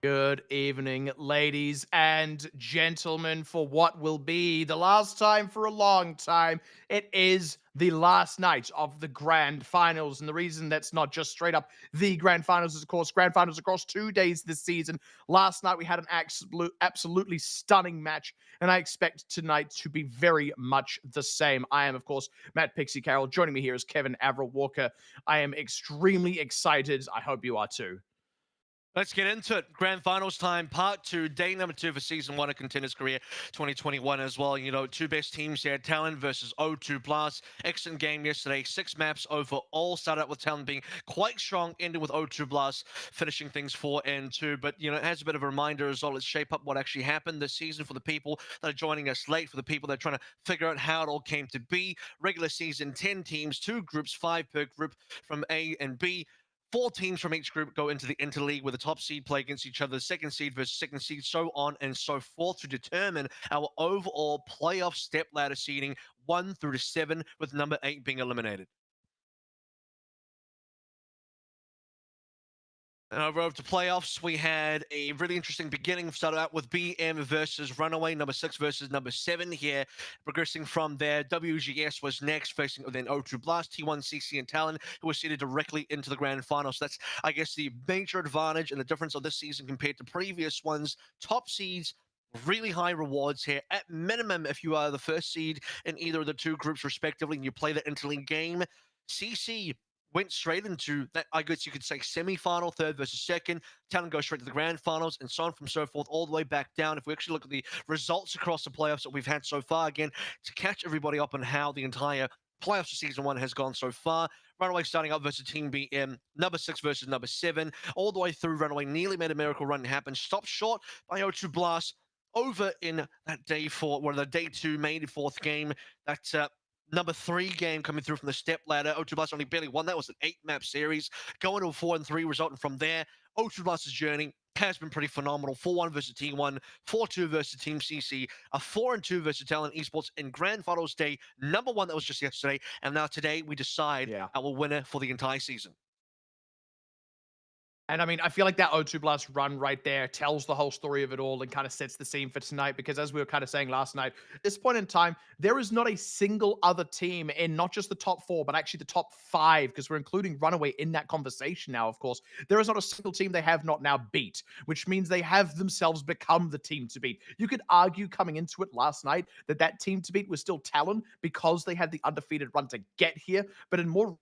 Good evening, ladies and gentlemen, for what will be the last time for a long time. It is the last night of the grand finals. And the reason that's not just straight up the grand finals is, of course, grand finals across 2 days this season. Last night, we had an absolutely stunning match. And I expect tonight to be very much the same. I am, of course, Matt Pixie Carroll. Joining me here is Kevin Averill Walker. I am extremely excited. I hope you are too. Let's get into it. Grand Finals time, part two, day number two for season one of Contenders Career 2021 as well. You know, two best teams here, Talon versus O2 Blast. Excellent game yesterday. 6 maps overall. Started out with Talon being quite strong, ended with O2 Blast finishing things 4-2. But, you know, as a bit of a reminder as well, let's shape up what actually happened this season for the people that are joining us late, for the people that are trying to figure out how it all came to be. Regular season, 10 teams, 2 groups, 5 per group from A and B. 4 teams from each group go into the interleague where the top seed play against each other, second seed versus second seed, so on and so forth to determine our overall playoff step ladder seeding 1 through to 7, with number 8 being eliminated. And over to playoffs, we had a really interesting beginning. Started out with BM versus Runaway, number 6 versus number 7 here. Progressing from there, WGS was next, facing then O2 Blast, T1, CC, and Talon, who were seeded directly into the grand final. So that's, I guess, the major advantage and the difference of this season compared to previous ones. Top seeds, really high rewards here. At minimum, if you are the first seed in either of the 2 groups respectively and you play the interleague game, CC went straight into that, I guess you could say, semi-final, third versus second. Talon goes straight to the grand finals, and so on from so forth, all the way back down. If we actually look at the results across the playoffs that we've had so far, again, to catch everybody up on how the entire playoffs for season one has gone so far. Runaway starting up versus Team BM, number 6 versus number 7, all the way through. Runaway nearly made a miracle run happen, stopped short by O2 Blast over in that day four, well, the day two main fourth game. That number 3 game coming through from the step ladder. O2 Blast only barely won. That was an 8-map series. Going to a 4-3 resulting from there. O2 Blast's journey has been pretty phenomenal. 4-1 versus Team 1, 4-2 versus Team CC, a 4-2 versus Talon Esports in Grand Finals Day number 1 that was just yesterday. And now today we decide Yeah. our winner for the entire season. And I mean, I feel like that O2 Blast run right there tells the whole story of it all and kind of sets the scene for tonight. Because as we were kind of saying last night, at this point in time, there is not a single other team in not just the top 4, but actually the top 5, because we're including Runaway in that conversation now, of course. There is not a single team they have not now beat, which means they have themselves become the team to beat. You could argue coming into it last night that that team to beat was still Talon because they had the undefeated run to get here. But in more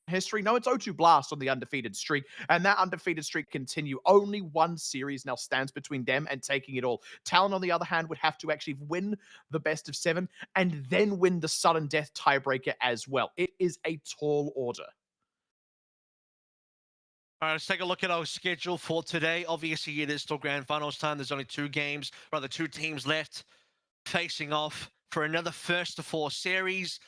history, no, it's O2 Blast on the undefeated streak, and that undefeated streak continue. Only one series now stands between them and taking it all. Talon, on the other hand, would have to actually win the best of 7 and then win the sudden death tiebreaker as well. It is a tall order. All right, let's take a look at our schedule for today. Obviously, it is still grand finals time. There's only 2 games, rather 2 teams left facing off for another first to 4 series.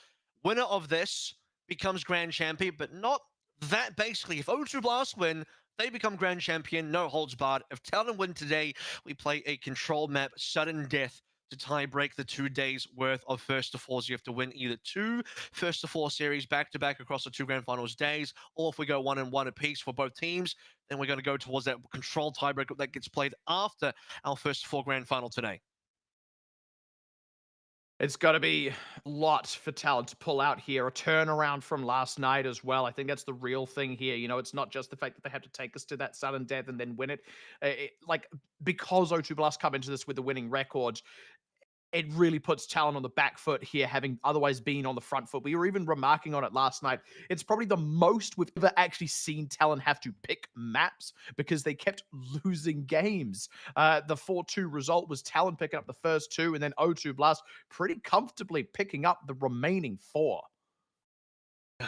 Winner of this becomes grand champion, but not that basically. If O2 Blast win, they become grand champion, no holds barred. If Talon win today, we play a control map, sudden death, to tie break the 2 days worth of first to 4s. You have to win either 2 first to 4 series back to back across the 2 grand finals days, or if we go 1-1 apiece for both teams, then we're going to go towards that control tiebreaker that gets played after our first to 4 grand final today. It's got to be a lot for Talon to pull out here. A turnaround from last night as well. I think that's the real thing here. You know, it's not just the fact that they have to take us to that sudden death and then win it. Like, because O2 Blast come into this with the winning record, it really puts Talon on the back foot here, having otherwise been on the front foot. We were even remarking on it last night. It's probably the most we've ever actually seen Talon have to pick maps because they kept losing games. The 4-2 result was Talon picking up the first 2, and then O2 Blast pretty comfortably picking up the remaining 4.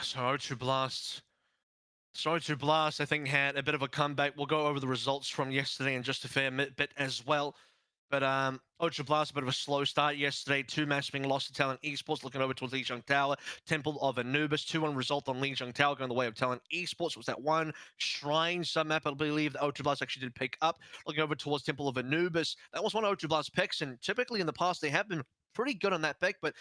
So O2 Blast. Sorry to Blast, I think, had a bit of a comeback. We'll go over the results from yesterday in just a fair bit as well. But Ultra Blast, a bit of a slow start yesterday. 2 matches being lost to Talon Esports, looking over towards Lijiang Tower. Temple of Anubis, 2-1 result on Lijiang Tower, going the way of Talon Esports. It was that one Shrine sub-map, I believe, that Ultra Blast actually did pick up. Looking over towards Temple of Anubis, that was one of Ultra Blast picks, and typically in the past, they have been pretty good on that pick, but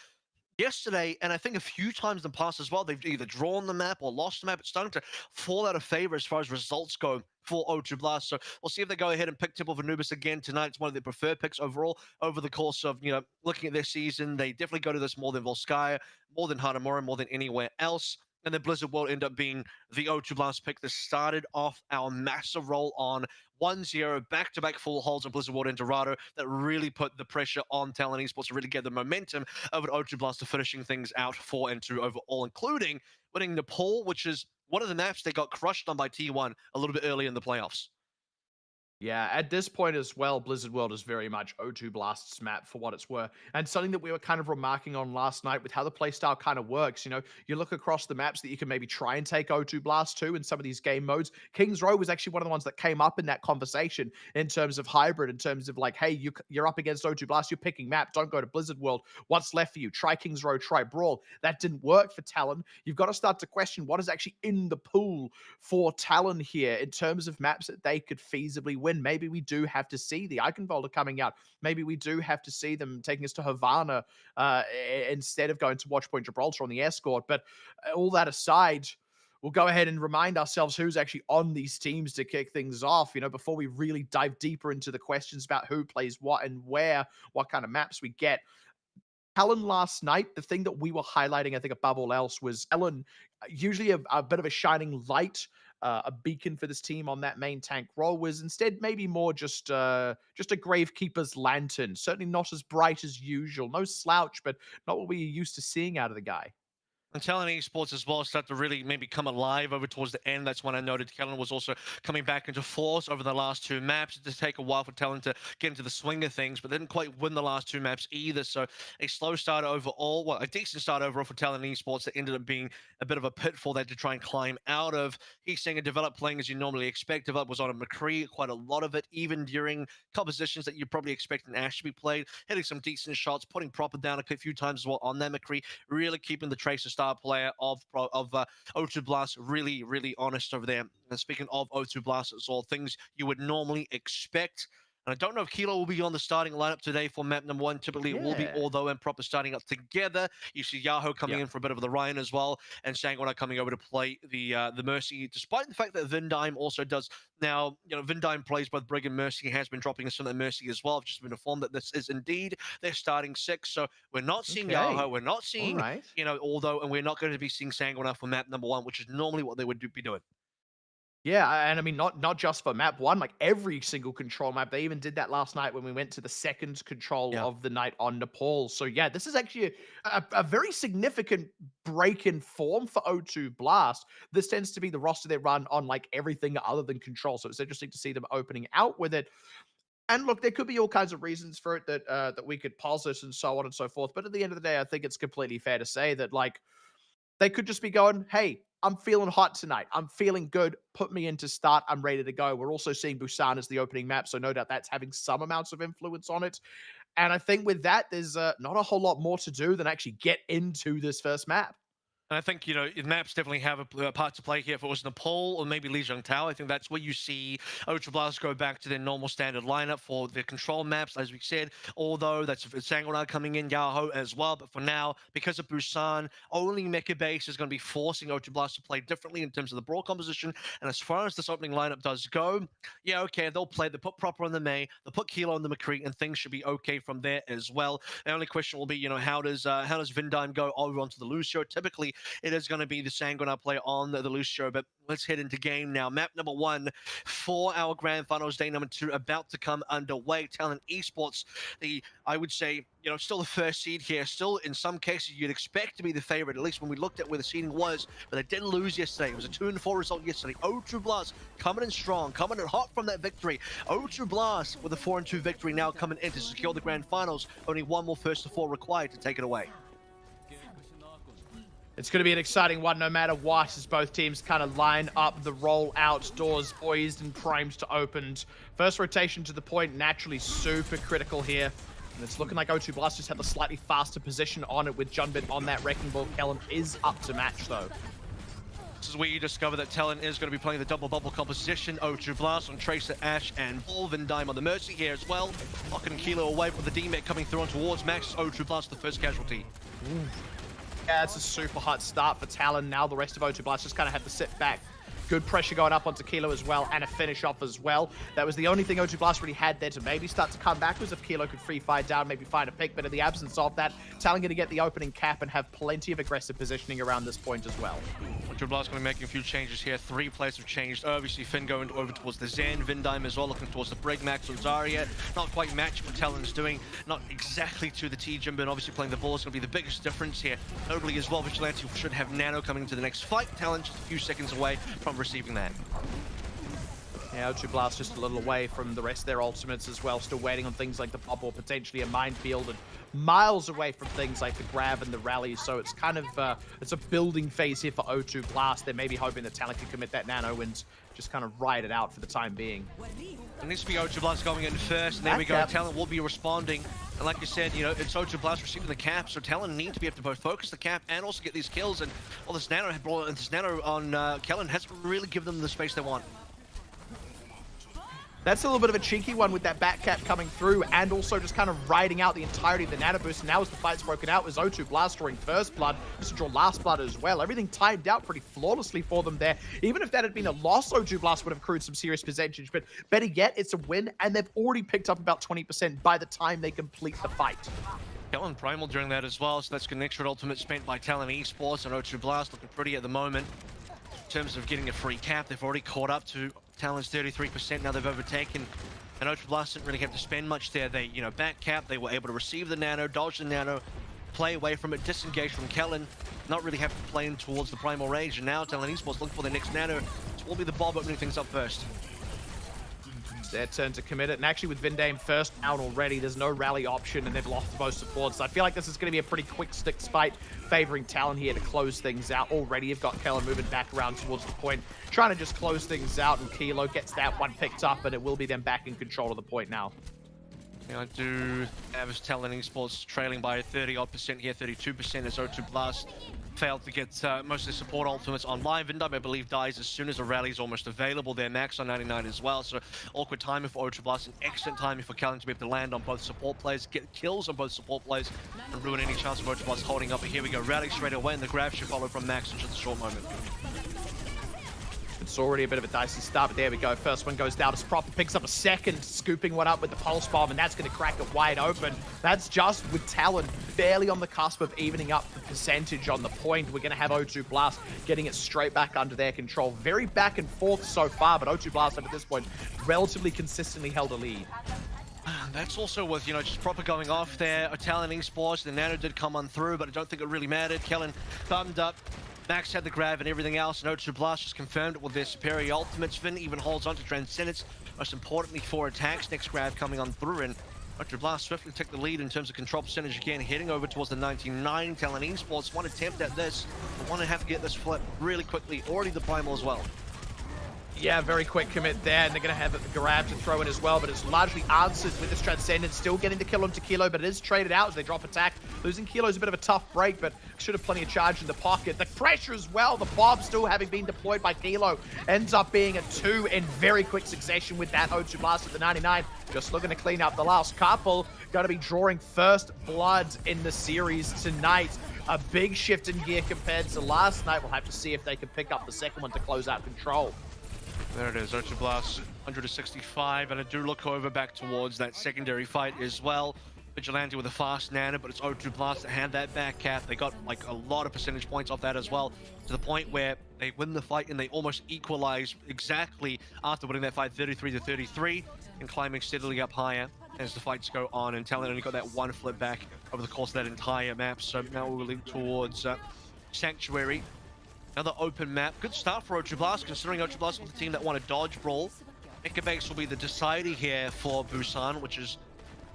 yesterday, and I think a few times in the past as well, they've either drawn the map or lost the map. It's starting to fall out of favor as far as results go for O2 Blast. So we'll see if they go ahead and pick Tip of Anubis again tonight. It's one of their preferred picks overall over the course of, looking at their season. They definitely go to this more than Volskaya, more than Hanamura, more than anywhere else. And then Blizzard will end up being the O2 Blast pick that started off our massive roll on 1-0 back-to-back full holds on Blizzard World and Dorado that really put the pressure on Talon Esports to really get the momentum over O2 Blast to finishing things out 4-2 overall, including winning Nepal, which is one of the maps they got crushed on by T1 a little bit early in the playoffs. Yeah, at this point as well, Blizzard World is very much O2 Blast's map for what it's worth. And something that we were kind of remarking on last night with how the playstyle kind of works. You look across the maps that you can maybe try and take O2 Blast to in some of these game modes. Kings Row was actually one of the ones that came up in that conversation in terms of hybrid, in terms of like, hey, you're up against O2 Blast, you're picking map, don't go to Blizzard World. What's left for you? Try Kings Row, try Brawl. That didn't work for Talon. You've got to start to question what is actually in the pool for Talon here in terms of maps that they could feasibly win. Maybe we do have to see the Eichenwalder coming out. Maybe we do have to see them taking us to Havana instead of going to Watchpoint Gibraltar on the escort. But all that aside, we'll go ahead and remind ourselves who's actually on these teams to kick things off, before we really dive deeper into the questions about who plays what and where, what kind of maps we get. Talon last night, the thing that we were highlighting, I think, above all else, was Talon, usually a bit of a shining light, a beacon for this team on that main tank role, was instead maybe more just a gravekeeper's lantern. Certainly not as bright as usual. No slouch, but not what we're used to seeing out of the guy. And Talon Esports as well start to really maybe come alive over towards the end. That's when I noted Talon was also coming back into force over the last two maps. It did take a while for Talon to get into the swing of things, but they didn't quite win the last two maps either. So a slow start overall, well, a decent start overall for Talon Esports that ended up being a bit of a pitfall they had to try and climb out of. He's saying a Develop playing as you normally expect. Develop was on a McCree, quite a lot of it, even during compositions that you probably expect an Ash to be played, hitting some decent shots, putting proper down a few times as well on that McCree, really keeping the Tracer star player of O2 Blast really honest over there. And speaking of O2 Blast, it's all things you would normally expect. And I don't know if Kilo will be on the starting lineup today for map number one. Typically, it will be although and proper starting up together. You see Yahoo coming in for a bit of the Ryan as well, and Sangwana coming over to play the Mercy. Despite the fact that Vindime also does now, Vindime plays both Brig and Mercy. Has been dropping us on the Mercy as well. I've just been informed that this is indeed their starting six. So we're not seeing Yahoo. We're not seeing, although, and we're not going to be seeing Sangwana for map number one, which is normally what they would be doing. Yeah, and I mean, not just for map one, like every single control map. They even did that last night when we went to the second control of the night on Nepal. So yeah, this is actually a very significant break in form for O2 Blast. This tends to be the roster they run on like everything other than control. So it's interesting to see them opening out with it. And look, there could be all kinds of reasons for it that we could posit and so on and so forth. But at the end of the day, I think it's completely fair to say that like they could just be going, hey, I'm feeling hot tonight. I'm feeling good. Put me in to start. I'm ready to go. We're also seeing Busan as the opening map, so no doubt that's having some amounts of influence on it. And I think with that, there's not a whole lot more to do than actually get into this first map. And I think, maps definitely have a part to play here. If it was Nepal or maybe Lijiang Tao, I think that's where you see Ultra Blast go back to their normal standard lineup for their control maps, as we said, although that's Sangwana coming in, Yahoo as well. But for now, because of Busan, only Mecha Base is going to be forcing Ultra Blast to play differently in terms of the brawl composition. And as far as this opening lineup does go, they'll put proper on the May, they'll put Kilo on the McCree, and things should be okay from there as well. The only question will be, how does Vindime go over onto the Lucio? Typically, it is going to be the Sangwana play on the Lucio, but let's head into game now. Map number one for our Grand Finals, day number two, about to come underway. Talon Esports, I would say, still the first seed here. Still, in some cases, you'd expect to be the favorite, at least when we looked at where the seeding was, but they didn't lose yesterday. It was a 2-4 result yesterday. O2 Blast coming in strong, coming in hot from that victory. O2 Blast with a 4-2 victory now coming in to secure the Grand Finals. Only one more first to four required to take it away. It's going to be an exciting one no matter what, as both teams kind of line up the roll out, doors poised and primed to open. First rotation to the point, naturally super critical here. And it's looking like O2 Blast just had the slightly faster position on it with Junbit on that Wrecking Ball. Kellen is up to match though. This is where you discover that Talon is going to be playing the double bubble composition. O2 Blast on Tracer, Ash, and Ball. Vindime on the Mercy here as well. Knocking Kilo away from the D-Mech coming through on towards Max. O2 Blast, the first casualty. Yeah, it's a super hot start for Talon. Now the rest of O2 Blast just kind of have to sit back. Good pressure going up onto Kilo as well, and a finish off as well. That was the only thing O2 Blast really had there to maybe start to come back, was if Kilo could free fire down, maybe find a pick, but in the absence of that, Talon going to get the opening cap and have plenty of aggressive positioning around this point as well. O2 Blast going to be making a few changes here. 3 players have changed. Obviously, Finn going over towards the Zen. Vindime as well, looking towards the Brig. Max and Zarya. Not quite matching what Talon's doing. Not exactly to the T-Jim, but obviously playing the ball is going to be the biggest difference here. Notably as well, Vigilante should have Nano coming into the next fight. Talon just a few seconds away from receiving that. Yeah, O2 Blast just a little away from the rest of their ultimates as well, still waiting on things like the bubble, potentially a minefield, and miles away from things like the grab and the rally. So it's kind of it's a building phase here for O2 Blast. They're maybe hoping that Talon can commit that nano and just kind of ride it out for the time being. It needs to be O2 Blast going in first, and there we go. Talon will be responding. And like you said, you know, it's O2 Blast receiving the cap, so Talon need to be able to both focus the cap and also get these kills. And all this nano on Kellen hasn't really given them the space they want. That's a little bit of a cheeky one with that back cap coming through and also just kind of riding out the entirety of the nano boost. And now as the fight's broken out, was O2 Blast drawing first blood, to draw last blood as well. Everything timed out pretty flawlessly for them there. Even if that had been a loss, O2 Blast would have accrued some serious percentage, but better yet, it's a win, and they've already picked up about 20% by the time they complete the fight. Talon Primal during that as well, so that's an extra ultimate spent by Talon Esports, and O2 Blast looking pretty at the moment. In terms of getting a free cap, they've already caught up to Talon's 33%, now they've overtaken, and O2 Blast didn't really have to spend much there. They, you know, back cap, they were able to receive the nano, dodge the nano, play away from it, disengage from Kellen, not really have to play in towards the primal range, and now Talon Esports looking for their next nano. It will be the Bob opening things up first. It's their turn to commit it, and actually with Vindame first out already, there's no rally option, and they've lost both supports. So I feel like this is going to be a pretty quick stick fight, favoring Talon here to close things out. Already you've got Kellen moving back around towards the point, trying to just close things out, and Kilo gets that one picked up, and it will be them back in control of the point now. Yeah, I do have Talon Esports trailing by 30-odd% here, 32% as O2 Blast failed to get most of the support ultimates online. Vindime, I believe, dies as soon as the rally is almost available. They're Max on 99 as well, so awkward timing for O2 Blast, an excellent timing for Kellen to be able to land on both support players, get kills on both support players, and ruin any chance of O2 Blast holding up. But here we go, rally straight away, and the grab should follow from Max in just a short moment. It's already a bit of a dicey start, but there we go. First one goes down as Proper picks up a second, scooping one up with the Pulse Bomb, and that's going to crack it wide open. That's just with Talon barely on the cusp of evening up the percentage on the point. We're going to have O2 Blast getting it straight back under their control. Very back and forth so far, but O2 Blast up at this point relatively consistently held a lead. That's also with, you know, just Proper going off there. Talon Esports, the nano did come on through, but I don't think it really mattered. Kellen thumbed up. Max had the grab and everything else, and O2 Blast just confirmed it with their superior ultimates. Finn even holds on to Transcendence, most importantly 4 attacks. Next grab coming on through, and O2 Blast swiftly took the lead in terms of control percentage again, heading over towards the 99. Talon Esports, one attempt at this, but want to have to get this flip really quickly. Already the primal as well. Yeah, very quick commit there, and they're going to have the grab to throw in as well, but it's largely answered with this Transcendence, still getting the kill onto Kilo, but it is traded out as they drop attack. Losing Kilo is a bit of a tough break, but should have plenty of charge in the pocket. The pressure as well, the Bob still having been deployed by Kilo, ends up being a 2 in very quick succession with that O2 Blast at the 99. Just looking to clean up the last couple. Going to be drawing first blood in the series tonight. A big shift in gear compared to last night. We'll have to see if they can pick up the second one to close out control. There it is, O2 Blast, 165, and I do look over back towards that secondary fight as well. Vigilante with a fast nano, but it's O2 Blast that had that back cap. They got like a lot of percentage points off that as well, to the point where they win the fight and they almost equalize exactly after winning that fight, 33-33, and climbing steadily up higher as the fights go on. And Talon only got that one flip back over the course of that entire map, so now we're leading towards Sanctuary. Another open map. Good start for O2 Blast, considering O2 Blast was the team that won a dodge brawl. Mecha Base will be the decider here for Busan, which is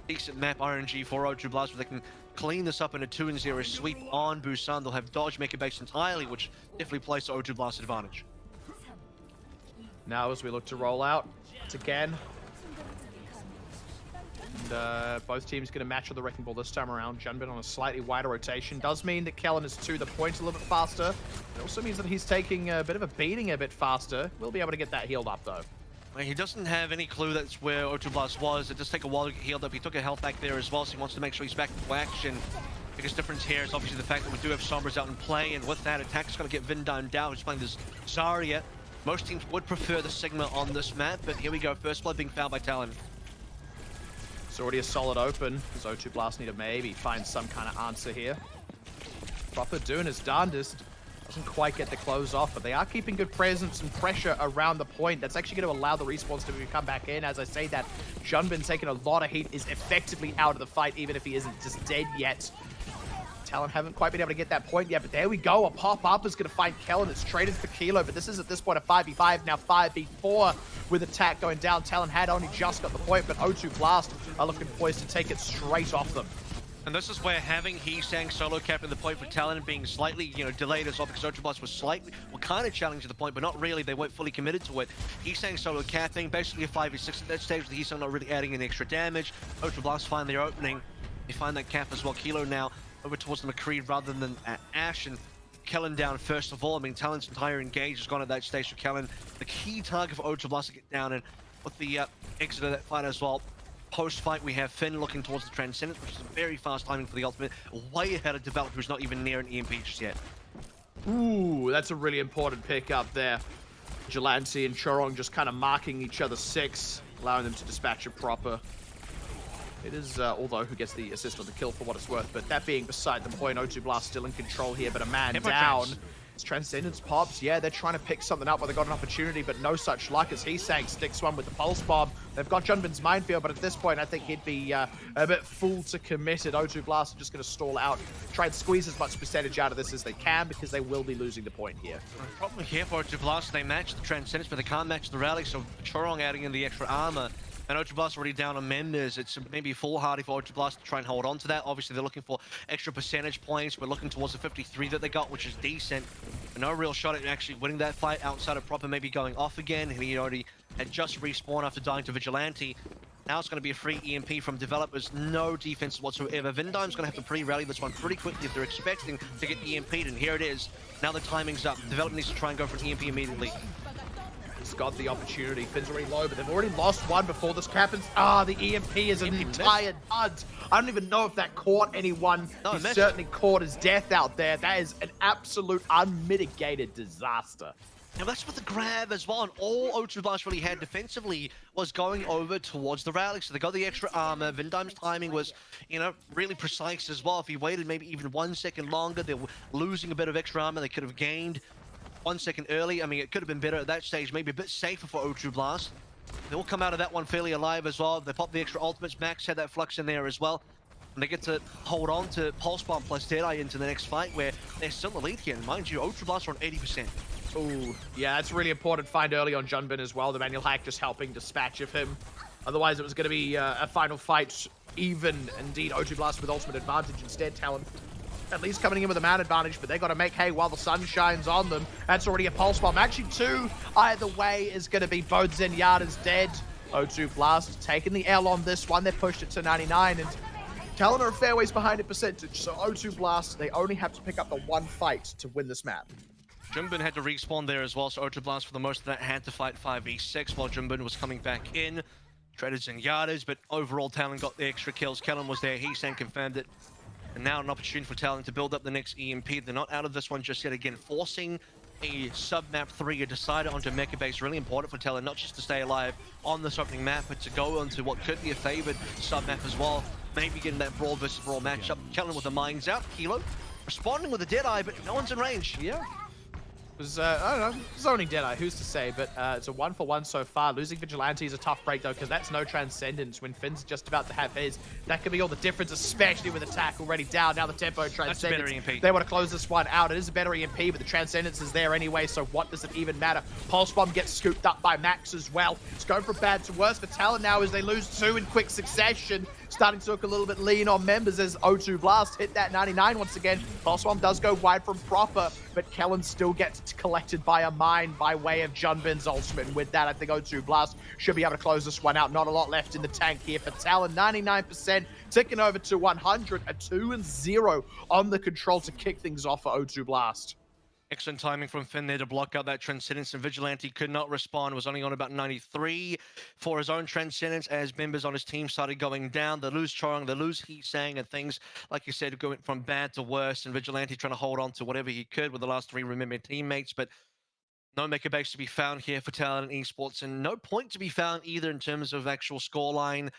decent map RNG for O2 Blast, where they can clean this up in a 2-0 sweep on Busan. They'll have dodge Mecha Base entirely, which definitely plays to O2 Blast's advantage. Now as we look to roll out, it's again And both teams going to match with the Wrecking Ball this time around. Junbin on a slightly wider rotation. Does mean that Kellen is to the point a little bit faster. It also means that he's taking a bit of a beating a bit faster. We'll be able to get that healed up, though. He doesn't have any clue that's where O2 Blast was. It does take a while to get healed up. He took a health back there as well, so he wants to make sure he's back into action. Biggest difference here is obviously the fact that we do have Sombras out in play, and with that, attack is going to get Vindime down. He's playing this Zarya. Most teams would prefer the Sigma on this map, but here we go. First blood being fouled by Talon. It's already a solid open, because O2 Blast need to maybe find some kind of answer here. Proper doing his darndest. Doesn't quite get the close off, but they are keeping good presence and pressure around the point. That's actually going to allow the respawns to come back in. As I say that, Junbin taking a lot of heat, is effectively out of the fight, even if he isn't just dead yet. Talon haven't quite been able to get that point yet, but there we go. A pop-up is going to find Kellen. It's traded for Kilo, but this is at this point a 5v5, now 5v4 with attack going down. Talon had only just got the point, but O2 Blast are looking poised to take it straight off them. And this is where having Heesang solo capping the point for Talon being slightly, delayed as well, because O2 Blast was kind of challenging the point, but not really. They weren't fully committed to it. Heesang solo capping, basically a 5v6 at that stage, with Heesang not really adding any extra damage. O2 Blast find their opening. They find that cap as well. Kilo now over towards the McCree rather than Ash, and Kellen down first of all. I mean, Talon's entire engage has gone at that stage for Kellen. The key target for O2 Blast to get down, and with the exit of that fight as well. Post-fight, we have Finn looking towards the Transcendence, which is a very fast timing for the ultimate. Way ahead of Develop, who's not even near an EMP just yet. Ooh, that's a really important pick up there. Vigilante and Chorong just kind of marking each other 6, allowing them to dispatch it proper. It is, although who gets the assist on the kill for what it's worth, but that being beside the point, O2 Blast still in control here, but a man down. It's Transcendence pops. Yeah, they're trying to pick something up where they got an opportunity, but no such luck as Heesang sticks one with the Pulse Bomb. They've got Junbin's Minefield, but at this point, I think he'd be a bit fool to commit it. O2 Blast are just going to stall out, try and squeeze as much percentage out of this as they can, because they will be losing the point here. The problem here for O2 Blast, they match the Transcendence, but they can't match the Rally, so Chorong adding in the extra armor. And O2 Blast already down on members. It's maybe foolhardy for O2 Blast to try and hold on to that. Obviously, they're looking for extra percentage points. We're looking towards the 53 that they got, which is decent. But no real shot at actually winning that fight outside of Proper maybe going off again. He already had just respawned after dying to Vigilante. Now it's going to be a free EMP from developers. No defense whatsoever. Vindime's going to have to pre-rally this one pretty quickly if they're expecting to get EMP'd. And here it is. Now the timing's up. Development needs to try and go for an EMP immediately. He's got the opportunity. Finn's already low, but they've already lost one before this happens. Ah, the EMP is an entire dud. I don't even know if that caught anyone. No, he certainly caught his death out there. That is an absolute unmitigated disaster. And that's with the grab as well, and all O2 Blast really had defensively was going over towards the rally. So they got the extra armor. Vindime's timing was, really precise as well. If he waited maybe even 1 second longer, they were losing a bit of extra armor they could have gained 1 second early. I mean, it could have been better at that stage, maybe a bit safer for O2 Blast. They will come out of that one fairly alive as well. They pop the extra ultimates. Max had that flux in there as well. And they get to hold on to Pulse Bomb plus Deadeye into the next fight, where they're still the lead here. And mind you, O2 Blast are on 80%. Ooh, yeah, that's a really important find early on Junbin as well. The manual hack just helping dispatch of him. Otherwise, it was going to be a final fight, even indeed O2 Blast with ultimate advantage. Instead, Talon at least coming in with a man advantage, but they got to make hay while the sun shines on them. That's already a Pulse Bomb. Actually, 2 either way is going to be both Zenyatta's dead. O2 Blast taking the L on this one. They pushed it to 99, and Talon are a fair ways behind in percentage, so O2 Blast, they only have to pick up the 1 fight to win this map. Junbin had to respawn there as well, so O2 Blast for the most of that had to fight 5v6 while Junbin was coming back in. Traded Zenyatta's, but overall Talon got the extra kills. Kellen was there, Heesang confirmed it. And now an opportunity for Talon to build up the next EMP. They're not out of this one just yet. Again, forcing a sub-map 3, a decider onto Mecha Base, really important for Talon, not just to stay alive on this opening map, but to go into what could be a favored sub-map as well. Maybe getting that brawl versus brawl matchup. Kellen with the mines out. Kilo responding with a Deadeye, but no one's in range. Yeah. It was, I don't know, zoning Deadeye, who's to say, but it's a 1-for-1 so far. Losing Vigilante is a tough break, though, because that's no Transcendence when Finn's just about to have his. That could be all the difference, especially with attack already down. Now the tempo Transcendence, they want to close this one out. It is a better EMP, but the Transcendence is there anyway, so what does it even matter? Pulse Bomb gets scooped up by Max as well. It's going from bad to worse for Talon now as they lose 2 in quick succession. Starting to look a little bit lean on members as O2 Blast hit that 99 once again. Pulse Bomb does go wide from Proper, but Kellen still gets hit collected by a mine by way of Junbin's ultimate. And with that, I think O2 Blast should be able to close this one out. Not a lot left in the tank here for Talon. 99%, ticking over to 100, a 2-0 on the control to kick things off for O2 Blast. Excellent timing from Finn there to block out that Transcendence, and Vigilante could not respond, was only on about 93 for his own Transcendence as members on his team started going down. They lose Chorong, they lose Heesang, and things, like you said, going from bad to worse, and Vigilante trying to hold on to whatever he could with the last three remembered teammates, but no Maker Base to be found here for Talon Esports, and no point to be found either in terms of actual scoreline.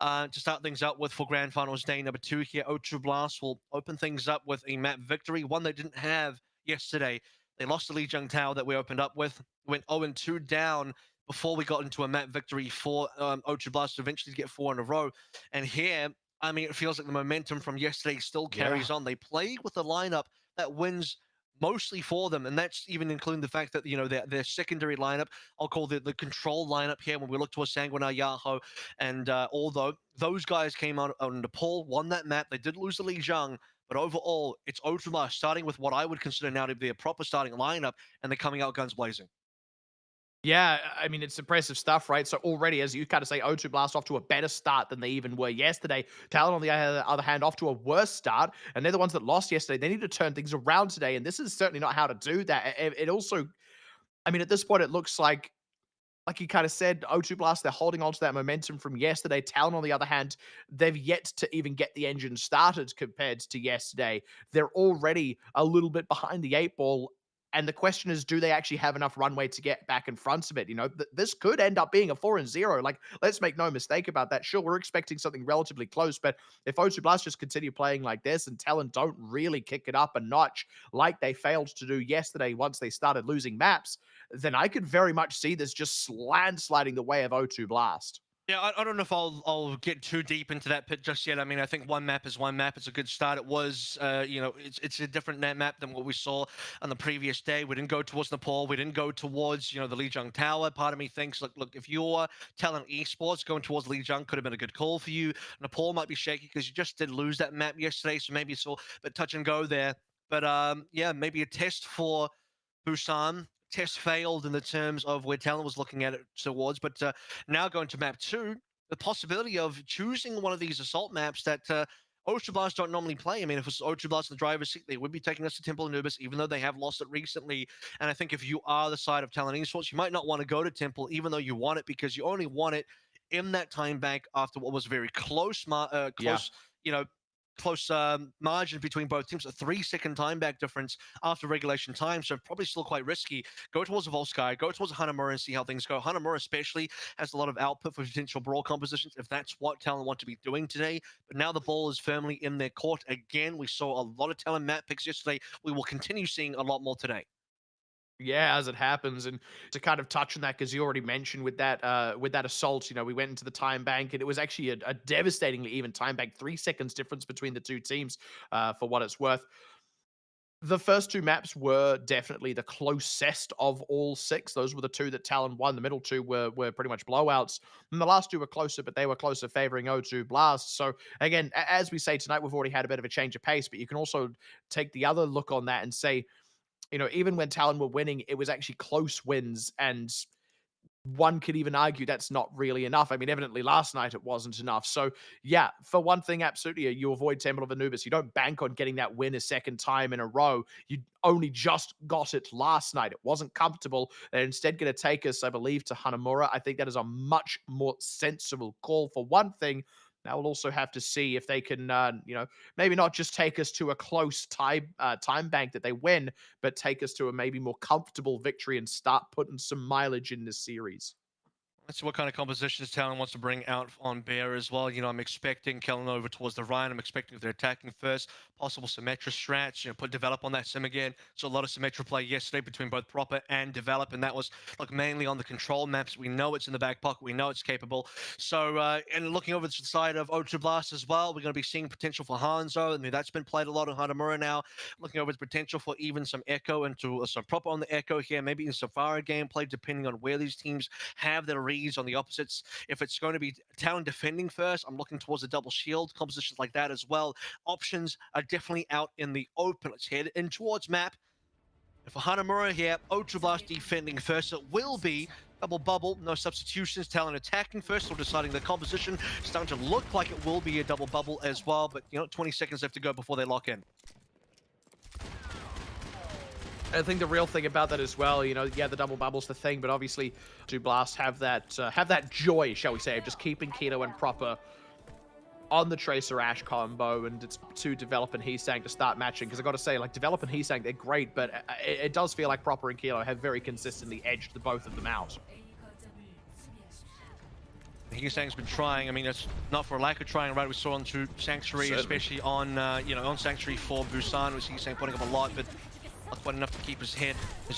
To start things up with for Grand Finals Day number 2 here, O2 Blast will open things up with a map victory, one they didn't have yesterday. They lost the Lijiang Tower that we opened up with, went 0-2 down before we got into a map victory for O2 Blast to eventually get 4 in a row. And here, I mean, it feels like the momentum from yesterday still carries on. They play with a lineup that wins mostly for them, and that's even including the fact that, you know, their secondary lineup, I'll call the control lineup here when we look towards Sanguinar, Yahoo, and although those guys came out on Nepal, won that map, they did lose the Lijiang, but overall, it's O2 starting with what I would consider now to be a proper starting lineup, and they're coming out guns blazing. Yeah, I mean, it's impressive stuff, right? So already, as you kind of say, O2 Blast off to a better start than they even were yesterday. Talon, on the other hand, off to a worse start, and they're the ones that lost yesterday. They need to turn things around today, and this is certainly not how to do that. It also, I mean, at this point, it looks like you kind of said, O2 Blast, they're holding on to that momentum from yesterday. Talon, on the other hand, they've yet to even get the engine started compared to yesterday. They're already a little bit behind the 8 ball. And the question is, do they actually have enough runway to get back in front of it? You know, this could end up being a 4-0. Like, let's make no mistake about that. Sure, we're expecting something relatively close, but if O2 Blast just continue playing like this and Talon don't really kick it up a notch like they failed to do yesterday once they started losing maps, then I could very much see this just landsliding the way of O2 Blast. Yeah, I don't know if I'll get too deep into that pit just yet. I mean, I think one map is one map. It's a good start. It was, you know, it's a different net map than what we saw on the previous day. We didn't go towards Nepal. We didn't go towards, you know, the Lijiang Tower. Part of me thinks, look, if you're Talent Esports, going towards Lijiang could have been a good call for you. Nepal might be shaky because you just did lose that map yesterday, so maybe it's all a bit touch and go there. But yeah, maybe a test for Busan. Test failed in the terms of where Talon was looking at it towards, but now going to map 2, the possibility of choosing one of these assault maps that O2 Blast don't normally play. I mean, if it's O2 Blast in the driver's seat, they would be taking us to Temple Anubis, even though they have lost it recently. And I think if you are the side of Talon Esports, you might not want to go to Temple, even though you want it, because you only want it in that time bank after what was very close, Yeah. you know, close margin between both teams, a 3-second time back difference after regulation time, so probably still quite risky. Go towards the Volsky, go towards Hanamura and see how things go. Hanamura especially has a lot of output for potential brawl compositions if that's what Talon want to be doing today, but now the ball is firmly in their court again. We saw a lot of Talon map picks yesterday. We will continue seeing a lot more today. Yeah, as it happens, and to kind of touch on that, because you already mentioned with that assault, you know, we went into the time bank, and it was actually a devastatingly even time bank, 3 seconds difference between the two teams, for what it's worth. The first two maps were definitely the closest of all six. Those were the two that Talon won. The middle two were pretty much blowouts. And the last two were closer, but they were closer favoring O2 Blast. So again, as we say tonight, we've already had a bit of a change of pace, but you can also take the other look on that and say, you know, even when Talon were winning, it was actually close wins, and one could even argue that's not really enough. I mean, evidently last night it wasn't enough. So, yeah, for one thing, absolutely, you avoid Temple of Anubis. You don't bank on getting that win a second time in a row. You only just got it last night. It wasn't comfortable. They're instead going to take us, I believe, to Hanamura. I think that is a much more sensible call for one thing. Now we'll also have to see if they can, you know, maybe not just take us to a close time bank that they win, but take us to a maybe more comfortable victory and start putting some mileage in this series. Let's see what kind of compositions Talon wants to bring out on Bear as well. You know, I'm expecting Kellen over towards the right. I'm expecting if they're attacking first, possible Symmetra strats, you know, put Develop on that sim again. So a lot of Symmetra play yesterday between both Proper and Develop, and that was like mainly on the control maps. We know it's in the back pocket. We know it's capable. So, and looking over to the side of O2 Blast as well, we're going to be seeing potential for Hanzo. I mean, that's been played a lot on Hanamura now. Looking over the potential for even some Echo into some Proper on the Echo here, maybe in Safari gameplay, depending on where these teams have their reads on the opposites. If it's going to be Talon defending first, I'm looking towards the double shield compositions like that as well. Options are definitely out in the open. Let's head in towards map. For Hanamura here, Ultra Blast defending first. It will be double bubble, no substitutions. Talon attacking first, or deciding the composition. Starting to look like it will be a double bubble as well, but 20 seconds left to go before they lock in. I think the real thing about that as well, yeah, the double bubble's the thing, but obviously do Blast have that joy, shall we say, of just keeping Kilo and Proper on the Tracer Ash combo, and it's to Develop and Heesang to start matching. Because I got to say, like, Develop and Heesang, they're great, but it does feel like Proper and Kilo have very consistently edged the both of them out. Heesang's been trying. I mean, it's not for lack of trying, right? We saw on Sanctuary, Certainly. especially on on Sanctuary for Busan, was Heesang putting up a lot, but not quite enough to keep his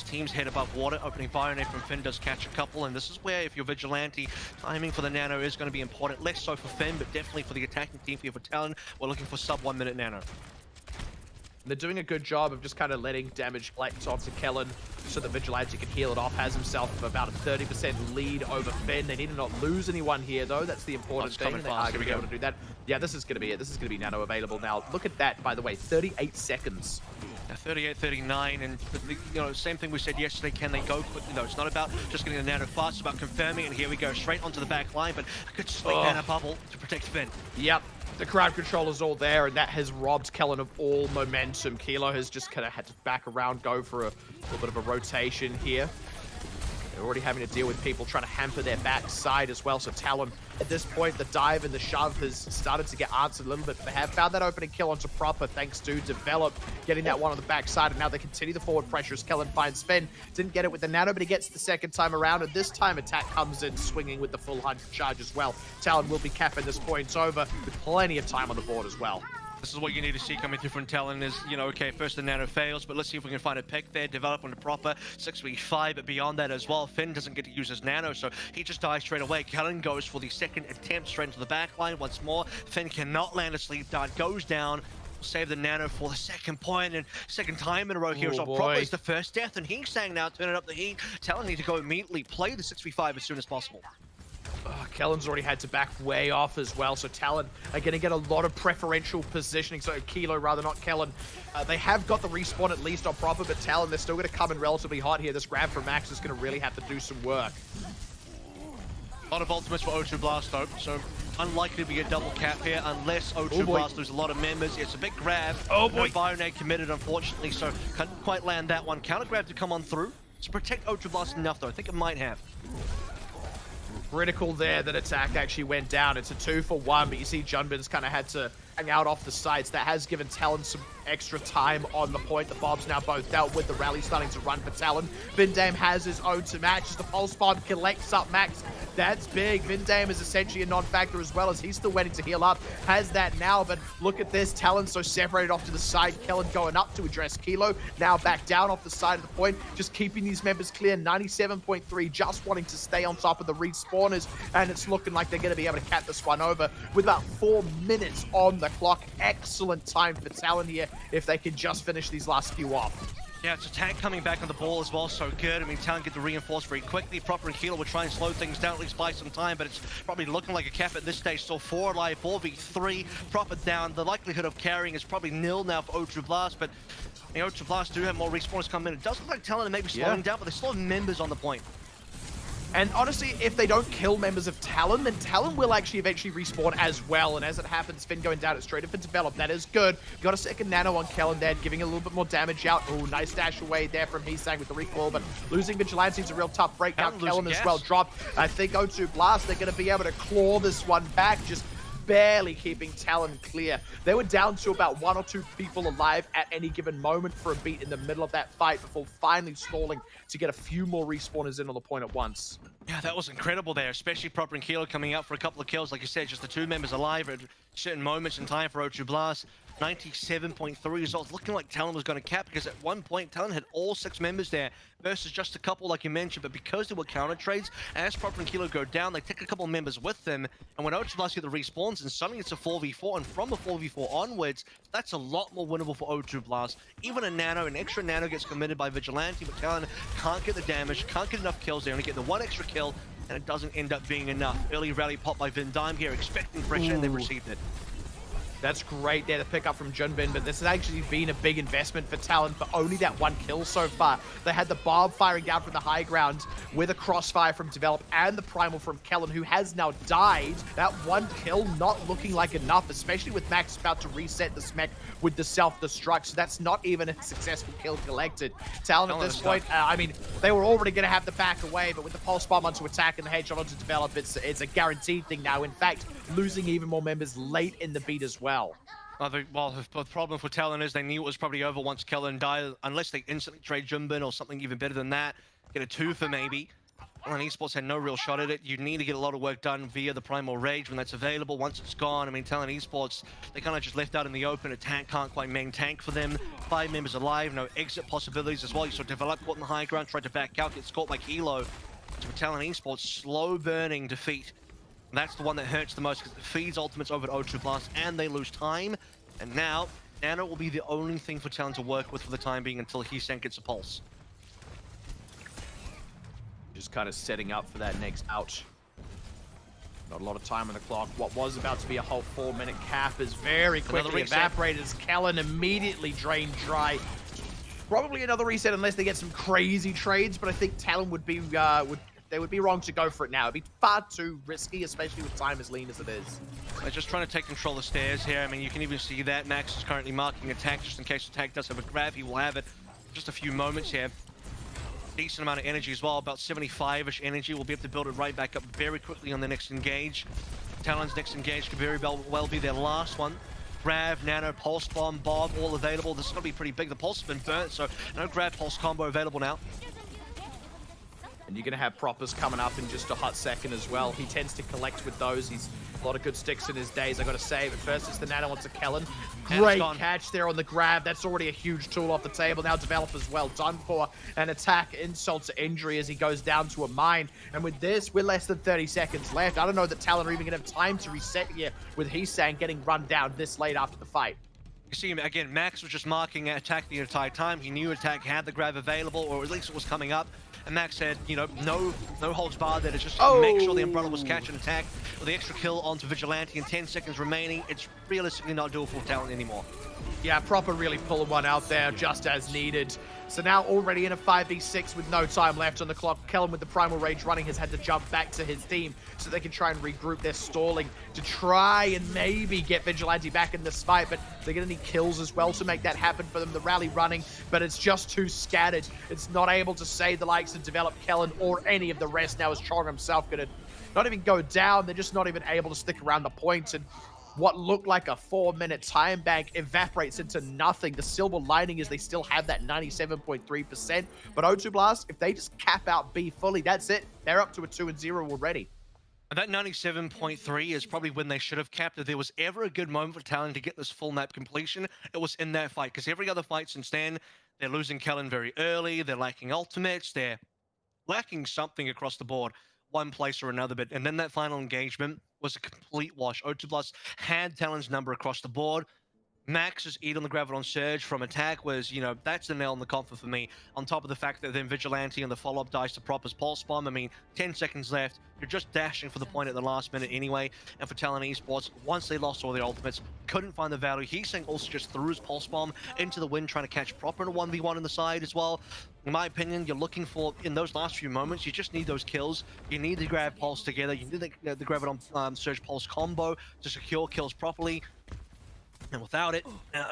team's head above water. Opening Bionade from Finn does catch a couple, and this is where, if you're Vigilante, timing for the Nano is going to be important. Less so for Finn, but definitely for the attacking team. For Talon, we're looking for sub 1 minute Nano. They're doing a good job of just kind of letting damage collect onto Kellen so that Vigilante can heal it off. Has himself about a 30% lead over Finn. They need to not lose anyone here, though. That's the important thing. They are going to be able to do that. Yeah, this is going to be it. This is going to be Nano available now. Look at that, by the way. 38 seconds. 38, 39, and same thing we said yesterday. Can they go quickly? No, it's not about just getting the Nano fast. It's about confirming, and here we go straight onto the back line. But a good swing Nano bubble to protect Finn. Yep. The crowd control is all there, and that has robbed Kellen of all momentum. Kilo has just kind of had to back around, go for a little bit of a rotation here. They're already having to deal with people trying to hamper their backside as well. So Talon, at this point, the dive and the shove has started to get answered a little bit. But they have found that opening kill onto Proper, thanks to Develop, getting that one on the backside. And now they continue the forward pressure as Kellen finds Finn. Didn't get it with the Nano, but he gets the second time around. And this time, Attack comes in, swinging with the full 100 charge as well. Talon will be capping this point over with plenty of time on the board as well. This is what you need to see coming through from Talon is, okay, first the Nano fails, but let's see if we can find a pick there, Develop on the Proper, 6v5, but beyond that as well, Finn doesn't get to use his Nano, so he just dies straight away. Talon goes for the second attempt straight into the back line once more. Finn cannot land a sleep dart, goes down, save the Nano for the second point, and second time in a row here. So Proper is the first death, and Heesang now turning up the heat. Talon need to go immediately, play the 6v5 as soon as possible. Kellen's already had to back way off as well, so Talon are going to get a lot of preferential positioning, so Kilo rather, not Kellen. They have got the respawn at least on Proper, but Talon, they're still going to come in relatively hot here. This grab from Max is going to really have to do some work. A lot of ultimates for O2 Blast though, so unlikely to be a double cap here unless O2 Blast lose a lot of members. It's a big grab. Oh boy. No Bionade committed, unfortunately, so couldn't quite land that one. Counter grab to come on through to protect O2 Blast enough though. I think it might have. Critical there that Attack actually went down. It's a 2-for-1, but you see Junbin's kind of had to hang out off the sides. That has given Talon some extra time on the point. The bombs now both dealt with. The rally starting to run for Talon. Vindame has his own to match as the pulse bomb collects up Max. That's big. Vindame is essentially a non-factor as well, as he's still waiting to heal up. Has that now, but look at this. Talon so separated off to the side. Kellen going up to address Kilo. Now back down off the side of the point. Just keeping these members clear. 97.3, just wanting to stay on top of the respawners. And it's looking like they're going to be able to cap this one over with about 4 minutes on the clock. Excellent time for Talon here if they can just finish these last few off. Yeah, it's Attack coming back on the ball as well, so good. I mean, Talon get the reinforce very quickly. Proper and Kilo will try and slow things down, at least buy some time, but it's probably looking like a cap at this stage. So 4 alive, 4v3, Proper down. The likelihood of carrying is probably nil now for O2 Blast, but O2 Blast do have more respawners come in. It does look like Talon may be slowing down, but they still have members on the point. And honestly, if they don't kill members of Talon, then Talon will actually eventually respawn as well. And as it happens, Finn going down, it's straight up for Develop. That is good. Got a second Nano on Kellen there, giving a little bit more damage out. Oh, nice dash away there from Heesang with the recoil, but losing Vigilante is a real tough break. Now Kellen as well dropped. I think O2 Blast, they're going to be able to claw this one back, just barely keeping Talon clear. They were down to about 1 or 2 people alive at any given moment for a beat in the middle of that fight before finally stalling to get a few more respawners in on the point at once. Yeah, that was incredible there, especially Proper and Kilo coming out for a couple of kills. Like you said, just the 2 members alive at certain moments in time for O2 Blast. 97.3 results, looking like Talon was going to cap, because at one point Talon had all 6 members there versus just a couple like you mentioned, but because there were counter trades, as Proper and Kilo go down, they take a couple members with them, and when O2 Blast get the respawns, and suddenly it's a 4v4, and from the 4v4 onwards, that's a lot more winnable for O2 Blast. Even a Nano, an extra Nano gets committed by Vigilante, but Talon can't get the damage, can't get enough kills. They only get the 1 extra kill, and it doesn't end up being enough. Early rally pop by Vindime here, expecting pressure, and they received it. That's great there to pick up from Junbin, but this has actually been a big investment for Talon for only that one kill so far. They had the Barb firing down from the high ground with a crossfire from Develop and the Primal from Kellen, who has now died. That one kill not looking like enough, especially with Max about to reset the smec with the self-destruct, so that's not even a successful kill collected. Talon at this point, I mean, they were already going to have the back away, but with the Pulse Bomb onto attack and the headshot onto Develop, it's a guaranteed thing now. In fact, losing even more members late in the beat as well. Well, the problem for Talon is they knew it was probably over once Kellen died, unless they instantly trade Junbin or something even better than that. Get a 2 for maybe. Talon Esports had no real shot at it. You need to get a lot of work done via the Primal Rage when that's available. Once it's gone, I mean, Talon Esports, they kind of just left out in the open. A tank can't quite main tank for them. 5 members alive, no exit possibilities as well. You saw Develop caught in the high ground, tried to back out, gets caught by Kilo. So for Talon Esports, slow burning defeat. And that's the one that hurts the most because it feeds ultimates over to O2 Blast and they lose time. And now, Nano will be the only thing for Talon to work with for the time being until Heesan gets a pulse. Just kind of setting up for that next out. Not a lot of time on the clock. What was about to be a whole 4-minute cap is very quickly evaporated as Kellen immediately drained dry. Probably another reset unless they get some crazy trades, but I think Talon would be they would be wrong to go for it now. It'd be far too risky, especially with time as lean as it is. They're just trying to take control of the stairs here. I mean, you can even see that Max is currently marking attack just in case attack does have a grab. He will have it. Just a few moments here. Decent amount of energy as well, about 75-ish energy. We'll be able to build it right back up very quickly on the next engage. Talon's next engage could very well be their last one. Grav, Nano, Pulse Bomb, Bob, all available. This is going to be pretty big. The Pulse has been burnt, so no Grav Pulse combo available now. And you're going to have Proppers coming up in just a hot second as well. He tends to collect with those. He's a lot of good sticks in his days, I got to say. But first, it's the Nano onto Kellen. Great catch there on the grab. That's already a huge tool off the table. Now Develop as well. Done for an attack, insult to injury as he goes down to a mine. And with this, we're less than 30 seconds left. I don't know that Talon are even going to have time to reset here with Heesan getting run down this late after the fight. You see him again, Max was just marking attack the entire time. He knew attack had the grab available, or at least it was coming up. And Max said, you know, no holds barred there to just make sure the Umbrella was catching attack. With the extra kill onto Vigilante and 10 seconds remaining, it's realistically not doable for Talon anymore. Yeah, Proper really pulling one out there just as needed. So now already in a 5v6 with no time left on the clock. Kellen with the Primal Rage running has had to jump back to his team so they can try and regroup. They're stalling to try and maybe get Vigilante back in this fight, but they're going to need kills as well to make that happen for them. The rally running, but it's just too scattered. It's not able to save the likes of Develop, Kellen, or any of the rest. Now as Chong himself going to not even go down. They're just not even able to stick around the point, and what looked like a 4-minute time bank evaporates into nothing. The silver lining is they still have that 97.3%. But O2 Blast, if they just cap out B fully, that's it. They're up to a 2-0 already. And that 97.3 is probably when they should have capped. If there was ever a good moment for Talon to get this full map completion, it was in that fight. Because every other fight since then, they're losing Kellen very early, they're lacking ultimates, they're lacking something across the board, one place or another. But and then that final engagement was a complete wash. O2 Blast had Talon's number across the board. Max's eat on the Graviton Surge from attack was, you know, that's the nail in the coffin for me. On top of the fact that then Vigilante and the follow-up dies to Proper's Pulse Bomb. I mean, 10 seconds left. You're just dashing for the point at the last minute anyway. And for Talon Esports, once they lost all their ultimates, couldn't find the value. Heesan also just threw his Pulse Bomb into the wind, trying to catch Proper in a 1v1 in the side as well. In my opinion, you're looking for, in those last few moments, you just need those kills. You need the Grab Pulse together. You need the Graviton Surge Pulse combo to secure kills properly. And without it,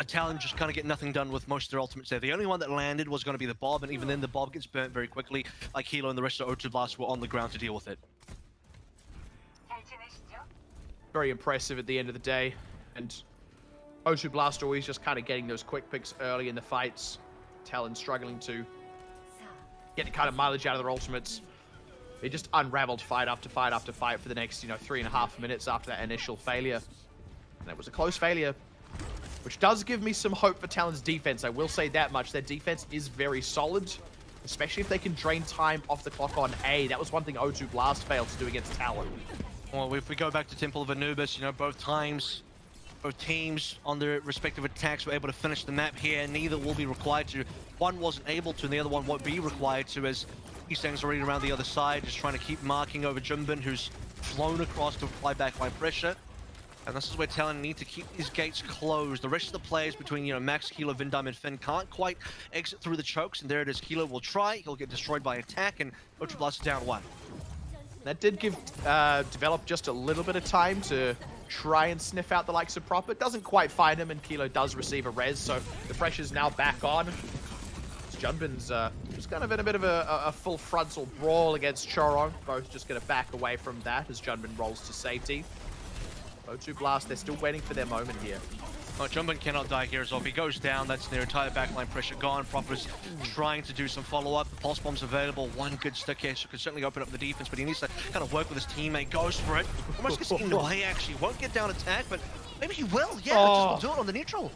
Talon just kind of get nothing done with most of their ultimates there. The only one that landed was going to be the Bob, and even then the Bob gets burnt very quickly. Like Hilo and the rest of O2 Blast were on the ground to deal with it. Very impressive at the end of the day. And O2 Blast always just kind of getting those quick picks early in the fights. Talon struggling to get the kind of mileage out of their ultimates. They just unraveled fight after fight after fight for the next, 3.5 minutes after that initial failure. And it was a close failure, which does give me some hope for Talon's defense. I will say that much. Their defense is very solid, especially if they can drain time off the clock on A. That was one thing O2 Blast failed to do against Talon. Well, if we go back to Temple of Anubis, both teams on their respective attacks were able to finish the map here. Neither will be required to. One wasn't able to, and the other one won't be required to, as Heesan's already around the other side, just trying to keep marking over Junbin, who's flown across to apply backline pressure. And this is where Talon need to keep these gates closed. The rest of the players between, Max, Kilo, Vindime, and Finn can't quite exit through the chokes. And there it is. Kilo will try. He'll get destroyed by attack, and Ultrablast is down 1. That did give Develop just a little bit of time to try and sniff out the likes of Proper. Doesn't quite find him, and Kilo does receive a res, so the pressure's now back on. Junbin's just kind of in a bit of a full frontal brawl against Chorong. Both just going to back away from that as Junbin rolls to safety. O2 Blast, they're still waiting for their moment here. Oh, Junbin cannot die here as well. If he goes down, that's their entire backline pressure gone. Proper's trying to do some follow-up. The pulse bomb's available. One good stick here, so can certainly open up the defense, but he needs to kind of work with his teammate. Goes for it. Almost gets in the way, actually. Won't get down attack, but maybe he will. Yeah, just will do it on the neutral.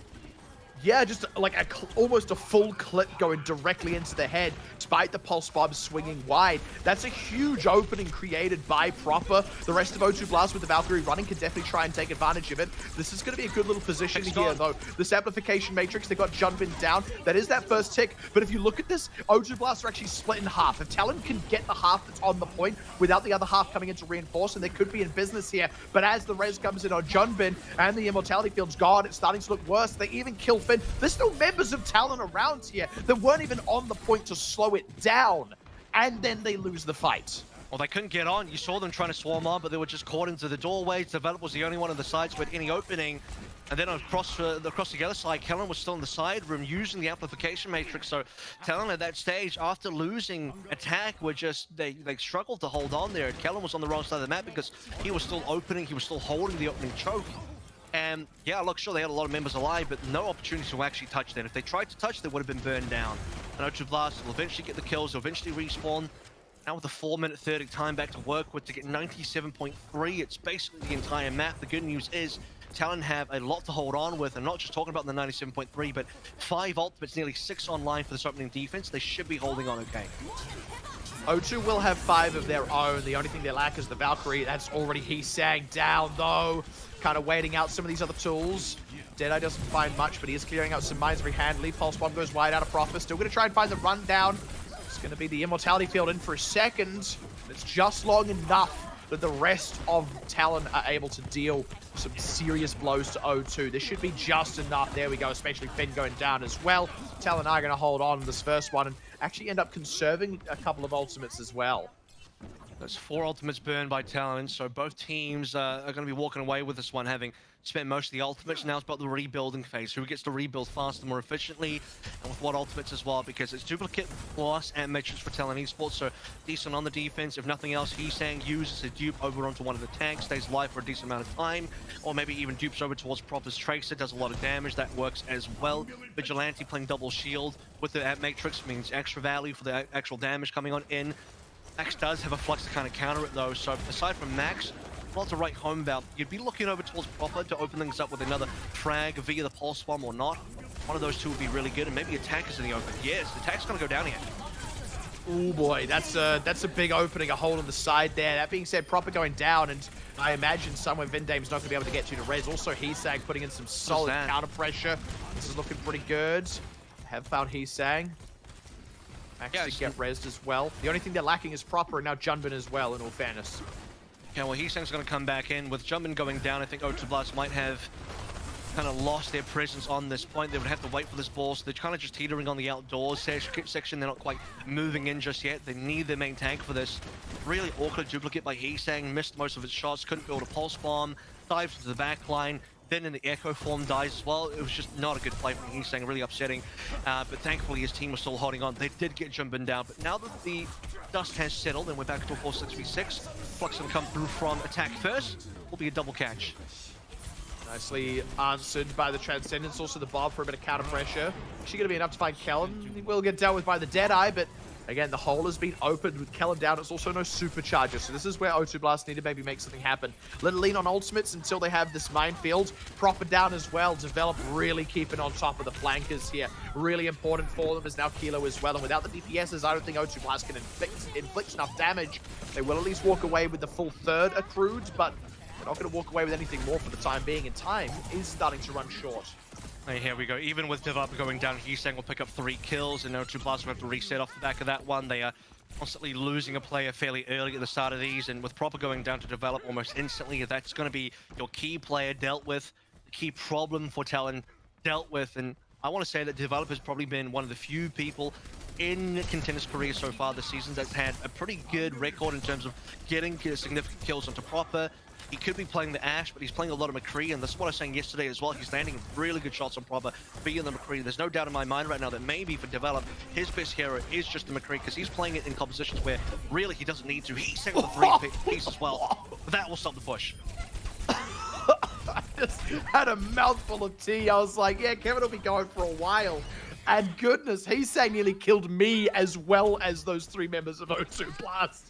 Yeah, just like almost a full clip going directly into the head, despite the pulse bomb swinging wide. That's a huge opening created by Proper. The rest of O2 Blast with the Valkyrie running can definitely try and take advantage of it. This is going to be a good little position here, though. This amplification matrix, they got Junbin down. That is that first tick, but if you look at this, O2 Blast are actually split in half. If Talon can get the half that's on the point without the other half coming in to reinforce, and they could be in business here. But as the res comes in on Junbin and the immortality field's gone, it's starting to look worse. They even kill Finn. There's still members of Talon around here that weren't even on the point to slow it down, and then they lose the fight. Well, they couldn't get on. You saw them trying to swarm on, but they were just caught into the doorways. Develop was the only one on the sides with any opening. And then across the other side, Kellen was still in the side room using the amplification matrix. So Talon at that stage, after losing attack, were just, they struggled to hold on there. Kellen was on the wrong side of the map because he was still opening, he was still holding the opening choke. And yeah, look, sure, they had a lot of members alive, but no opportunity to actually touch them. If they tried to touch, they would have been burned down. And O2 Blast will eventually get the kills, they'll eventually respawn. Now with a 4-minute 30 time back to work with to get 97.3, it's basically the entire map. The good news is Talon have a lot to hold on with. I'm not just talking about the 97.3, but 5 ultimates, nearly 6 online for this opening defense. They should be holding on okay. O2 will have 5 of their own. The only thing they lack is the Valkyrie. That's already Heesang down, though. Kind of waiting out some of these other tools. Deadeye doesn't find much, but he is clearing out some mines very handily. Pulse Bomb goes wide out of Proper. Still going to try and find the rundown. It's going to be the Immortality Field in for a second. It's just long enough that the rest of Talon are able to deal some serious blows to O2. This should be just enough. There we go, especially Finn going down as well. Talon are going to hold on to this first one and actually end up conserving a couple of ultimates as well. That's 4 ultimates burned by Talon, so both teams are going to be walking away with this one, having spent most of the ultimates. Now it's about the rebuilding phase. Who gets to rebuild faster, more efficiently, and with what ultimates as well, because it's duplicate loss and matrix for Talon Esports, so decent on the defense. If nothing else, Heesang uses a dupe over onto one of the tanks, stays alive for a decent amount of time, or maybe even dupes over towards Proper's Tracer, does a lot of damage. That works as well. Vigilante playing double shield with the matrix means extra value for the actual damage coming on in. Max does have a flux to kind of counter it though, so aside from Max, not to write home about, you'd be looking over towards Proper to open things up with another frag via the pulse bomb or not. One of those two would be really good, and maybe Attack is in the open. Yes, Attack's gonna go down here. Oh boy, that's a big opening, a hole in the side there. That being said, Proper going down, and I imagine somewhere Vindame's not gonna be able to get to res. Also, Heesang putting in some solid counter pressure. This is looking pretty good. Have found Heesang. Actually get rezzed as well. The only thing they're lacking is Proper, and now Junbin as well, in all fairness. Yeah, well, Heesang's going to come back in. With Junbin going down, I think O2 Blast might have kind of lost their presence on this point. They would have to wait for this ball, so they're kind of just teetering on the outdoors section. They're not quite moving in just yet. They need their main tank for this. Really awkward duplicate by Heesang. Missed most of his shots, couldn't build a pulse bomb. Dives to the back line. Then in the echo form dies as well. It was just not a good play from Heesang, really upsetting. But thankfully his team was still holding on. They did get Junbin down, but now that the dust has settled and we're back to a 4-6v6, Flux can come through from Attack first. Will be a double catch. Nicely answered by the Transcendence, also the Bob for a bit of counter pressure. Actually going to be enough to find Kellen. He will get dealt with by the Deadeye, but again, the hole has been opened with Kellen down. It's also no supercharger, so this is where O2 Blast need to maybe make something happen. Let it lean on ultimates until they have this minefield. Proper down as well. Develop really keeping on top of the flankers here. Really important for them is now Kilo as well. And without the DPSs, I don't think O2 Blast can inflict enough damage. They will at least walk away with the full third accrued, but they're not going to walk away with anything more for the time being. And time is starting to run short. Hey, here we go. Even with Develop going down, Heesang will pick up 3 kills, and O2 Blast will have to reset off the back of that one. They constantly losing a player fairly early at the start of these, and with Proper going down to develop almost instantly, that's going to be your key player dealt with, the key problem for Talon dealt with. And I want to say that develop has probably been one of the few people in Contenders' career so far this season that's had a pretty good record in terms of getting significant kills onto Proper. He could be playing the Ashe, but he's playing a lot of McCree, and this is what I was saying yesterday as well. He's landing really good shots on Proper, being the McCree. There's no doubt in my mind right now that maybe for Develop, his best hero is just the McCree, because he's playing it in compositions where really he doesn't need to. He's saying with a three-piece as well, but that will stop the push. I just had a mouthful of tea. I was like, yeah, Kevin will be going for a while. And goodness, he's saying nearly killed me as well as those 3 members of O2 Blast.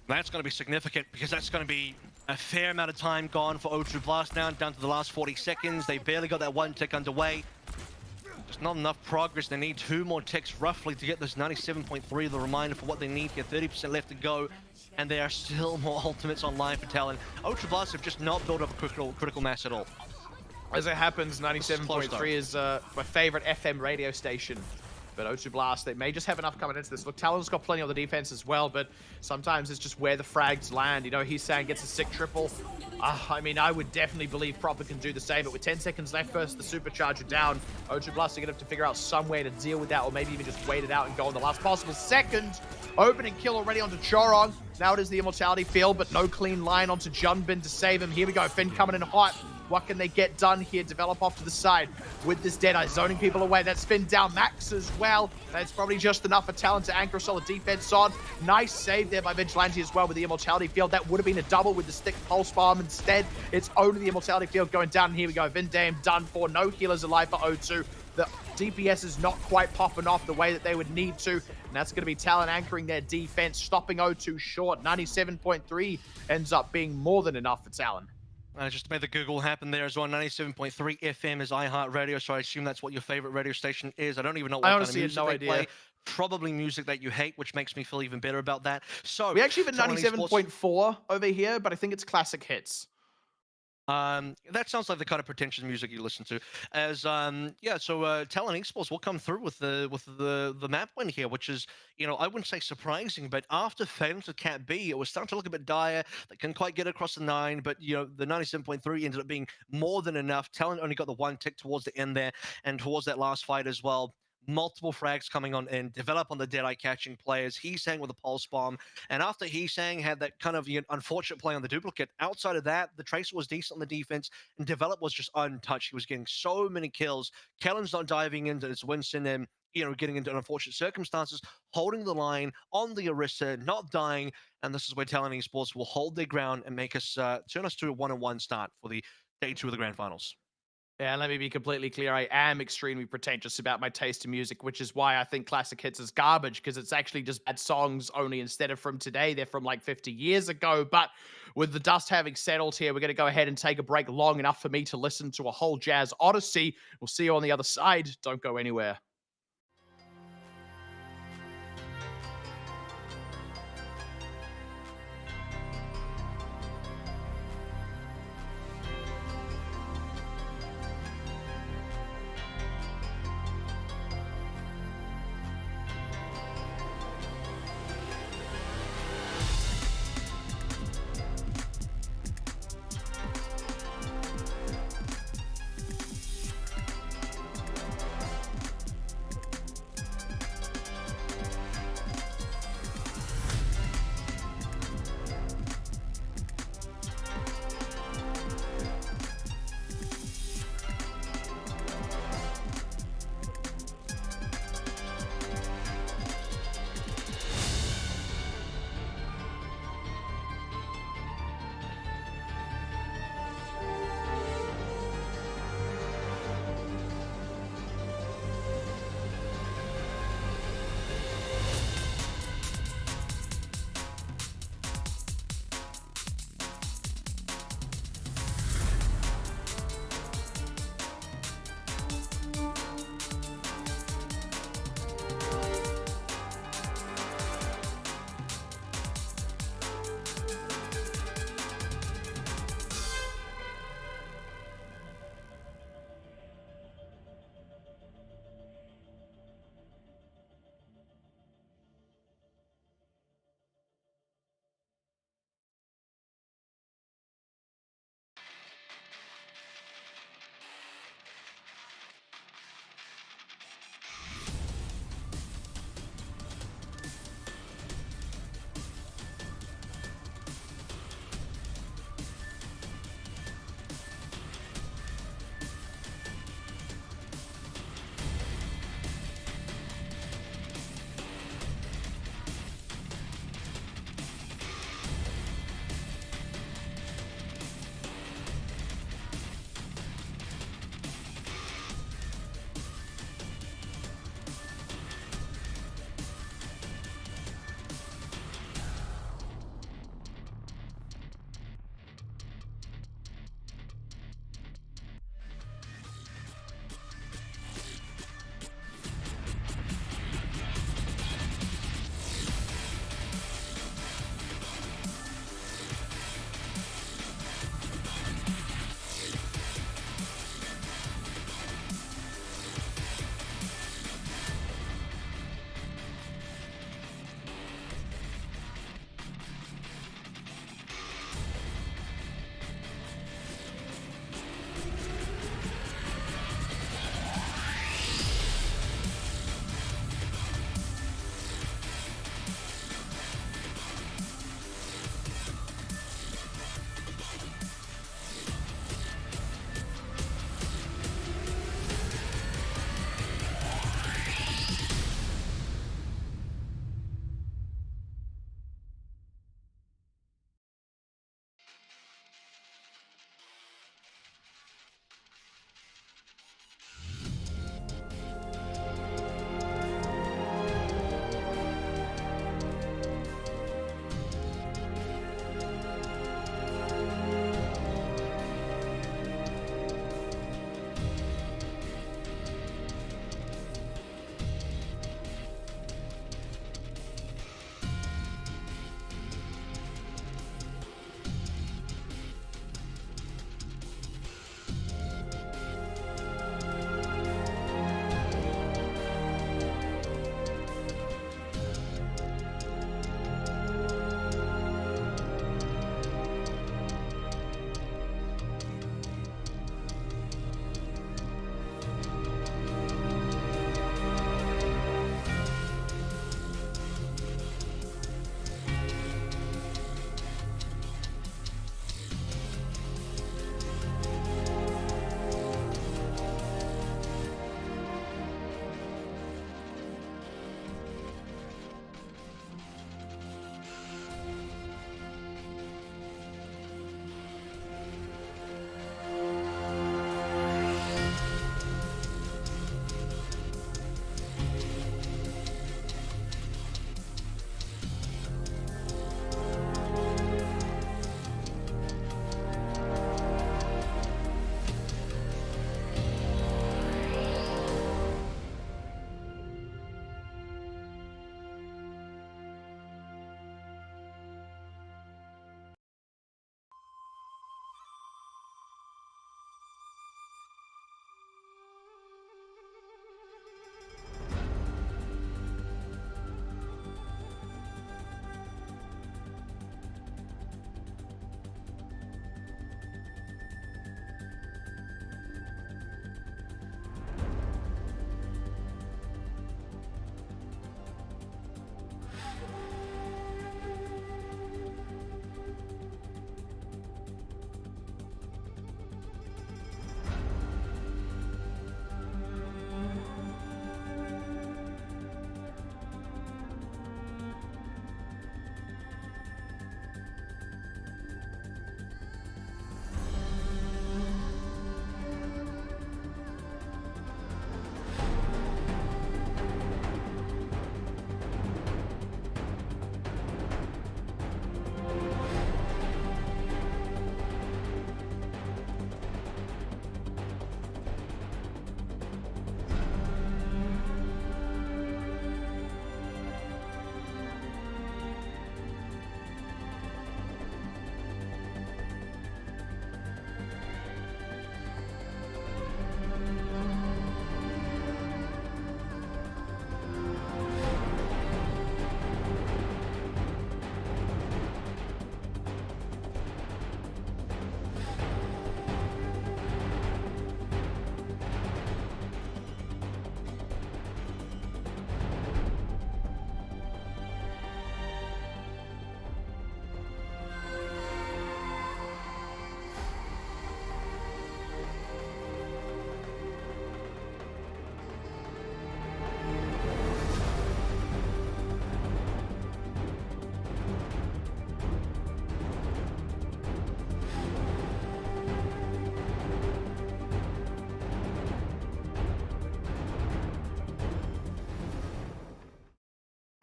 That's going to be significant, because that's going to be a fair amount of time gone for O2 Blast now, down to the last 40 seconds. They barely got that 1 tick underway. Just not enough progress. They need 2 more ticks roughly to get this 97.3, the reminder for what they need here. 30% left to go, and there are still more ultimates online for Talon. O2 Blast have just not built up a critical mass at all. As it happens, 97.3 is my favorite FM radio station. But O2 Blast, they may just have enough coming into this. Look, Talon's got plenty on the defense as well, but sometimes it's just where the frags land. You know, he's saying gets a sick triple. I mean, I would definitely believe Proper can do the same, but with 10 seconds left versus the supercharger down, O2 Blast are going to have to figure out some way to deal with that, or maybe even just wait it out and go on the last possible second. Opening kill already onto Chorong. Now it is the Immortality field, but no clean line onto Junbin to save him. Here we go, Finn coming in hot. What can they get done here? Develop off to the side with this Deadeye, zoning people away. That's Finn down Max as well. That's probably just enough for Talon to anchor a solid defense on. Nice save there by Vigilante as well with the Immortality field. That would have been a double with the stick pulse bomb. Instead, it's only the Immortality field going down. And here we go. Vindame done for. No healers alive for O2. The DPS is not quite popping off the way that they would need to. And that's going to be Talon anchoring their defense, stopping O2 short. 97.3 ends up being more than enough for Talon. I just made the Google happen there as well. 97.3 FM is iHeartRadio, so I assume that's what your favorite radio station is. I don't even know what kind of music they play. Probably music that you hate, which makes me feel even better about that. So we actually have a 97.4 over here, but I think it's classic hits. That sounds like the kind of pretentious music you listen to. As yeah, so Talon Esports will come through with the map win here, which is, you know, I wouldn't say surprising, but after failing to Cat B, it was starting to look a bit dire. They couldn't quite get across the 9, but you know, the 97.3 ended up being more than enough. Talon only got the 1 tick towards the end there, and towards that last fight as well. Multiple frags coming on in, develop on the Deadeye catching players. Heesang with a pulse bomb, and after Heesang had that kind of unfortunate play on the duplicate, outside of that, the Tracer was decent on the defense, and Develop was just untouched. He was getting so many kills. Kellen's not diving into his Winston and, you know, getting into unfortunate circumstances, holding the line on the Orisa, not dying, and this is where Talon Esports will hold their ground and make us turn us to a 1-1 start for the day 2 of the grand finals. Yeah, let me be completely clear. I am extremely pretentious about my taste in music, which is why I think classic hits is garbage, because it's actually just bad songs only. Instead of from today, they're from like 50 years ago. But with the dust having settled here, we're going to go ahead and take a break long enough for me to listen to a whole jazz odyssey. We'll see you on the other side. Don't go anywhere.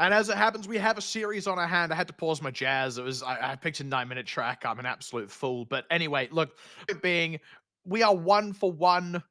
And as it happens, we have a series on our hand. I had to pause my jazz. I picked a 9-minute track. I'm an absolute fool. But anyway, look, it being we are 1-for-1.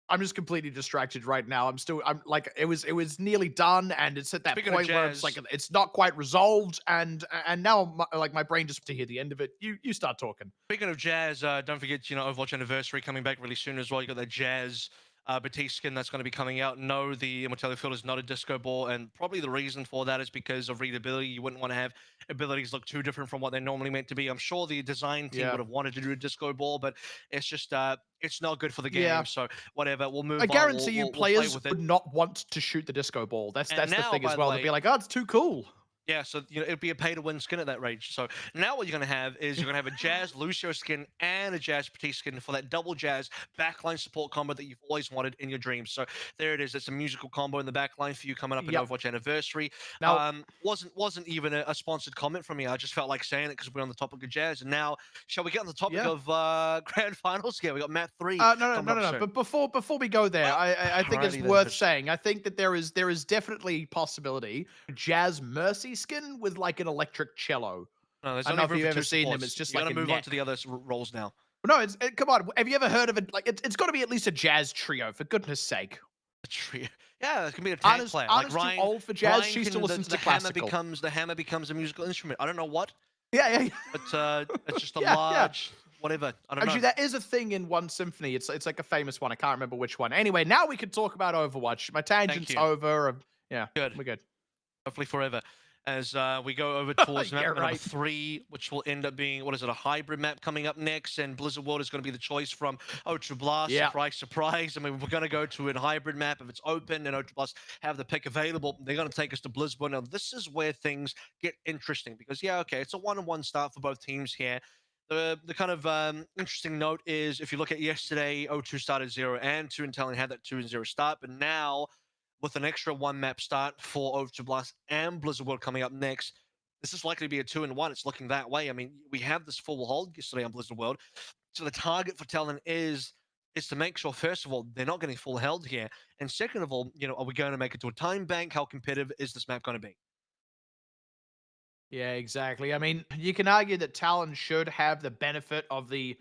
I'm just completely distracted right now. I'm like it was nearly done, and it's at that Speaking of point where it's like jazz, it's not quite resolved, and now like my brain just to hear the end of it. You start talking. Speaking of jazz, don't forget, Overwatch Anniversary coming back really soon as well. You got that jazz Batiste skin that's going to be coming out. No, the Immortality Field is not a disco ball, and probably the reason for that is because of readability. You wouldn't want to have abilities look too different from what they're normally meant to be. I'm sure the design team Yeah, would have wanted to do a disco ball, but it's just it's not good for the yeah. game. So whatever, we'll I move on. guarantee you, We'll play players with it. would not want to shoot the disco ball. And That's the now, thing as by the well. They'll be way, like, oh, it's too cool. yeah, so it'd be a pay-to-win skin at that range. So now what you're gonna have is you're gonna have a Jazz Lucio skin and a Jazz Batiste skin for that double Jazz backline support combo that you've always wanted in your dreams. So there it is. It's a musical combo in the backline for you coming up in Yep. Overwatch Anniversary. Now, Wasn't even a sponsored comment from me. I just felt like saying it because we're on the topic of Jazz. And now, shall we get on the topic yeah. of grand finals here? We got map 3 No, no, coming no, up no, no. soon. But before we go there, Well, I think it's alrighty then, worth Chris. saying. I think that there is definitely possibility Jazz Mercy skin with like an electric cello. No, there's I don't only know if room you've for two ever seen them. supports. It's just You're like gonna a move on neck. to the other roles now. No, come on. Have you ever heard of it? Like it's got to be at least a jazz trio for goodness sake. A trio. Yeah, it can be a tank Anna's, player. Anna's Like Ryan, too old for jazz. Ryan She still can, listens the to hammer classical. becomes a musical instrument. I don't know what, Yeah, yeah, yeah. but it's just a Yeah, yeah. large whatever. I don't Actually, know. that is a thing in one symphony. It's like a famous one. I can't remember which one. Anyway, now we can talk about Overwatch. My tangent's you. over. Yeah, Good. we're good. Hopefully forever. As we go over towards Yeah, map number right. 3, which will end up being, what is it, a hybrid map coming up next, and Blizzard World is going to be the choice from Ultra Blast. Yeah. Surprise, surprise. I mean, we're going to go to a hybrid map. If it's open and Ultra Blast have the pick available, they're going to take us to Blizzard World. Now, this is where things get interesting because, yeah, okay, it's a 1-on-1 start for both teams here. The kind of interesting note is if you look at yesterday, O2 started 0 and 2, and Talon had that 2-0 start, but now with an extra 1 map start for Overwatch Blast and Blizzard World coming up next, this is likely to be a 2-1. It's looking that way. I mean, we have this full hold yesterday on Blizzard World, so the target for Talon is to make sure, first of all, they're not getting full held here, and second of all, are we going to make it to a time bank? How competitive is this map going to be? Yeah, exactly. I mean, you can argue that Talon should have the benefit of the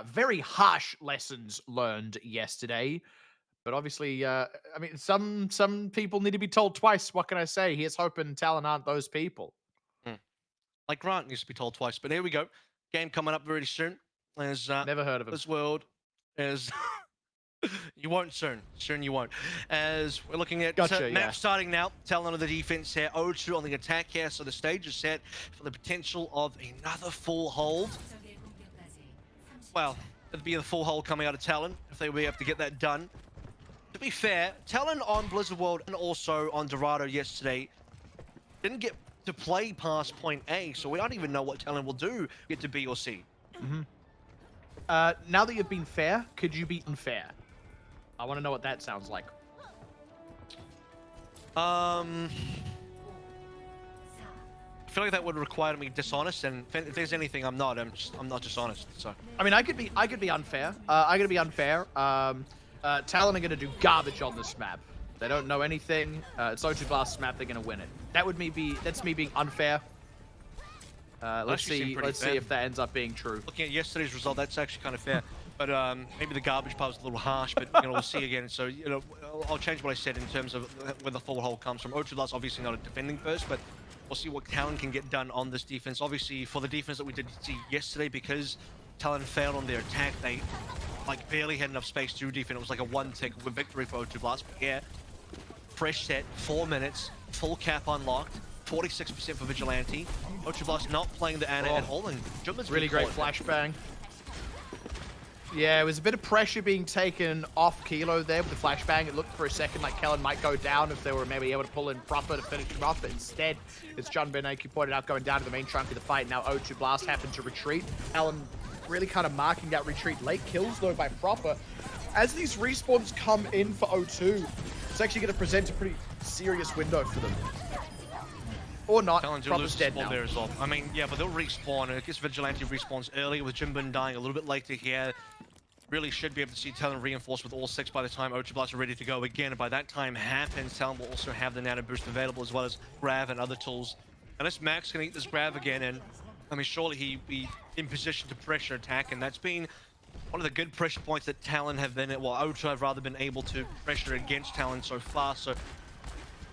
very harsh lessons learned yesterday. But obviously, I mean, some people need to be told twice. What can I say? Here's hoping Talon aren't those people. Like Grant used to be told twice, but here we go. Game coming up very soon. As Never heard of him. this world is you won't soon. Soon you won't. As we're looking at Gotcha, map yeah. starting now. Talon on the defense here. O2 on the attack here. So the stage is set for the potential of another full hold. Well, it'd be the full hold coming out of Talon if they were able to get that done. To be fair, Talon on Blizzard World and also on Dorado yesterday didn't get to play past point A, so we don't even know what Talon will do get to B or C. Now that you've been fair, could you be unfair? I want to know what that sounds like. I feel like that would require me dishonest, and if there's anything I'm not dishonest. So I mean, I could be unfair. I'm gonna be unfair. Talon are gonna do garbage on this map. They don't know anything. It's O2 Blast's map. They're gonna win it. That's me being unfair. Let's see if that ends up being true. looking at yesterday's result, that's actually kind of fair. But maybe the garbage part was a little harsh, but we'll see again. So I'll change what I said in terms of where the full hold comes from. O2 Blast obviously not a defending first, but we'll see what Talon can get done on this defense. Obviously, for the defense that we did see yesterday, because Talon failed on their attack, they barely had enough space to defend. It was like a 1-tick victory for O2 Blast. But yeah, fresh set, 4 minutes, full cap unlocked, 46% for Vigilante. O2 Blast not playing the Ana at all, and Jumba's Really great flashbang. Yeah, it was a bit of pressure being taken off Kilo there with the flashbang. It looked for a second like Kellen might go down if they were maybe able to pull in proper to finish him off, but instead, as John Bernanke pointed out, going down to the main trunk of the fight. Now O2 Blast happened to retreat. Alan really kind of marking that retreat. Late kills, though, by Proper. As these respawns come in for O2, it's actually going to present a pretty serious window for them. Or not. Talon do Proper's lose dead spawn now. there as well. I mean, yeah, but they'll respawn. I guess Vigilante respawns early with Jimbin dying a little bit later here. really should be able to see Talon reinforced with all 6 by the time O2 Blast are ready to go again. And by that time happens, Talon will also have the nano boost available, as well as Grav and other tools. Unless Max can eat this Grav again, and I mean, surely he'd be in position to pressure attack, and that's been one of the good pressure points that Talon have been, well, O2 have rather been able to pressure against Talon so far. So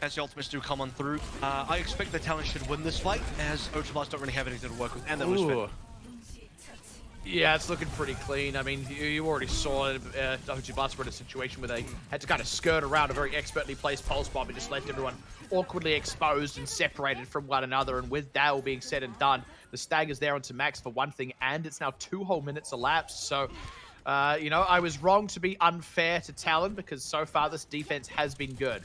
as the ultimates do come on through, I expect that Talon should win this fight, as O2 Blast don't really have anything to work with, and that was fit. Yeah, it's looking pretty clean. I mean, you already saw O2 Blast were in a situation where they had to kind of skirt around a very expertly placed pulse bomb and just left everyone awkwardly exposed and separated from one another. And with that all being said and done, the stag is there onto Max for one thing, and it's now 2 whole minutes elapsed. So, you know, I was wrong to be unfair to Talon, because so far this defense has been good.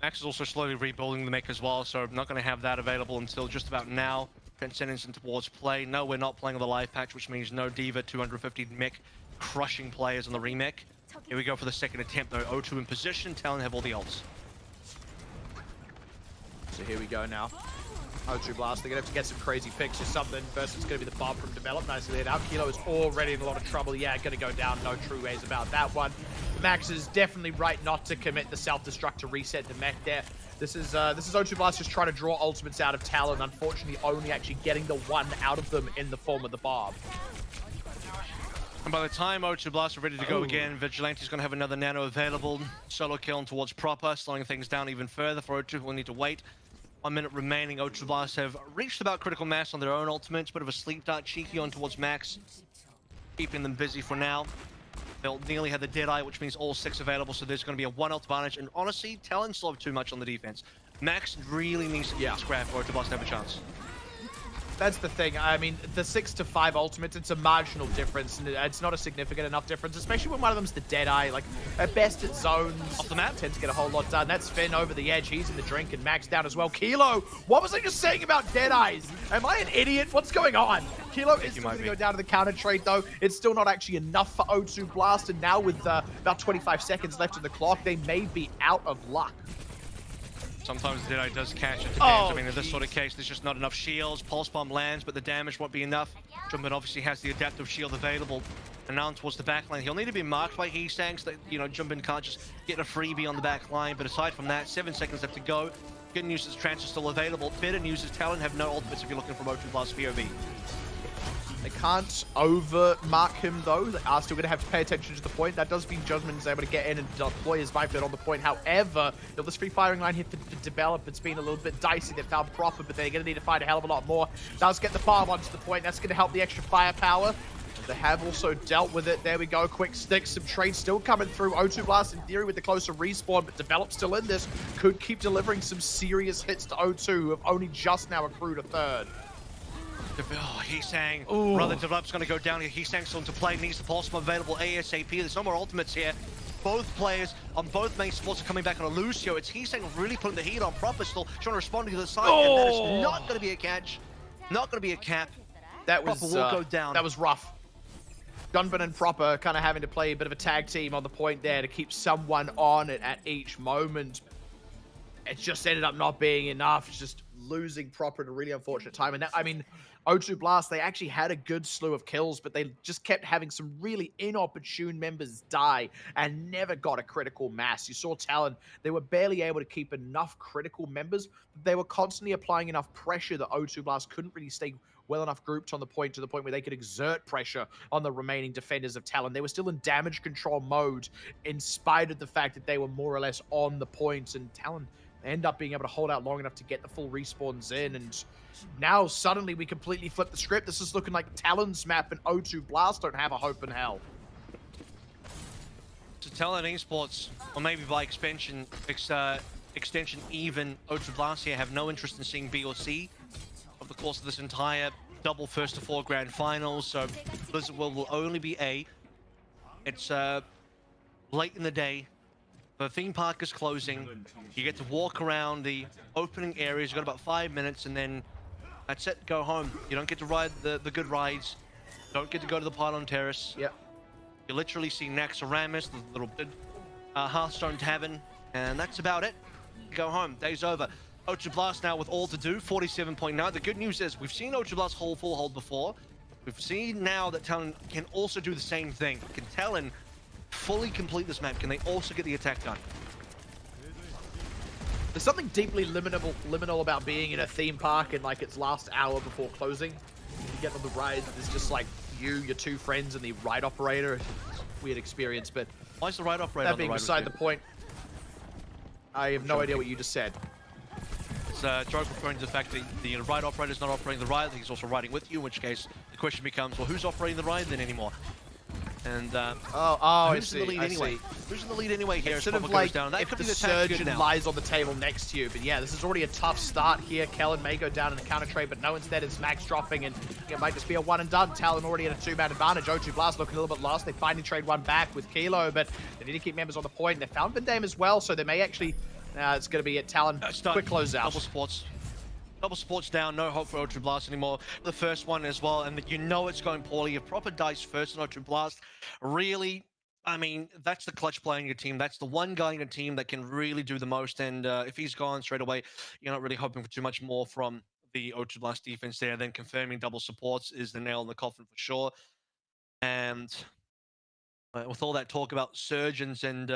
Max is also slowly rebuilding the mech as well, so I'm not going to have that available until just about now. Transcendence towards play. No, we're not playing with a live patch, which means no Diva 250 mech crushing players on the remech. Here we go for the second attempt though. O2 in position, Talon have all the ults. So here we go now. O2 Blast, they're going to have to get some crazy picks or something. First, it's going to be the bomb from Develop. Nicely laid out. Kilo is already in a lot of trouble. Yeah, going to go down. No true ways about that one. Max is definitely right not to commit the self-destruct to reset the mech there. This is O2 Blast just trying to draw ultimates out of Talon. Unfortunately, only actually getting the one out of them in the form of the bomb. And by the time O2 Blast are ready to go again, Vigilante's going to have another nano available. Solo kill towards Proper, slowing things down even further for O2. We'll need to wait. 1 minute remaining. O2 Blast have reached about critical mass on their own ultimates. Bit of a sleep dart, cheeky on towards Max, keeping them busy for now. They'll nearly have the Deadeye, which means all 6 available, so there's going to be a 1 ult advantage. And honestly, Talon still have too much on the defense. Max really needs to get scrap for O2 Blast to have a chance. That's the thing. I mean, the 6 to 5 ultimates, it's a marginal difference, and it's not a significant enough difference, especially when one of them's the Deadeye. Like, at best, it zones off the map, tends to get a whole lot done. That's Finn over the edge. He's in the drink, and Max down as well. Kilo, what was I just saying about Deadeyes? Am I an idiot? What's going on? Kilo is still going to go down to the counter trade, though. It's still not actually enough for O2 Blast, and now with about 25 seconds left in the clock, they may be out of luck. Sometimes the Deadeye does catch it to games. I mean, in this sort of case, there's just not enough shields. Pulse bomb lands, but the damage won't be enough. Jumpman obviously has the adaptive shield available. And now towards the back line, he'll need to be marked by Heesang so that, you know, Jumpman can't just get a freebie on the back line. But aside from that, 7 seconds left to go. Good news is Trance is still available. Better news is Talon have no ultimates if you're looking for O2 Blast POV. They can't over-mark him, though. They are still going to have to pay attention to the point. That does mean Judgment is able to get in and deploy his Viper on the point. However, this free firing line here for Develop, it's been a little bit dicey. They found Proper, but they're going to need to find a hell of a lot more. Does get the farm onto the point. That's going to help the extra firepower. They have also dealt with it. There we go. Quick sticks. Some trades still coming through. O2 Blast, in theory, with the closer respawn, but Develop still in this. Could keep delivering some serious hits to O2, who have only just now accrued a third. Oh, Heesang. Brother Develop's going to go down here. Heesang still into play. Needs the pulse bomb available ASAP. There's no more ultimates here. Both players on both main supports are coming back on a Lucio. It's Heesang really putting the heat on. Proper still trying to respond to the side. And that is not going to be a catch. Not going to be a cap. That was, Proper will go down. That was rough. Gunbin and Proper kind of having to play a bit of a tag team on the point there to keep someone on it at each moment. It just ended up not being enough. Just losing Proper at a really unfortunate time. And that, I mean, O2 Blast, they actually had a good slew of kills, but they just kept having some really inopportune members die and never got a critical mass. You saw Talon, they were barely able to keep enough critical members, but they were constantly applying enough pressure that O2 Blast couldn't really stay well enough grouped on the point to the point where they could exert pressure on the remaining defenders of Talon. They were still in damage control mode in spite of the fact that they were more or less on the point, and Talon end up being able to hold out long enough to get the full respawns in. And now suddenly we completely flip the script. This is looking like Talon's map, and O2 Blast don't have a hope in hell. To Talon Esports, or maybe by extension even, O2 Blast here have no interest in seeing B or C over the course of this entire double first to 4 grand finals. So Blizzard will only be A. It's late in the day. The theme park is closing. You get to walk around the opening areas. You've got about 5 minutes, and then that's it. Go home. You don't get to ride the good rides. Don't get to go to the Pylon Terrace. Yep. You literally see Naxxramas, the little Hearthstone Tavern, and that's about it. Go home. Day's over. O2 Blast now with all to do, 47.9. The good news is we've seen O2 Blast hold full hold before. We've seen now that Talon can also do the same thing. Can Talon fully complete this map? Can they also get the attack done? There's something deeply liminal about being in a theme park in like its last hour before closing. You get on the ride, there's just like you, your two friends, and the ride operator. It's a weird experience, but Why is the ride operator that on the being ride beside the with you? point, I have no idea what you just said. It's Joke referring to the fact that the ride operator is not operating the ride, he's also riding with you, in which case the question becomes, well, who's operating the ride then anymore? And who's in the lead anyway? Who's in the lead anyway here? It's sort of goes like down. That if could the be the attack good surgeon now. lies on the table next to you. But yeah, this is already a tough start here. Kellen may go down in the counter trade, but no, instead it's Max dropping, and it might just be a one and done. Talon already at a two-man advantage. O2 Blast looking a little bit lost. They finally trade one back with Kilo, but they need to keep members on the point. They found Vandame as well, so they may actually... it's going to be at Talon. Quick closeout. Double sports down, no hope for O2 Blast anymore. The first one as well, and you know it's going poorly. A proper dice first on O2 Blast. Really, I mean, that's the clutch player in your team. That's the one guy in your team that can really do the most. And if he's gone straight away, you're not really hoping for too much more from the O2 Blast defense there. Then confirming double supports is the nail in the coffin for sure. And with all that talk about surgeons and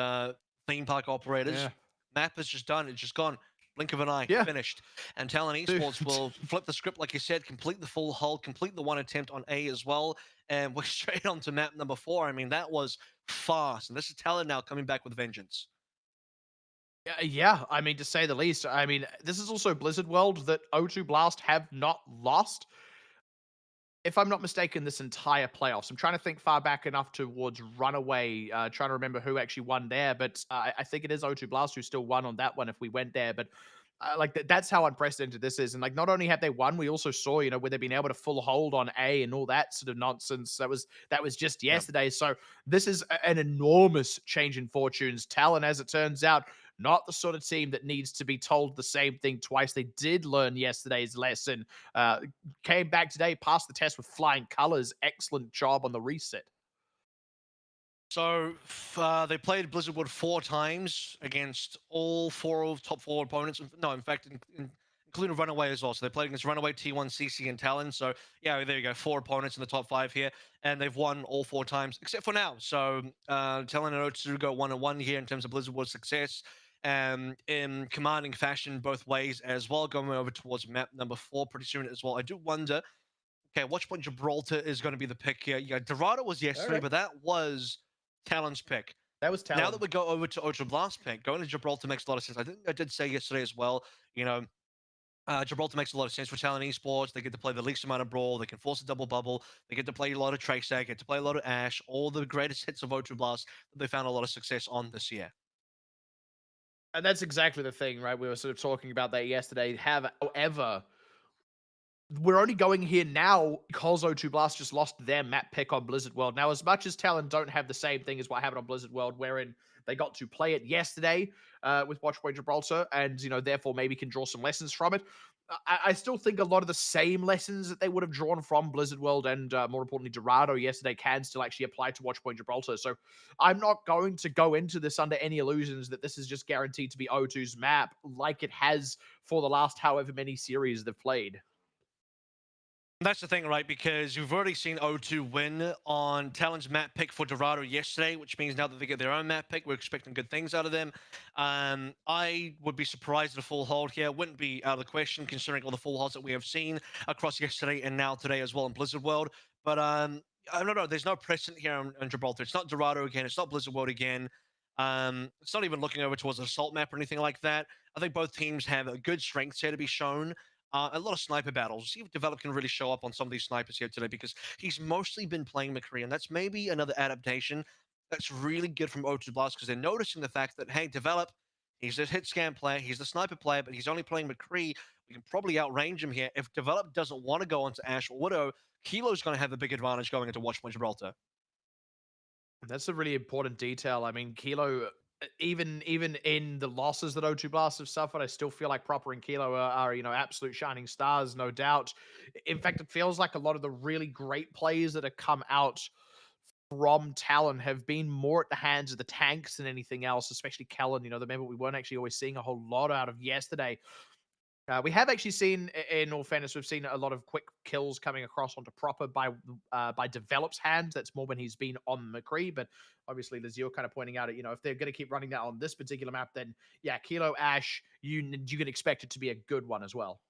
theme park operators, map is just done. It's just gone. Blink of an eye, finished. And Talon Esports will flip the script, like you said, complete the full hull, complete the one attempt on A as well, and we're straight on to map number 4. I mean, that was fast. And this is Talon now coming back with vengeance. Yeah, I mean, to say the least. I mean, this is also Blizzard World that O2 Blast have not lost. If I'm not mistaken, this entire playoffs. I'm trying to think far back enough towards Runaway, trying to remember who actually won there, but I think it is O2 Blast who still won on that one if we went there, but that's how unprecedented this is. And like, not only have they won, we also saw, where they've been able to full hold on A and all that sort of nonsense. That was just yesterday. So this is an enormous change in fortunes. Talon, as it turns out, not the sort of team that needs to be told the same thing twice. They did learn yesterday's lesson. Came back today, passed the test with flying colors. Excellent job on the reset. So they played Blizzard World 4 times against all 4 of top 4 opponents. No, in fact, including Runaway as well. So they played against Runaway, T1, CC, and Talon. So yeah, there you go. 4 opponents in the top 5 here, and they've won all 4 times except for now. So Talon and O2 go 1-1 here in terms of Blizzard World success. In commanding fashion both ways as well, going over towards map number 4 pretty soon as well. I do wonder, okay, watch point Gibraltar is going to be the pick here. Yeah, Dorado was yesterday, but that was Talon's pick. That was Talon. Now that we go over to O2 Blast pick, going to Gibraltar makes a lot of sense. I think I did say yesterday as well, Gibraltar makes a lot of sense for Talon Esports. They get to play the least amount of Brawl. They can force a double bubble. They get to play a lot of Tracer. They get to play a lot of Ash. All the greatest hits of O2 Blast that they found a lot of success on this year. And that's exactly the thing, right? We were sort of talking about that yesterday. However, we're only going here now because O2 Blast just lost their map pick on Blizzard World. Now, as much as Talon don't have the same thing as what happened on Blizzard World, wherein they got to play it yesterday with Watchpoint Gibraltar, and therefore maybe can draw some lessons from it. I still think a lot of the same lessons that they would have drawn from Blizzard World and more importantly Dorado yesterday can still actually apply to Watchpoint Gibraltar. So I'm not going to go into this under any illusions that this is just guaranteed to be O2's map like it has for the last however many series they've played. That's the thing, right? Because you've already seen O2 win on Talon's map pick for Dorado yesterday, which means now that they get their own map pick, we're expecting good things out of them. I would be surprised at a full hold here. Wouldn't be out of the question, considering all the full holds that we have seen across yesterday and now today as well in Blizzard World. But I don't know. There's no precedent here on Gibraltar. It's not Dorado again. It's not Blizzard World again. It's not even looking over towards an assault map or anything like that. I think both teams have a good strengths here to be shown. A lot of sniper battles. See if Develop can really show up on some of these snipers here today, because he's mostly been playing McCree, and that's maybe another adaptation that's really good from O2 Blast, because they're noticing the fact that, hey, Develop, he's a hit scan player, he's the sniper player, but he's only playing McCree. We can probably outrange him here. If Develop doesn't want to go onto Ash or Widow, Kilo's going to have a big advantage going into Watchpoint Gibraltar. That's a really important detail. I mean, Kilo, even in the losses that O2 Blast have suffered, I still feel like Proper and Kilo are absolute shining stars, no doubt. In fact, it feels like a lot of the really great plays that have come out from Talon have been more at the hands of the tanks than anything else, especially Kellen, the member we weren't actually always seeing a whole lot out of yesterday. We have actually seen, in all fairness, we've seen a lot of quick kills coming across onto Proper by Develop's hand. That's more when he's been on McCree, but obviously, as you're kind of pointing out, if they're going to keep running that on this particular map, then yeah, Kilo Ash, you can expect it to be a good one as well.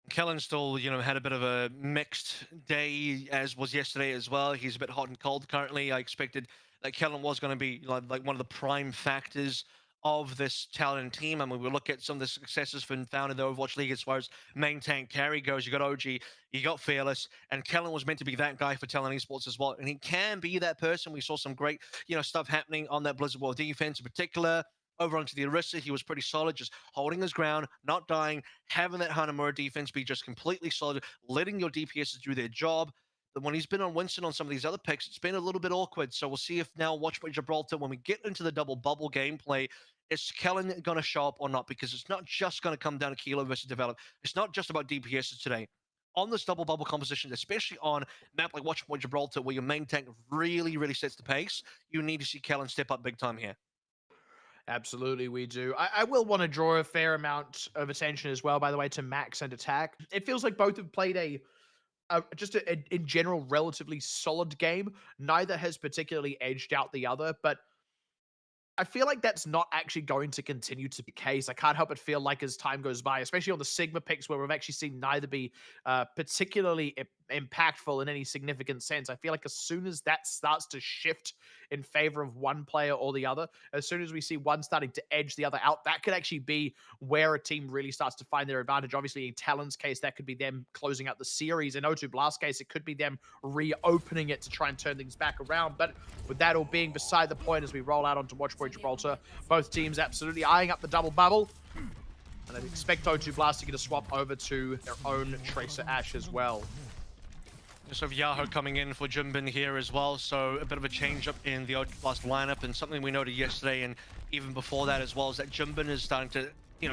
Kellen still, had a bit of a mixed day, as was yesterday as well. He's a bit hot and cold currently. I expected that Kellen was going to be like one of the prime factors of this Talon team. I mean, we look at some of the successes found in the Overwatch League as far as main tank carry goes. You got OG, you got Fearless, and Kellen was meant to be that guy for Talon Esports as well. And he can be that person. We saw some great, stuff happening on that Blizzard World defense in particular. Over onto the Orisa, he was pretty solid, just holding his ground, not dying, having that Hanamura defense be just completely solid, letting your DPS do their job. But when he's been on Winston on some of these other picks, it's been a little bit awkward. So we'll see if now Watchpoint Gibraltar, when we get into the double bubble gameplay, is Kellen going to show up or not? Because it's not just going to come down to Kilo versus Develop. It's not just about DPS today. On this double bubble composition, especially on map like Watchpoint Gibraltar, where your main tank really, really sets the pace, you need to see Kellen step up big time here. Absolutely, we do. I will want to draw a fair amount of attention as well, by the way, to Max and Attack. It feels like both have played in general, relatively solid game. Neither has particularly edged out the other, but I feel like that's not actually going to continue to be the case. I can't help but feel like as time goes by, especially on the Sigma picks where we've actually seen neither be particularly impactful in any significant sense. I feel like as soon as that starts to shift in favor of one player or the other, as soon as we see one starting to edge the other out, that could actually be where a team really starts to find their advantage. Obviously, in Talon's case, that could be them closing out the series. In O2 Blast's case, it could be them reopening it to try and turn things back around. But with that all being beside the point, as we roll out onto Watchpoint Gibraltar, both teams absolutely eyeing up the double bubble. And I expect O2 Blast to get a swap over to their own Tracer Ash as well. So Yahoo coming in for Jimbin here as well, so a bit of a change up in the O2 Blast lineup, and something we noted yesterday and even before that as well is that Jimbin is starting to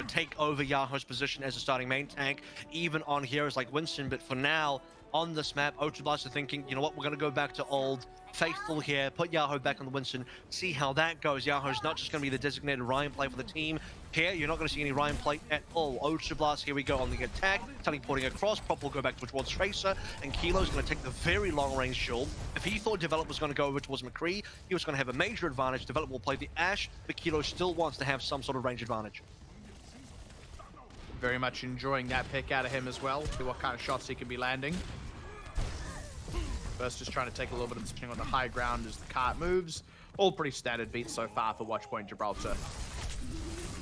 take over Yahoo's position as a starting main tank, even on heroes like Winston. But for now, on this map, O2 Blast are thinking, you know what, we're going to go back to old faithful here, put Yahoo back on the Winston, see how that goes. Yahoo's not just going to be the designated Ryan play for the team. Here, you're not going to see any Ryan play at all. O2 Blast, here we go on the attack, teleporting across. Prop will go back towards Tracer, and Kilo's going to take the very long-range shield. If he thought Develop was going to go over towards McCree, he was going to have a major advantage. Develop will play the Ash, but Kilo still wants to have some sort of range advantage. Very much enjoying that pick out of him as well. See what kind of shots he can be landing. First, just trying to take a little bit of the spin on the high ground as the cart moves. All pretty standard beats so far for Watchpoint Gibraltar.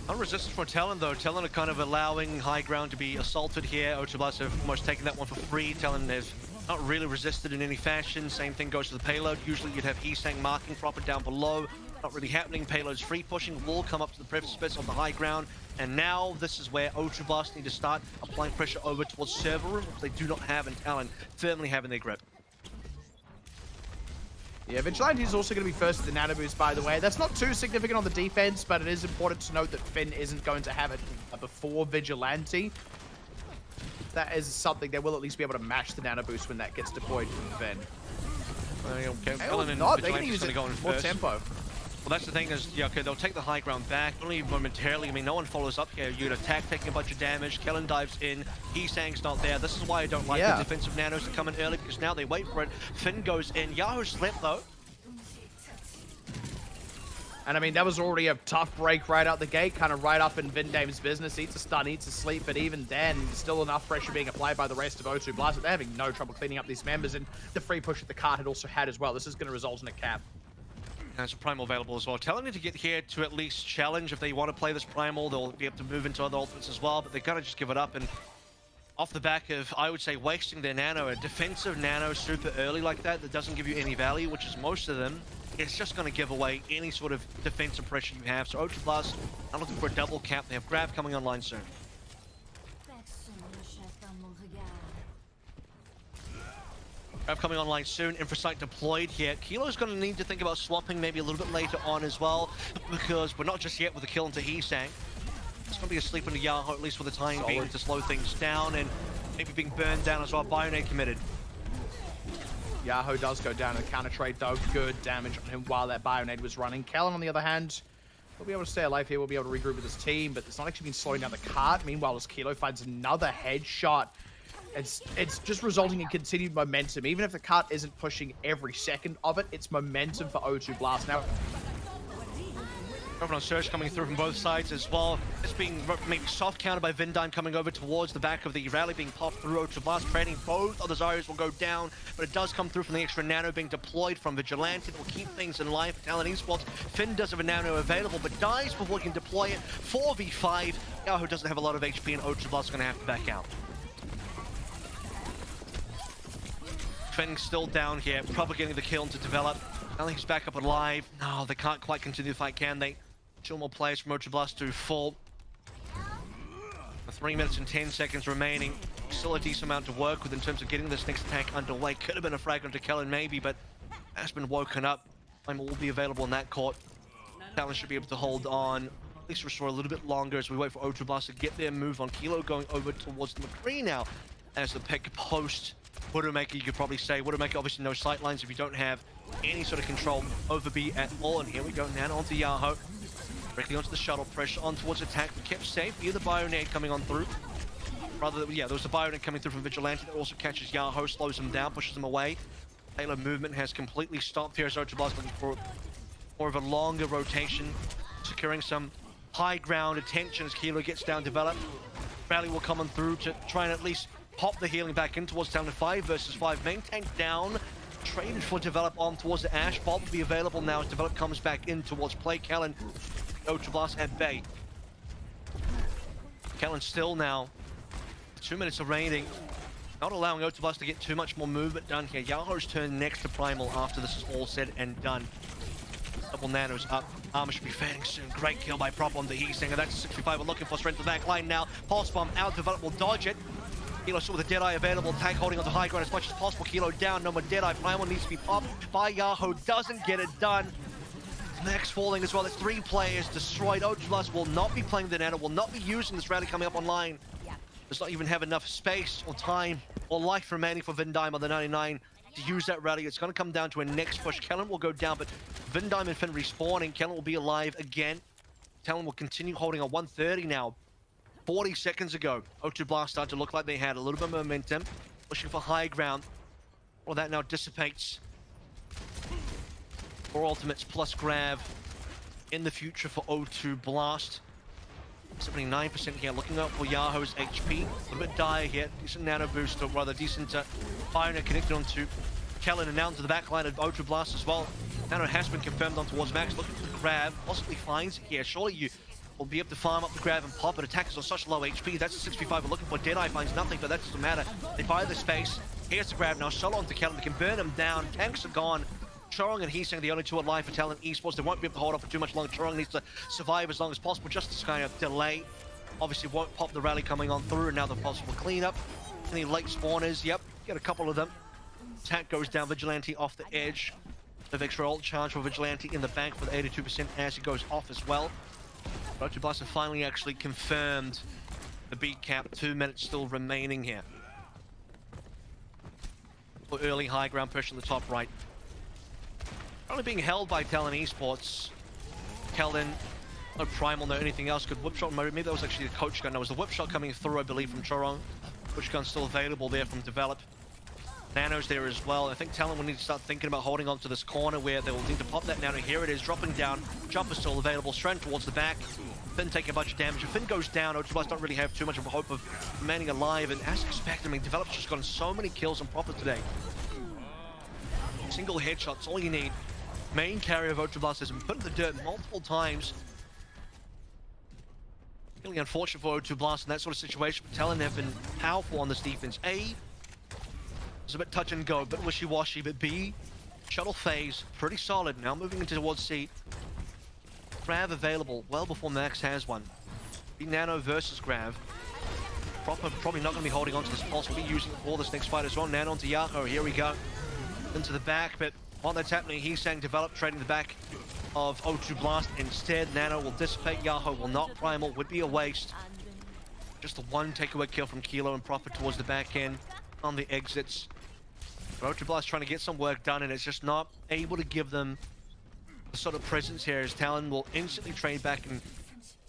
Unresisted for Talon though. Talon are kind of allowing high ground to be assaulted here. O2 Blast have almost taken that one for free. Talon has not really resisted in any fashion. Same thing goes to the payload. Usually you'd have Heesang marking proper down below. Not really happening. Payload's free pushing. Will come up to the precipice on the high ground. And now this is where O2 Blast need to start applying pressure over towards server room, which they do not have, and Talon firmly have in their grip. Yeah, Vigilante is also going to be first at the Nano Boost, by the way. That's not too significant on the defense, but it is important to note that Finn isn't going to have it before Vigilante. That is something they will at least be able to match the Nano Boost when that gets deployed from Finn. Okay, not, they're going to use it go in more first. tempo. Well, that's the thing is, yeah, okay, they'll take the high ground back, only momentarily. I mean, no one follows up here. You attack, taking a bunch of damage. Kellen dives in. Heesang's not there. This is why I don't like the defensive nanos to come in early, because now they wait for it. Finn goes in. Yahoo slept, though. And I mean, that was already a tough break right out the gate, kind of right up in Vindame's business. Eats a stun, eats a sleep, but even then, still enough pressure being applied by the rest of O2 Blast. They're having no trouble cleaning up these members, and the free push that the cart had also had as well. This is going to result in a cap. There's a Primal available as well. Talon need to get here to at least challenge. If they want to play this Primal, they'll be able to move into other ultimates as well, but they gotta just give it up. And off the back of, I would say, wasting their nano, a defensive nano super early like that doesn't give you any value, which is most of them, it's just going to give away any sort of defensive pressure you have. So O2 Blast are looking for a double cap. They have Grab coming online soon. Grab coming online soon. Infrasight deployed here. Kilo's going to need to think about swapping maybe a little bit later on as well, because we're not just yet with a kill into Heesang. It's going to be a sleep into Yahoo, at least for the time being, to slow things down, and maybe being burned down as well. Bionade committed. Yahoo does go down in the counter trade though. Good damage on him while that Bionade was running. Kellen, on the other hand, We'll be able to stay alive here. We'll be able to regroup with his team, but it's not actually been slowing down the cart. Meanwhile, as Kilo finds another headshot, it's just resulting in continued momentum. Even if the cart isn't pushing every second of it, it's momentum for O2 Blast. Now, on surge coming through from both sides as well. It's being maybe soft countered by Vindime coming over towards the back of the rally, being popped through O2 Blast, trading both of the Zarias will go down, but it does come through from the extra nano being deployed from Vigilante. It will keep things in life. Talon Esports, Finn does have a nano available, but dies before he can deploy it. 4v5. Yahoo doesn't have a lot of HP, and O2 Blast is going to have to back out. Finn still down here, probably getting the kill to develop. Now he's back up alive. No, they can't quite continue the fight, can they? 2 more players from O2 Blast to full. 3 minutes and 10 seconds remaining. Still a decent amount to work with in terms of getting this next attack underway. Could have been a fragment to Talon maybe, but has been woken up. Time will be available in that court. Talon should be able to hold on, at least restore a little bit longer as we wait for O2 Blast to get their move on. Kilo going over towards the McCree now as the pick post. Widowmaker, you could probably say. Widowmaker, obviously no sightlines if you don't have any sort of control over B at all. And here we go, Nana onto Yahoo. Directly onto the shuttle, pressure on towards attack, but kept safe via the Bionade coming on through. Rather, yeah, there was the Bionade coming through from Vigilante that also catches Yahoo, slows him down, pushes him away. Taylor movement has completely stopped here as O2 Blast looking for more of a longer rotation, securing some high ground attention as Kilo gets down developed. Rally will come on through to try and at least pop the healing back in towards Talon. 5 versus 5. Main tank down. Traded for Develop on towards the Ash. Bob will be available now as Develop comes back in towards play. Talon, O2 Blast at bay. Talon still now. 2 minutes of remaining. Not allowing O2 Blast to get too much more movement done here. Yahoo's turn next to Primal after this is all said and done. Double nanos up. Armor should be fading soon. Great kill by Prop on the Heat Singer. That's 65. We're looking for strength of the back line now. Pulse Bomb out. Develop will dodge it. Kilo still with a Deadeye available, tank holding onto high ground as much as possible. Kilo down, no more Deadeye. Primal needs to be popped by Yahoo, doesn't get it done. Max falling as well. There's 3 players destroyed. O2 Blast will not be playing the nano, will not be using this rally coming up online. Does not even have enough space or time or life remaining for Vindime on the 99 to use that rally. It's going to come down to a next push. Kellen will go down, but Vindime and Finn respawning. Kellen will be alive again. Talon will continue holding on 130 now. 40 seconds ago, O2 Blast started to look like they had a little bit of momentum, pushing for high ground. Well, that now dissipates. 4 ultimates plus Grav in the future for O2 Blast. 79% here, looking up for Yahoo's HP. A little bit dire here, decent nano boost, or rather decent fire connected onto Kellen and now into the back line of O2 Blast as well. Nano has been confirmed on towards Max, looking for the Grav, possibly finds it here. Surely you will be able to farm up the Grav and pop, but attackers on such low HP. That's a 65. We're looking for Deadeye, finds nothing, but that doesn't matter. They buy the space. Here's the Grav now, solo onto Kellen. They can burn him down. Tanks are gone. Chorong and Heesang, the only 2 alive for Talon Esports. They won't be able to hold off for too much longer. Chorong needs to survive as long as possible, just this kind of delay. Obviously won't pop the rally coming on through, and now the possible cleanup. Any late spawners, yep, get a couple of them. Attack goes down, Vigilante off the edge. The extra ult charge for Vigilante in the bank for the 82% as it goes off as well. O2 Blast have finally actually confirmed the beat cap. 2 minutes still remaining here. For early high ground push on the top right. Only being held by Talon Esports. Kellen, no Primal, no anything else. Good whip shot. Maybe that was actually the coach gun. No, it was the whip shot coming through, I believe, from Chorong. Which gun's still available there from Develop. Nano's there as well. I think Talon will need to start thinking about holding on to this corner where they will need to pop that nano. Here it is, dropping down. Jumper still available. Strength towards the back. Finn taking a bunch of damage. If Finn goes down, O2 Blast don't really have too much of a hope of remaining alive. And as expected, I mean, Develop's just gotten so many kills on Proper today. Single headshots, all you need. Main carry of O2 Blast has been put in the dirt multiple times. Really unfortunate for O2 Blast in that sort of situation. But Talon have been powerful on this defense. A, it's a bit touch and go, a bit wishy-washy, but B, shuttle phase, pretty solid. Now moving into towards C. Grav available well before Max has one. B Nano versus Grav. Proper probably not going to be holding on to this pulse. We'll be using it for this next fight as well. Nano onto Yahoo. Here we go. Into the back, but while that's happening, he's saying Develop, trading the back of O2 Blast instead. Nano will dissipate. Yahoo will not. Primal would be a waste. Just the one takeaway kill from Kilo and Proper towards the back end on the exits. O2 Blast trying to get some work done, and it's just not able to give them sort of presence here as Talon will instantly trade back. And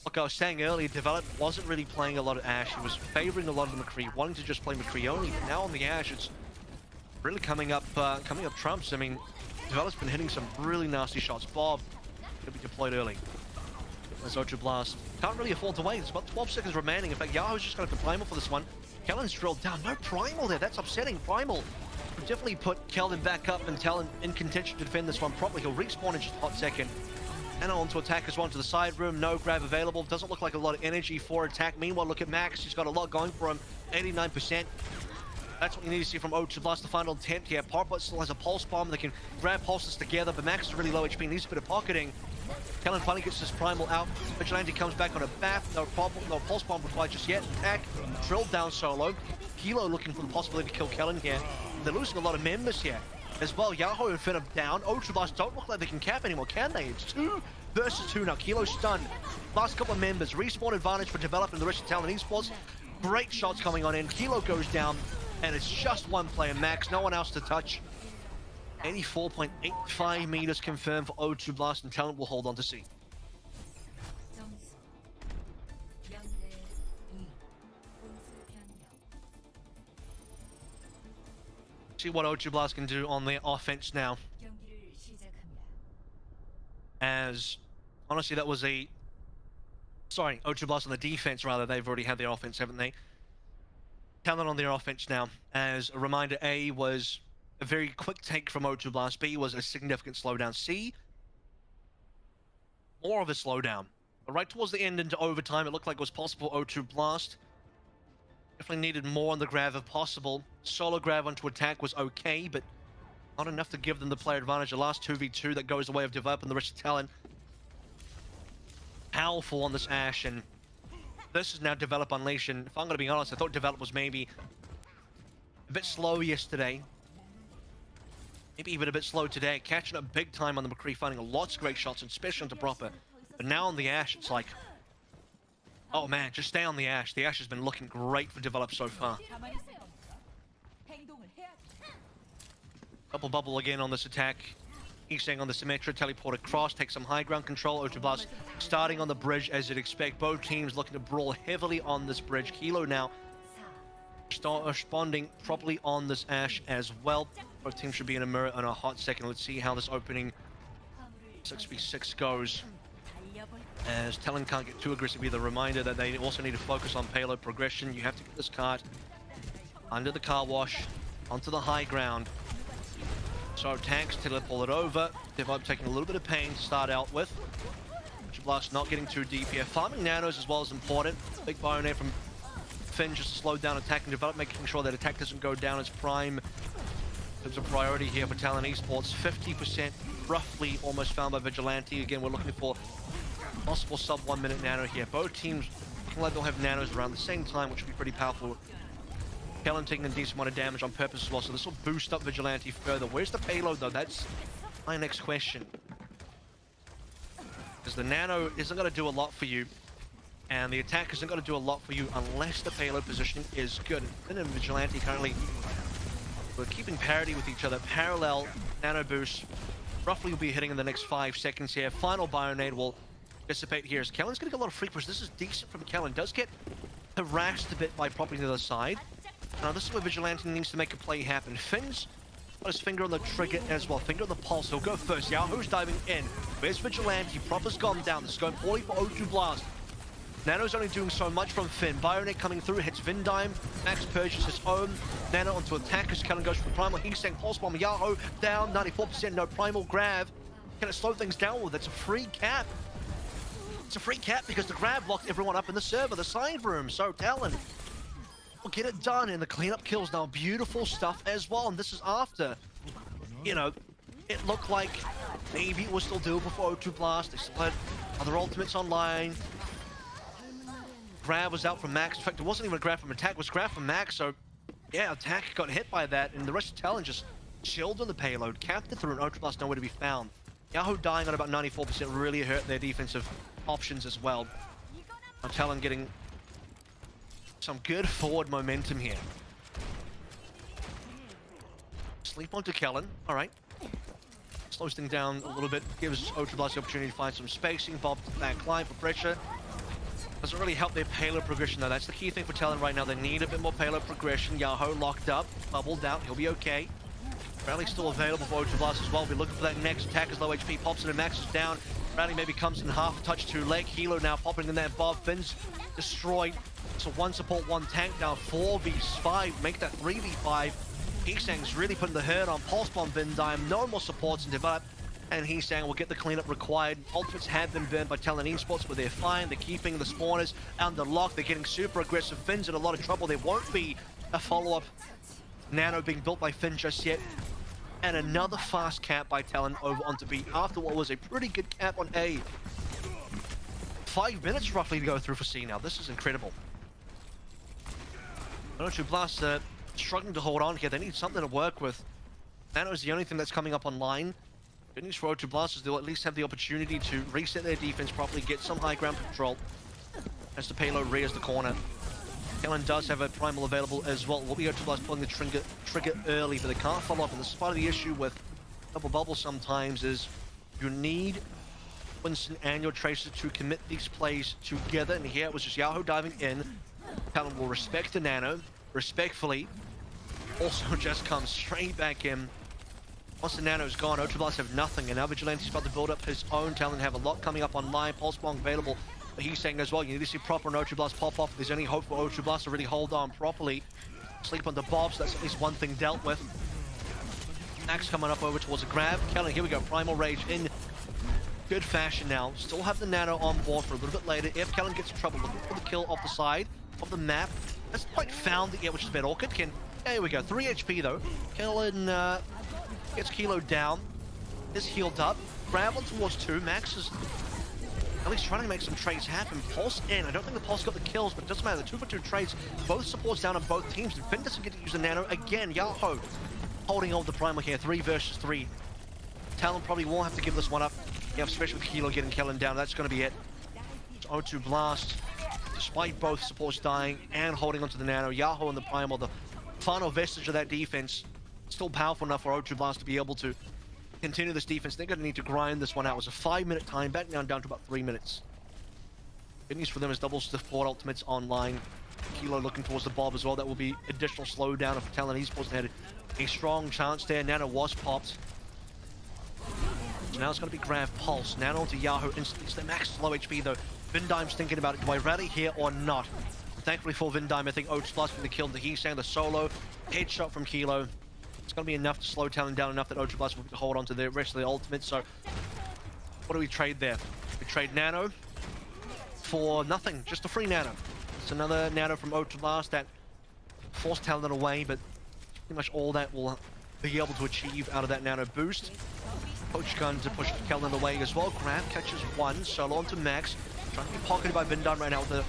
like I was saying earlier, Develop wasn't really playing a lot of Ashe. He was favoring a lot of the McCree, wanting to just play McCree only. But now on the Ashe, it's really coming up trumps. I mean, Develop's been hitting some really nasty shots. Bob gonna be deployed early. As Ultra Blast can't really afford to wait. There's about 12 seconds remaining. In fact, Yahoo's just going to Primal for this one. Kellen's drilled down. No Primal there. That's upsetting. Primal would definitely put Kellen back up and Talon in contention to defend this one properly. He'll respawn in just a hot second. And on to attack as well to the side room. No grab available. Doesn't look like a lot of energy for attack. Meanwhile, look at Max. He's got a lot going for him. 89%. That's what you need to see from Ultra Blast. The final intent here. Powerbot still has a pulse bomb. They can grab pulses together, but Max is really low HP. Needs a bit of pocketing. Talon finally gets his primal out. Vigilante comes back on a bath. No problem. No pulse bomb required just yet. Attack drilled down solo. Kilo looking for the possibility to kill Kellen here. They're losing a lot of members here as well. Yahoo and Finn are down. Ultra Blast don't look like they can cap anymore, can they? It's 2 versus 2 now. Kilo stunned. Last couple of members. Respawn advantage for Develop and the rest of Talon Esports. Great shots coming on in. Kilo goes down, and it's just one player, Max. No one else to touch. 84.85 meters confirmed for O2 Blast, and Talon will hold on to C. See what O2 Blast can do on their offense now. As, honestly, that was a... Sorry, O2 Blast on the defense, rather. They've already had their offense, haven't they? Talon on their offense now. As a reminder, A was a very quick take from O2 Blast. B was a significant slowdown. C, more of a slowdown. But right towards the end into overtime, it looked like it was possible O2 Blast. Definitely needed more on the grab if possible. Solo grab onto attack was okay, but not enough to give them the player advantage. The last 2v2 that goes the way of Develop and the rest of Talon. Powerful on this Ashe, and this is now Develop Unleash. And if I'm going to be honest, I thought Develop was maybe a bit slow yesterday. Maybe even a bit slow today. Catching up big time on the McCree, finding lots of great shots, and especially onto Proper. But now on the Ashe, it's like, oh man, just stay on the Ashe. The Ashe has been looking great for Develop so far. Double bubble again on this attack. He's staying on the Symmetra, teleport across, take some high ground control. O2 Blast starting on the bridge as you'd expect. Both teams looking to brawl heavily on this bridge. Kilo now start responding properly on this Ashe as well. Both teams should be in a mirror in a hot second. Let's see how this opening 6v6 goes. As Talon can't get too aggressive, be the reminder that they also need to focus on payload progression. You have to get this cart under the car wash, onto the high ground. So tanks teleport it over. Develop taking a little bit of pain to start out with. Blast not getting too deep here. Farming nanos as well is important. Big Bayonet from Finn just to slow down attack and Develop, making sure that attack doesn't go down as prime. There's a priority here for Talon Esports. 50% roughly almost found by Vigilante. Again, we're looking for possible sub 1 minute nano here. Both teams looking like they'll have nanos around the same time, which would be pretty powerful. Talon taking a decent amount of damage on purpose as well, so this will boost up Vigilante further. Where's the payload though? That's my next question. Because the nano isn't going to do a lot for you, and the attack isn't going to do a lot for you unless the payload positioning is good. Finn and Vigilante currently, we're keeping parity with each other. Parallel nano boost roughly will be hitting in the next 5 seconds here. Final Bionade will dissipate here as Kellen's going to get a lot of free push. This is decent from Kellen. Does get harassed a bit by properly to the other side. Now this is where Vigilante needs to make a play happen. Finn's got his finger on the trigger as well. Finger on the pulse. He'll go first. Yahoo's diving in. Where's Vigilante? Proper's gone down. This is going poorly for O2 Blast. Nano's only doing so much from Finn. Bionet coming through, hits Vindime. Max purges his own. Nano onto attack as Kellen goes for the Primal. He's saying Pulse Bomb. Yahoo down, 94%, no Primal grab. Can it slow things down? Well, that's a free cap. It's a free cap because the grab locked everyone up in the server, the side room. So Talon will get it done, and the cleanup kills now. Beautiful stuff as well, and this is after, you know, it looked like maybe it was still doable for O2 Blast. They still had other ultimates online. Grab was out from Max. In fact, it wasn't even a grab from attack, it was grab from Max. So yeah, attack got hit by that, and the rest of Talon just chilled on the payload, capped it through, and O2 Blast nowhere to be found. Yahoo dying on about 94% really hurt their defensive options as well. Now Talon getting some good forward momentum here. Sleep onto Kellen. All right. slows things down a little bit, gives Ultrablast the opportunity to find some spacing. Bob back line for pressure. Doesn't really help their payload progression though. That's the key thing for Talon right now. They need a bit more payload progression. Yahoo locked up, bubbled out. He'll be okay. Bradley's still available for Ultrablast as well. We'll be looking for that next attack as low HP pops in and Max is down. Bradley maybe comes in half a touch too late. Hilo now popping in that Bob. Finn's destroyed. So 1 support, 1 tank now. 4v5. Make that 3v5. Heesang's really putting the hurt on Pulse Bomb Vindime. No more supports in develop. And Heesang will get the cleanup required. Ultimates have been burned by Talon Esports, but they're fine. They're keeping the spawners under lock. They're getting super aggressive. Finn's in a lot of trouble. There won't be a follow-up Nano being built by Finn just yet. And another fast cap by Talon over onto B after what was a pretty good cap on A. 5 minutes roughly to go through for C now. This is incredible. Ultrablast struggling to hold on here. They need something to work with. Nano is the only thing that's coming up online. Good news for Ultrablast is they'll at least have the opportunity to reset their defense properly, get some high ground control as the payload rears the corner. Talon does have a primal available as well. Will be Ultrablast pulling the trigger early, but they can't follow up. And this is part of the issue with double bubble sometimes is you need Winston and your Tracer to commit these plays together. And here it was just Yahoo diving in. Talon will respect the Nano, respectfully. Also just comes straight back in. Once the Nano's gone, Ultrablast have nothing. And now Vigilante's about to build up his own. Talon have a lot coming up online. Pulse Bomb available. But he's saying as well, you need to see proper Ultrablast pop off. There's any hope for Ultrablast to really hold on properly. Sleep on the Bobs, that's at least one thing dealt with. Max coming up over towards a grab. Talon, here we go, Primal Rage in good fashion now. Still have the Nano on board for a little bit later. If Talon gets in trouble, looking for the kill off the side of the map. That's quite found it yet, which is a bit awkward. There we go, 3 HP though. Talon gets Kilo down. Is healed up. Grab on towards 2. Max is at least trying to make some trades happen. Pulse in. I don't think the Pulse got the kills, but it doesn't matter. The 2-for-2 trades. Both supports down on both teams. And Finn doesn't get to use the Nano again. Yahoo holding on the Primal here. 3 versus 3. Talon probably won't have to give this one up. Yeah, especially with Kilo getting Kellen down. That's going to be it. It's O2 Blast. Despite both supports dying and holding onto the Nano, Yahoo and the Primal, the final vestige of that defense, still powerful enough for O2 Blast to be able to continue this defense. They're going to need to grind this one out. It was a 5-minute time, back down to about 3 minutes. Good news for them is double support ultimates online. Kilo looking towards the Bob as well. That will be additional slowdown if Talon Esports had a strong chance there. Nano was popped. So now it's going to be grab Pulse. Nano to Yahoo instantly. It's their max low HP though. Vindime's thinking about it. Do I rally here or not? Thankfully for Vindime, I think Oats Blast going to kill the Heesang, the solo headshot from Kilo. It's going to be enough to slow Talon down enough that Ultra Blast will hold on to the rest of the ultimate. So, what do we trade there? We trade Nano for nothing, just a free Nano. It's another Nano from Ultra Blast that forced Talon away, but pretty much all that will be able to achieve out of that Nano boost. Poach gun to push Talon away as well. Grab catches 1, solo onto Max. Trying to be pocketed by Vindime right now with the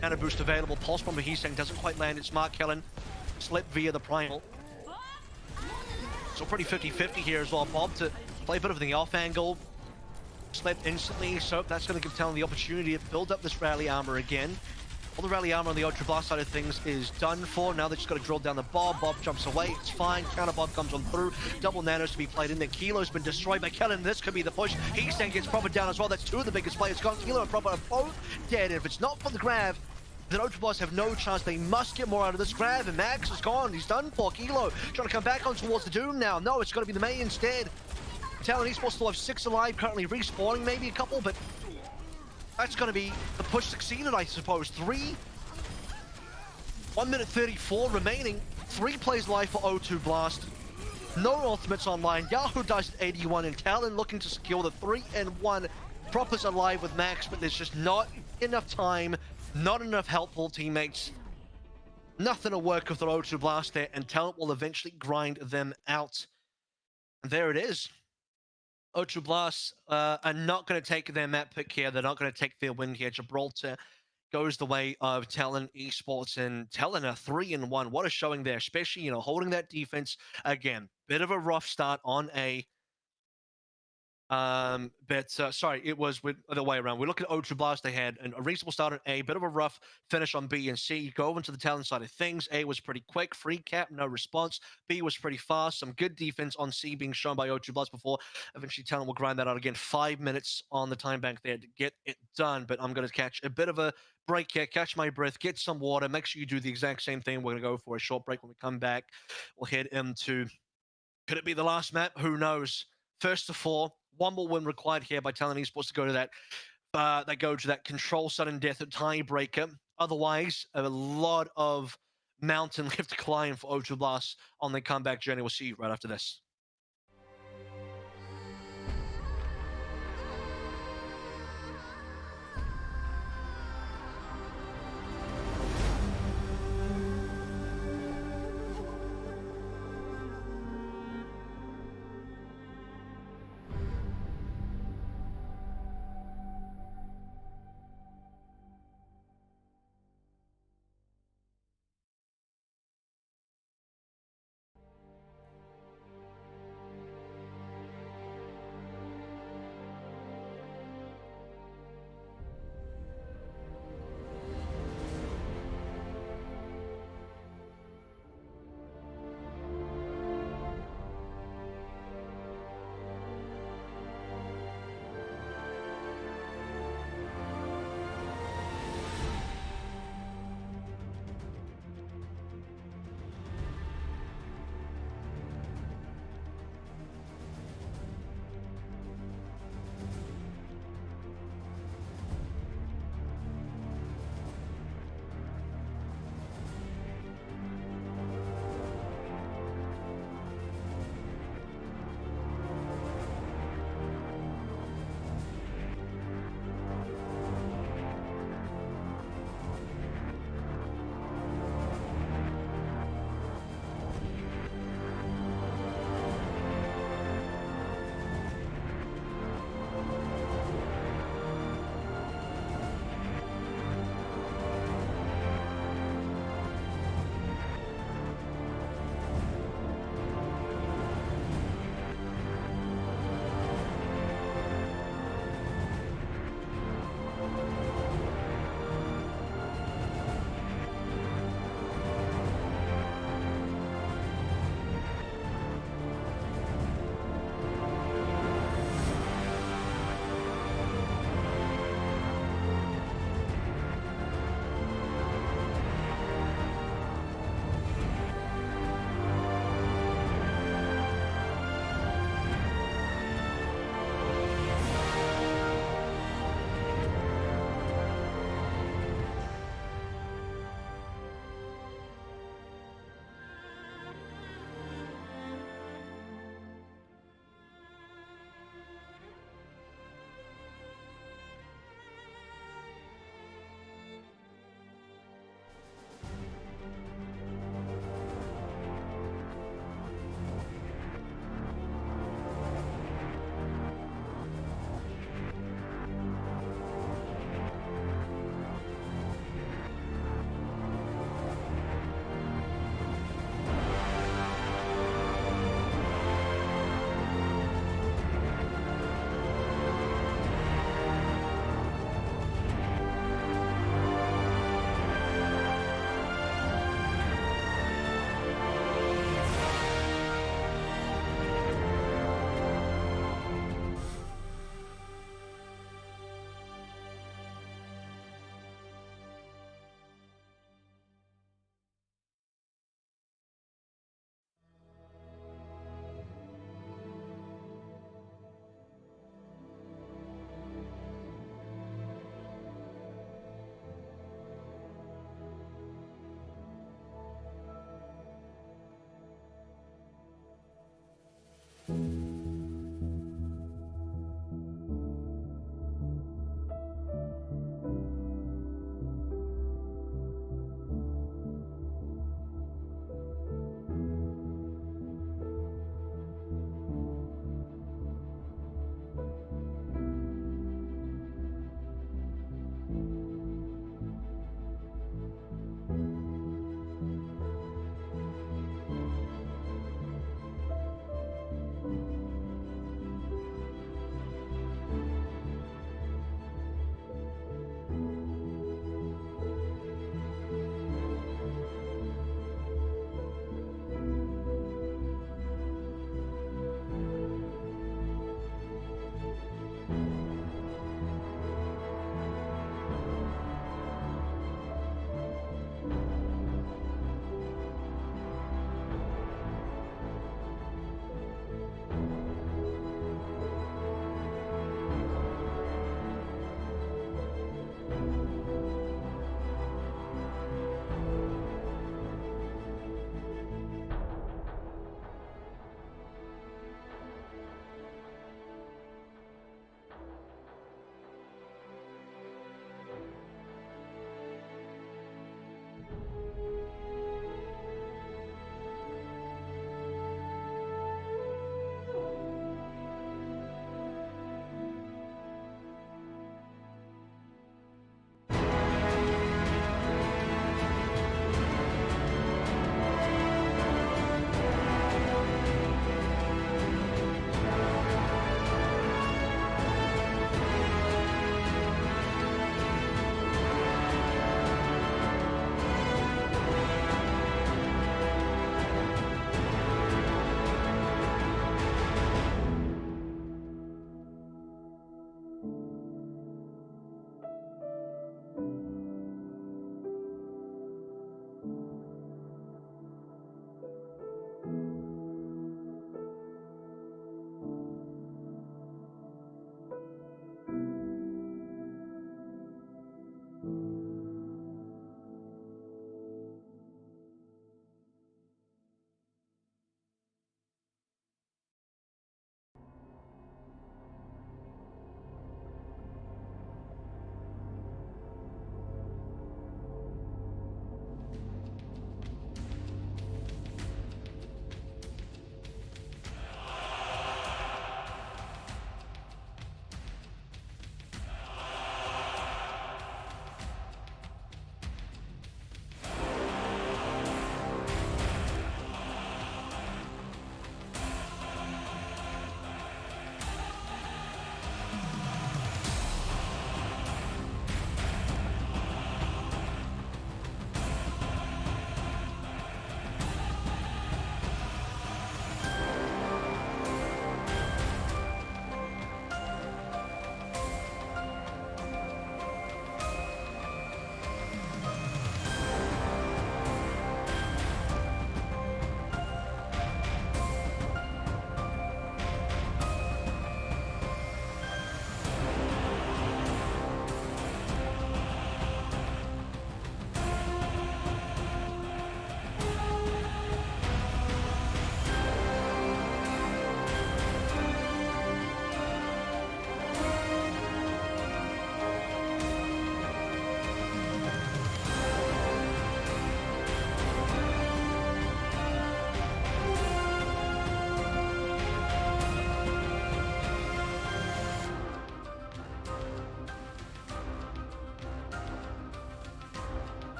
Nano boost available. Pulse Bomb Heesang doesn't quite land. It's Mark Kellen. Slip via the Primal. So pretty 50-50 here as well. Bob to play a bit of the off angle. Slip instantly, so that's going to give Talon the opportunity to build up this rally armor again. All the rally armor on the Ultra Blast side of things is done for. Now they just got to drill down the Bob. Bob jumps away, it's fine. Counter Bob comes on through. Double Nanos to be played in there. Kilo's been destroyed by Kellen. This could be the push. Heesang gets proper down as well. That's 2 of the biggest players gone. Kilo and Proper are both dead. And if it's not for the grab, then Ultra Blast have no chance. They must get more out of this grab. And Max is gone. He's done for. Kilo trying to come back on towards the Doom now. No, it's going to be the May instead. Talon Esports still have 6 alive, currently respawning maybe a couple, but that's going to be the push succeeded, I suppose. 1 minute 34 remaining. 3 plays live for O2 Blast. No ultimates online. Yahoo dies at 81, and Talon looking to secure the 3-1. Proper's alive with Max, but there's just not enough time, not enough helpful teammates. Nothing to work with the O2 Blast there, and Talon will eventually grind them out. And there it is. O2 Blast are not going to take their map pick here. They're not going to take their win here. Gibraltar goes the way of Talon Esports, and Talon are 3-1. What a showing there, especially, holding that defense. Again, bit of a rough start on A. Sorry, it was with the way around. We look at Ultra Blast. They had a reasonable start on A, bit of a rough finish on B and C. You go over to the Talon side of things. A was pretty quick, free cap, no response. B was pretty fast, some good defense on C being shown by Ultra Blast before. Eventually, Talon will grind that out again. 5 minutes on the time bank there to get it done. But I'm going to catch a bit of a break here, catch my breath, get some water. Make sure you do the exact same thing. We're going to go for a short break. When we come back, we'll head into, could it be the last map? Who knows? First to four, one more win required here by Talon Esports to go to that. They go to that control sudden death tiebreaker. Otherwise, a lot of mountain left to climb for Ultra Blast on their comeback journey. We'll see you right after this.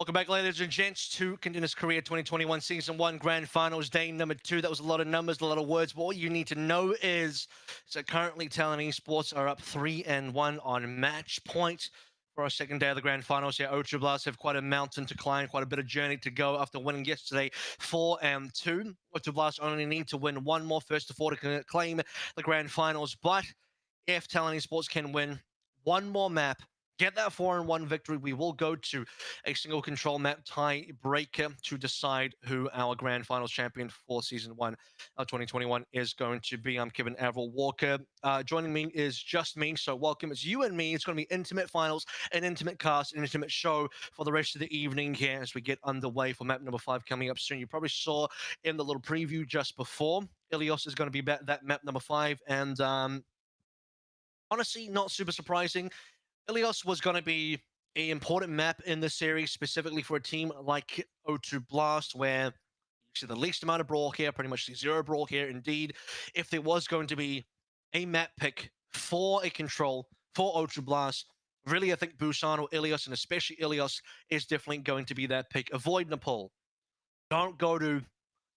Welcome back, ladies and gents, to Contenders Career 2021 Season 1 Grand Finals, day number 2. That was a lot of numbers, a lot of words, but what you need to know is that currently Talon Esports are up 3-1 on match point for our second day of the Grand Finals here. Ultra Blast have quite a mountain to climb, quite a bit of journey to go after winning yesterday 4-2. Ultra Blast only need to win one more first to 4 to claim the Grand Finals, but if Talon Esports can win one more map, get that 4-1 victory, we will go to a single control map tiebreaker to decide who our Grand Finals champion for Season 1 of 2021 is going to be. I'm Kevin Averill Walker. Joining me is just me, so welcome. It's you and me. It's going to be intimate finals, an intimate cast, an intimate show for the rest of the evening here as we get underway for map number 5 coming up soon. You probably saw in the little preview just before, Ilios is going to be that map number 5, and honestly, not super surprising. Ilios was going to be an important map in the series, specifically for a team like O2 Blast, where you see the least amount of brawl here, pretty much the 0 brawl here. Indeed, if there was going to be a map pick for a control for O2 Blast, really, I think Busan or Ilios, and especially Ilios, is definitely going to be that pick. Avoid Nepal. Don't go to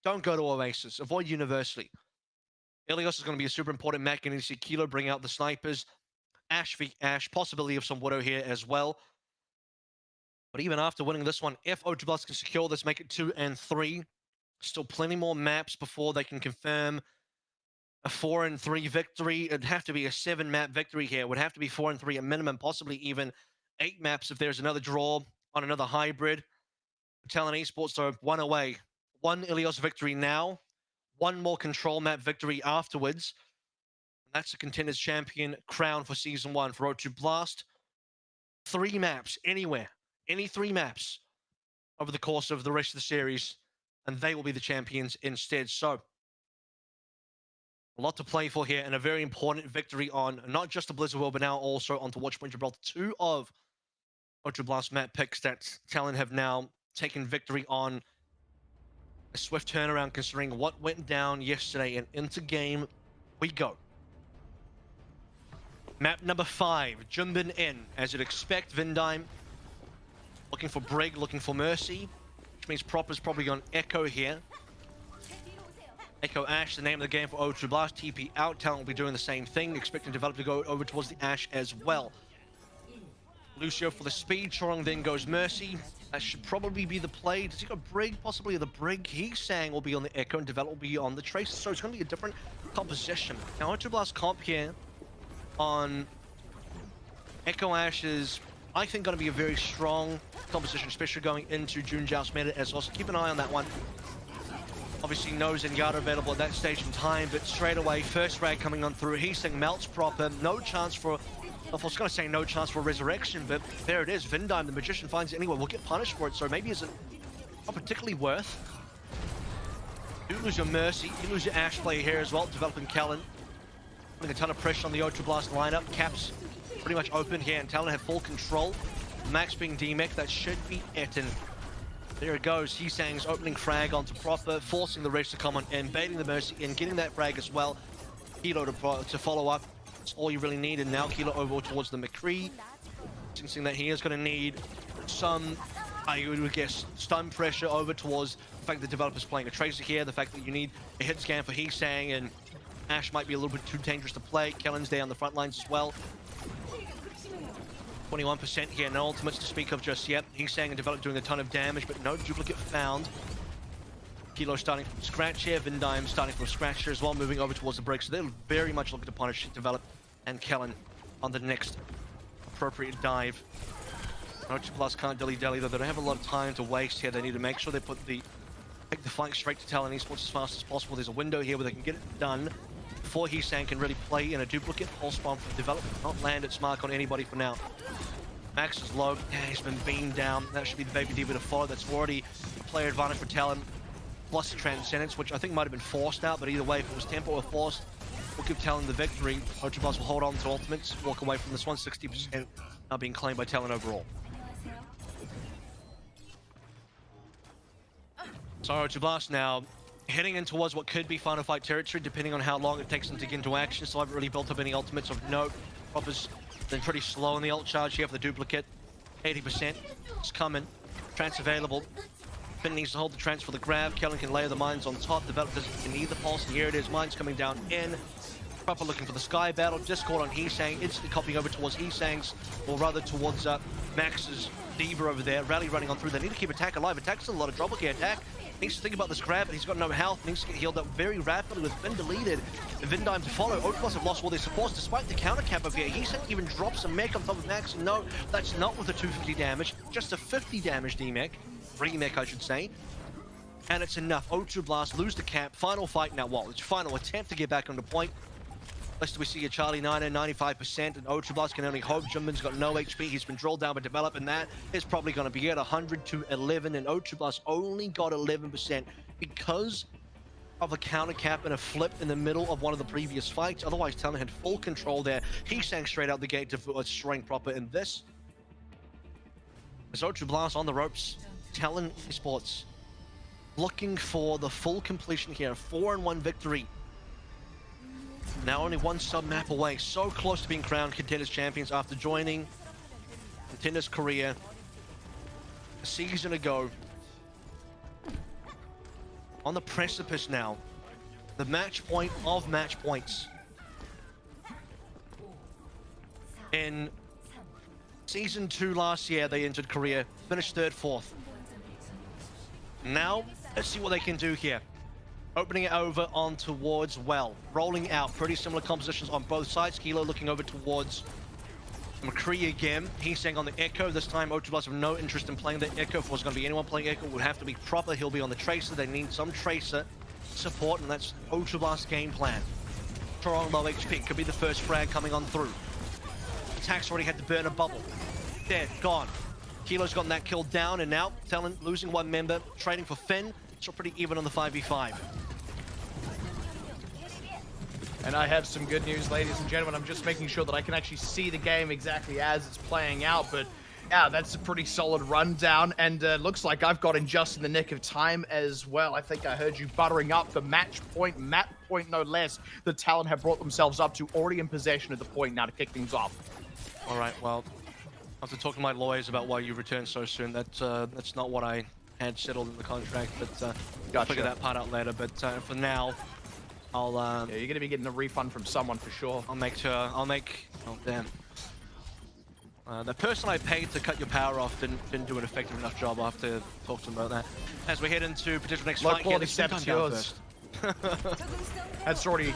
Oasis. Avoid University. Ilios is going to be a super important map. You need to see Kilo bring out the snipers. Ashe v Ashe, possibility of some Widow here as well. But even after winning this one, if O2 Blast can secure this, make it 2 and 3, still plenty more maps before they can confirm a 4 and 3 victory. It'd have to be a 7-map victory here. It would have to be 4 and 3 at minimum, possibly even 8 maps if there's another draw on another hybrid. Talon Esports are 1 away. 1 Ilios victory now, 1 more control map victory afterwards. That's the Contenders Champion crown for Season 1 for O2 Blast. 3 maps, anywhere. Any 3 maps over the course of the rest of the series, and they will be the champions instead. So, a lot to play for here, and a very important victory on not just the Blizzard World, but now also onto Watchpoint Gibraltar. 2 of O2 Blast map picks that Talon have now taken victory on. A swift turnaround considering what went down yesterday, and into game we go. Map number 5, Jumbin Inn. As you'd expect, Vindime looking for Brig, looking for Mercy, which means Proper's probably on Echo here. Echo Ashe, the name of the game for O2 Blast. TP out, Talon will be doing the same thing, expecting Develop to go over towards the Ashe as well. Lucio for the speed, Chorong then goes Mercy. That should probably be the play. Does he go Brig? Possibly the Brig. He's saying will be on the Echo and Develop will be on the Tracer, so it's going to be a different composition. Now O2 Blast comp here on Echo Ashe is, I think, going to be a very strong composition, especially going into June Joust meta as well. So keep an eye on that one. Obviously, no Zenyatta available at that stage in time, but straight away, first frag coming on through. He's saying melts Proper. No chance for, I was going to say no chance for resurrection, but there it is. Vindime, the Magician, finds it anyway. We'll get punished for it, so maybe it's not particularly worth. You lose your Mercy. You lose your Ashe play here as well, developing Talon. Putting a ton of pressure on the O2 Blast lineup. Caps pretty much open here, and Talon have full control. Max being DMEC, that should be it. And there it goes. Heesang's opening frag onto Proper, forcing the rest to come on in, baiting the Mercy in, getting that frag as well. Kilo to follow up. That's all you really need. And now Kilo over towards the McCree, sensing that he is going to need some, I would guess, stun pressure over towards the fact that the developer's playing a Tracer here, the fact that you need a hit scan for Heesang, and Ashe might be a little bit too dangerous to play. Kellen's there on the front lines as well. 21% here, no ultimates to speak of just yet. Heesang and Develop doing a ton of damage, but no duplicate found. Kilo starting from scratch here, Vindime starting from scratch here as well, moving over towards the break. So they're very much looking to punish Develop and Kellen on the next appropriate dive. O2 Blast can't dilly-dally though. They don't have a lot of time to waste here. They need to make sure they take the fight straight to Talon Esports as fast as possible. There's a window here where they can get it done before Heesang can really play in a duplicate. Pulse bomb from Development, not land its mark on anybody for now. Max is low. Yeah, he's been beamed down. That should be the Baby Diva to follow. That's already player advantage for Talon. Plus Transcendence, which I think might have been forced out, but either way, if it was tempo or forced, we'll give Talon the victory. O2 Blast will hold on to ultimates, walk away from this one. 60% now being claimed by Talon overall. So O2 Blast now heading in towards what could be final fight territory, depending on how long it takes them to get into action. So I haven't really built up any ultimates of note. Proper's been pretty slow in the ult charge here for the duplicate. 80%. It's coming. Trance available. Finn needs to hold the trance for the grab. Kellen can layer the mines on top. Developers can need the pulse, and here it is. Mines coming down in. Proper looking for the sky battle. Discord on Heesang, instantly copying over towards Heesang's, or rather towards Max's Diva over there. Rally running on through. They need to keep Attack alive. Attack's still a lot of trouble here. Attack needs to think about this grab, but he's got no health. Needs to get healed up very rapidly with Finn deleted. And Vindime to follow. Oatplus have lost all their supports despite the counter cap over here. Heesang even drops a mech on top of Max. No, that's not with the 250 damage. Just a 50 damage D-mech. Remech, I should say. And it's enough. O2 Blast lose the cap. Final fight now. Well, it's final attempt to get back on the point. Lest we see a Charlie 9 at 95%, and O2 Blast can only hope. Jimin's got no HP. He's been drilled down by Develop, and that is probably going to be at 100 to 11. And O2 Blast only got 11% because of a counter cap and a flip in the middle of one of the previous fights. Otherwise, Talon had full control there. He sank straight out the gate to destroying proper in this. As O2 Blast on the ropes. Talon Esports looking for the full completion here. 4-1 victory. Now only one sub-map away. So close to being crowned Contenders champions after joining Contenders Korea a season ago. On the precipice now. The match point of match points. In Season 2 last year, they entered Korea, finished 3rd, 4th. Now, let's see what they can do here. Opening it over on towards Well. Rolling out, pretty similar compositions on both sides. Kilo looking over towards McCree again. He's saying on the Echo. This time, O2 Blast have no interest in playing the Echo. If it was going to be anyone playing Echo, it would have to be proper. He'll be on the Tracer. They need some Tracer support, and that's O2 Blast's game plan. Toron low HP. Could be the first frag coming on through. Attack's already had to burn a bubble. Dead, gone. Kilo's gotten that kill down, and now Talon losing one member, trading for Finn. So pretty even on the 5v5. And I have some good news, ladies and gentlemen. I'm just making sure that I can actually see the game exactly as it's playing out, but yeah, that's a pretty solid rundown, and looks like I've got in just in the nick of time as well. I think I heard you buttering up the match point, map point no less. The Talon have brought themselves up to already in possession of the point now to kick things off. All right, well, after talking to my lawyers about why you returned so soon, that's not what I had settled in the contract, but I'll figure that part out later. But for now, I'll yeah, you're gonna be getting a refund from someone for sure. Oh damn. The person I paid to cut your power off didn't do an effective enough job. I'll have to talk to them about that. As we head into potential next fight, quality steps yours. That's already,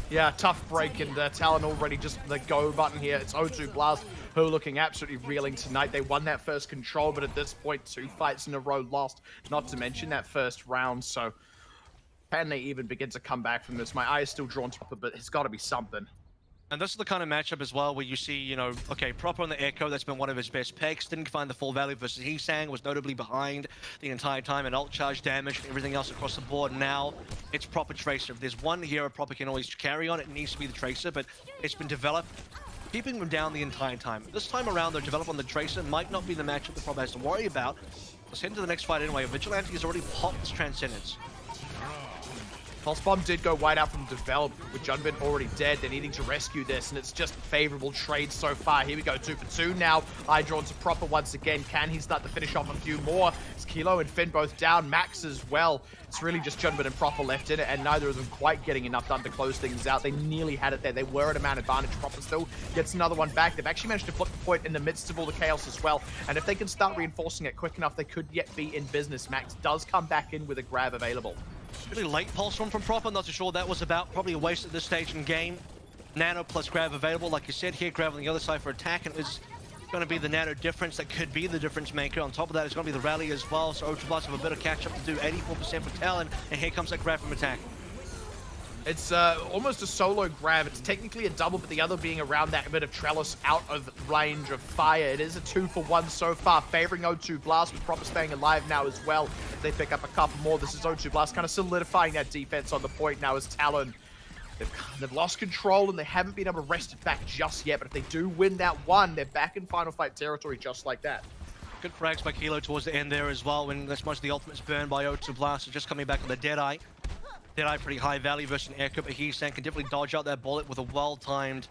yeah, tough break, and Talon already just the go button here. It's O2 Blast who are looking absolutely reeling tonight. They won that first control, but at this point, 2 fights in a row lost, not to mention that first round. So can they even begin to come back from this? My eye is still drawn to Proper, but it's got to be something. And this is the kind of matchup as well where you see, you know, okay, Proper on the Echo, that's been one of his best picks. Didn't find the full value versus Heesang, was notably behind the entire time, and ult charge damage and everything else across the board. Now, it's Proper Tracer. If there's one hero Proper can always carry on, it needs to be the Tracer, but it's been developed, keeping them down the entire time. This time around, they're developed on the Tracer. Might not be the matchup that Proper has to worry about. Let's head into the next fight anyway. Vigilante has already popped this Transcendence. Pulse Bomb did go wide out from Develop, with Junbin already dead. They're needing to rescue this, and it's just favorable trade so far. Here we go, 2 for 2 now. Eye drawn to Proper once again. Can he start to finish off a few more? It's Kilo and Finn both down, Max as well. It's really just Junbin and Proper left in it, and neither of them quite getting enough done to close things out. They nearly had it there. They were at a man advantage. Proper still gets another one back. They've actually managed to flip the point in the midst of all the chaos as well, and if they can start reinforcing it quick enough, they could yet be in business. Max does come back in with a grab available. Really late pulse from Proper, not too sure what that was about. Probably a waste at this stage in game. Nano plus grab available, like you said here, grab on the other side for attack, and it's going to be the Nano difference that could be the difference maker. On top of that, it's going to be the rally as well, so O2 Blast have a bit of catch up to do. 84% for Talon, and here comes that grab from attack. It's almost a solo grab. It's technically a double, but the other being around that bit of trellis out of range of fire. It is a 2 for 1 so far, favoring O2 Blast, with Proper staying alive now as well. They pick up a couple more. This is O2 Blast kind of solidifying that defense on the point now as Talon. They've lost control and they haven't been able to wrest it back just yet, but if they do win that one, they're back in final fight territory just like that. Good frags by Kilo towards the end there as well, when that's most of the ultimates burned by O2 Blast. So just coming back on the Deadeye. Deadeye pretty high value versus an Echo, but Heesang can definitely dodge out that bullet with a well-timed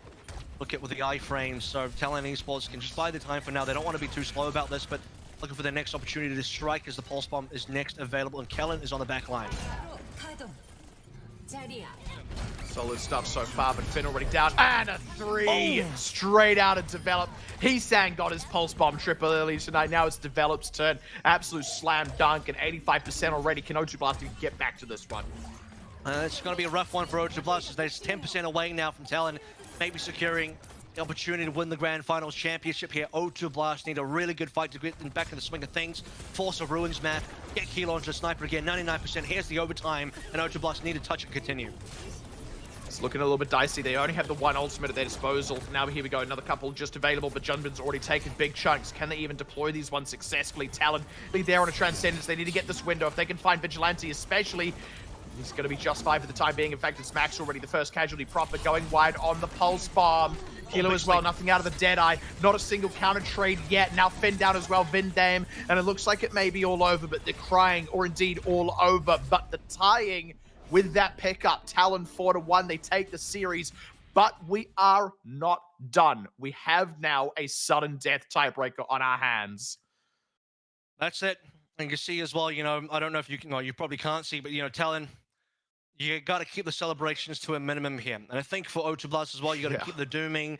look at with the iframes. So Talon Esports can just buy the time for now. They don't want to be too slow about this, but looking for their next opportunity to strike as the pulse bomb is next available, and Kellen is on the back line. Solid stuff so far, but Finn already down. And a 3 straight out of Develop. Heesang got his pulse bomb triple early tonight. Now it's Develop's turn. Absolute slam dunk and 85% already. Can O2 Blast even get back to this one? It's going to be a rough one for O2 Blast as they're 10% away now from Talon, maybe securing the opportunity to win the Grand Finals championship here. O2 Blast need a really good fight to get them back in the swing of things. Force of Ruins map, get Kilo onto the sniper again, 99%. Here's the overtime, and O2 Blast need to touch and continue. It's looking a little bit dicey. They only have the one ultimate at their disposal. Now here we go, another couple just available, but Junbin's already taken big chunks. Can they even deploy these ones successfully? Talon there on a Transcendence. They need to get this window. If they can find Vigilante especially, he's going to be just fine for the time being. In fact, it's Max already, the first casualty. Prophet going wide on the Pulse Bomb. Kilo as well, nothing out of the Deadeye. Not a single counter trade yet. Now Finn down as well, Vindame. And it looks like it may be all over, but they're crying, or indeed all over. But the tying with that pickup, Talon 4-1, they take the series. But we are not done. We have now a sudden death tiebreaker on our hands. That's it. And you can see as well, you know, I don't know if you can, well, you probably can't see, but, you know, Talon, you got to keep the celebrations to a minimum here. And I think for O2 Blast as well, you got to keep the dooming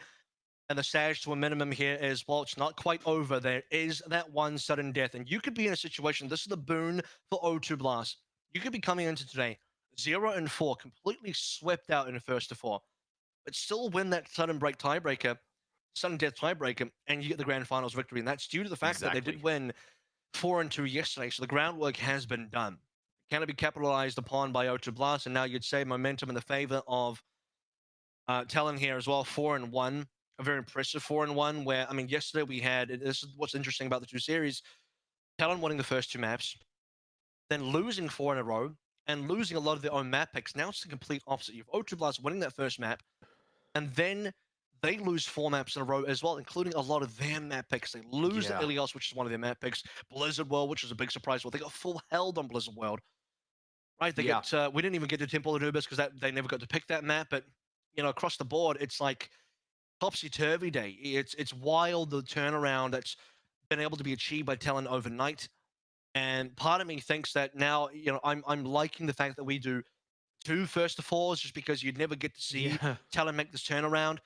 and the Sage to a minimum here as well. It's not quite over. There is that one sudden death. And you could be in a situation, this is the boon for O2 Blast. You could be coming into today 0-4, completely swept out in the first to 4, but still win that sudden death tiebreaker, and you get the Grand Finals victory. And that's due to the fact that they did win 4-2 yesterday. So the groundwork has been done. Can it be capitalized upon by O2 Blast? And now you'd say momentum in the favor of Talon here as well. 4-1, a very impressive 4-1. Where, I mean, yesterday we had, this is what's interesting about the two series, Talon winning the first 2 maps, then losing 4 in a row, and losing a lot of their own map picks. Now it's the complete opposite. You have O2 Blast winning that first map, and then they lose 4 maps in a row as well, including a lot of their map picks. They lose the Ilios, which is one of their map picks. Blizzard World, which was a big surprise. Well, they got full held on Blizzard World. Right? They get, we didn't even get to Temple of Anubis because they never got to pick that map. But, you know, across the board, it's like topsy-turvy day. It's wild, the turnaround that's been able to be achieved by Talon overnight. And part of me thinks that now, you know, I'm liking the fact that we do 2 first to 4s just because you'd never get to see Talon make this turnaround.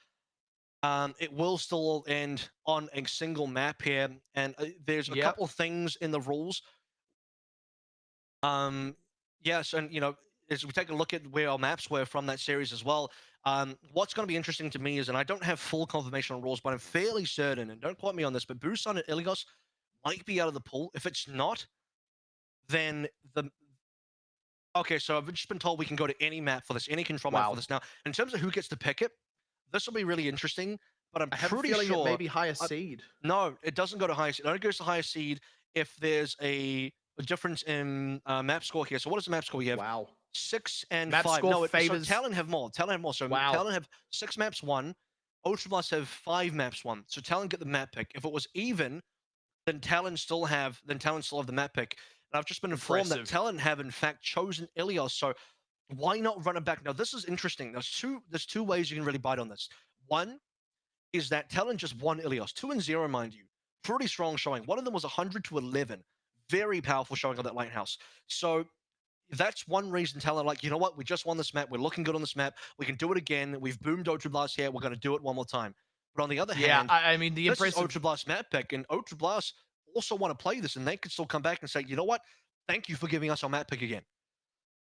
It will still end on a single map here, and there's a couple of things in the rules. Yes, and you know, as we take a look at where our maps were from that series as well, what's going to be interesting to me is, and I don't have full confirmation on rules, but I'm fairly certain, and don't quote me on this, but Busan and Ilios might be out of the pool. If it's not, then okay, so I've just been told we can go to any map for this, any control map for this. Now, in terms of who gets to pick it, this will be really interesting, but I'm pretty sure it may be higher seed. No, it doesn't go to higher seed. It only goes to higher seed if there's a difference in map score here. So what is the map score we have? 6 and map 5. Score no, favors... so Talon have more. Talon have more. So Talon have 6 maps won. O2 Blast have 5 maps won. So Talon get the map pick. If it was even, then Talon still have the map pick. And I've just been informed that Talon have in fact chosen Ilios. So why not run it back? Now this is interesting. There's two ways you can really bite on this. One is that Talon just won Ilios, 2-0, mind you. Pretty strong showing. One of them was 100-11. Very powerful showing on that Lighthouse. So that's one reason Talon, like, you know what? We just won this map. We're looking good on this map. We can do it again. We've boomed O2 Blast here. We're going to do it one more time. But on the other hand, I mean, the this is impressive O2 Blast map pick, and O2 Blast also want to play this, and they could still come back and say, you know what? Thank you for giving us our map pick again.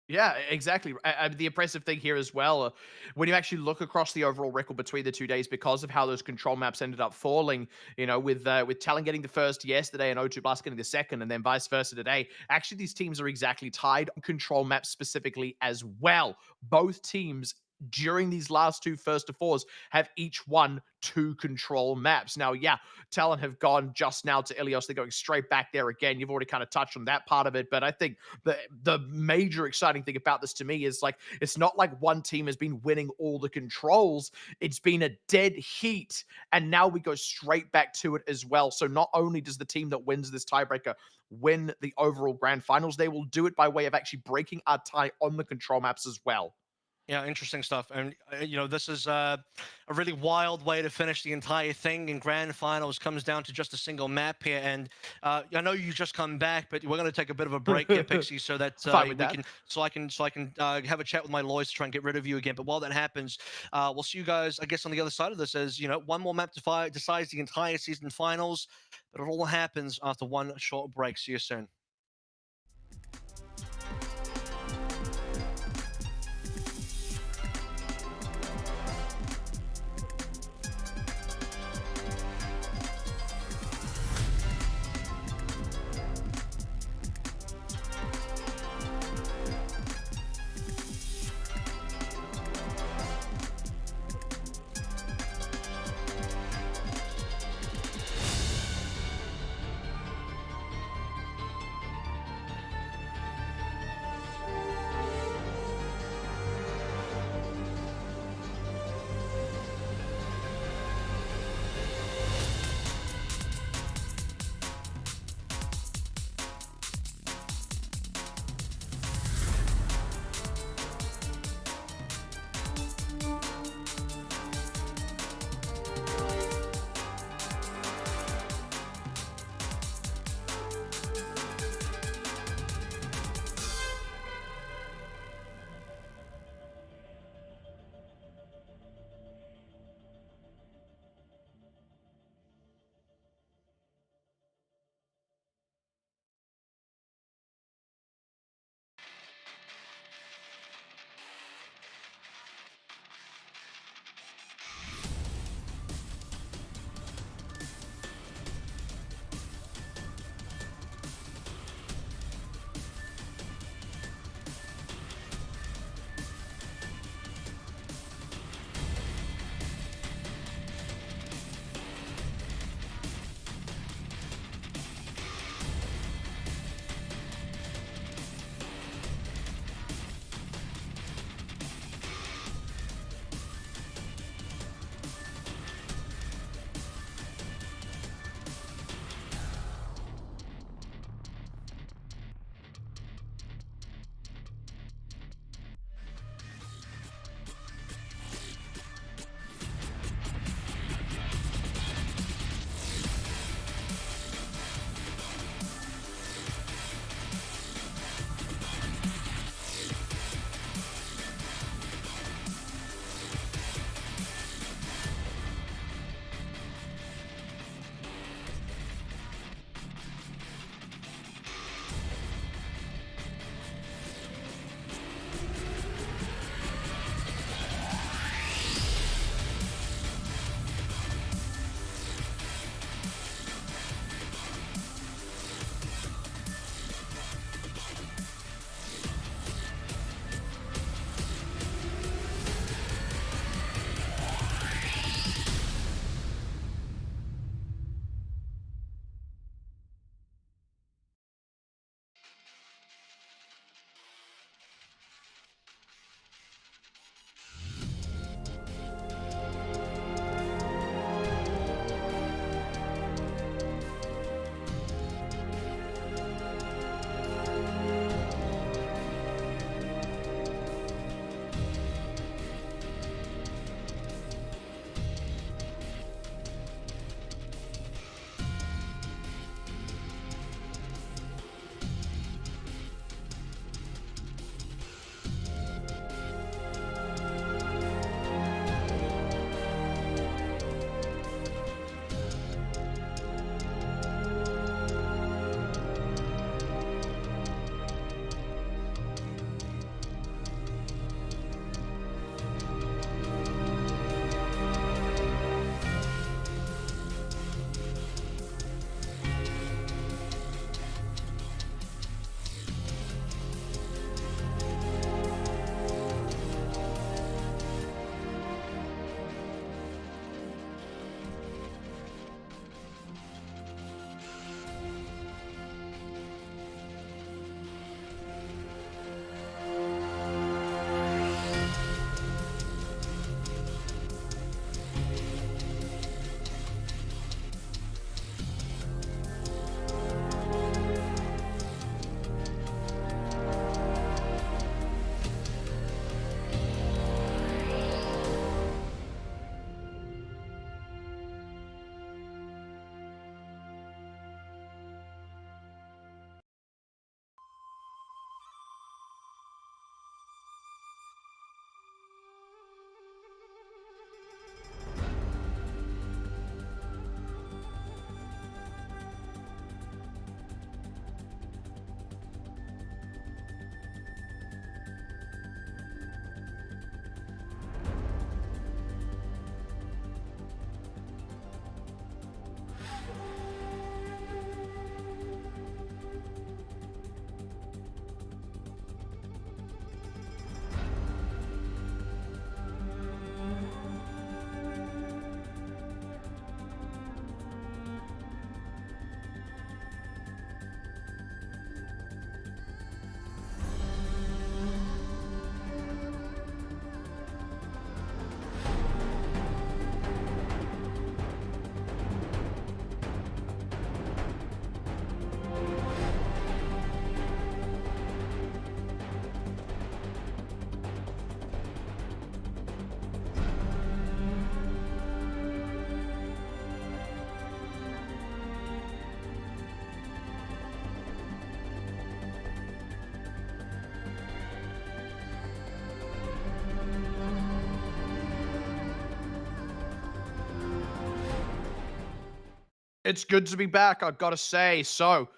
Yeah, exactly. The impressive thing here as well, when you actually look across the overall record between the 2 days, because of how those control maps ended up falling, you know, with Talon getting the first yesterday and O2 Blast getting the second, and then vice versa today. Actually, these teams are exactly tied on control maps specifically as well. Both teams during these last 2 first to 4s have each won 2 control maps. Now, Talon have gone just now to Ilios. They're going straight back there again. You've already kind of touched on that part of it, but I think the major exciting thing about this to me is, like, it's not like one team has been winning all the controls. It's been a dead heat, and now we go straight back to it as well. So not only does the team that wins this tiebreaker win the overall grand finals, they will do it by way of actually breaking our tie on the control maps as well. Yeah, interesting stuff. And, this is a really wild way to finish the entire thing. In grand finals comes down to just a single map here. And I know you just come back, but we're going to take a bit of a break here, Pixie, so that Fine with we that. can, so I can have a chat with my lawyers to try and get rid of you again. But while that happens, we'll see you guys, I guess, on the other side of this. As one more map decides the entire season finals, but it all happens after one short break. See you soon. It's good to be back, I've got to say. So,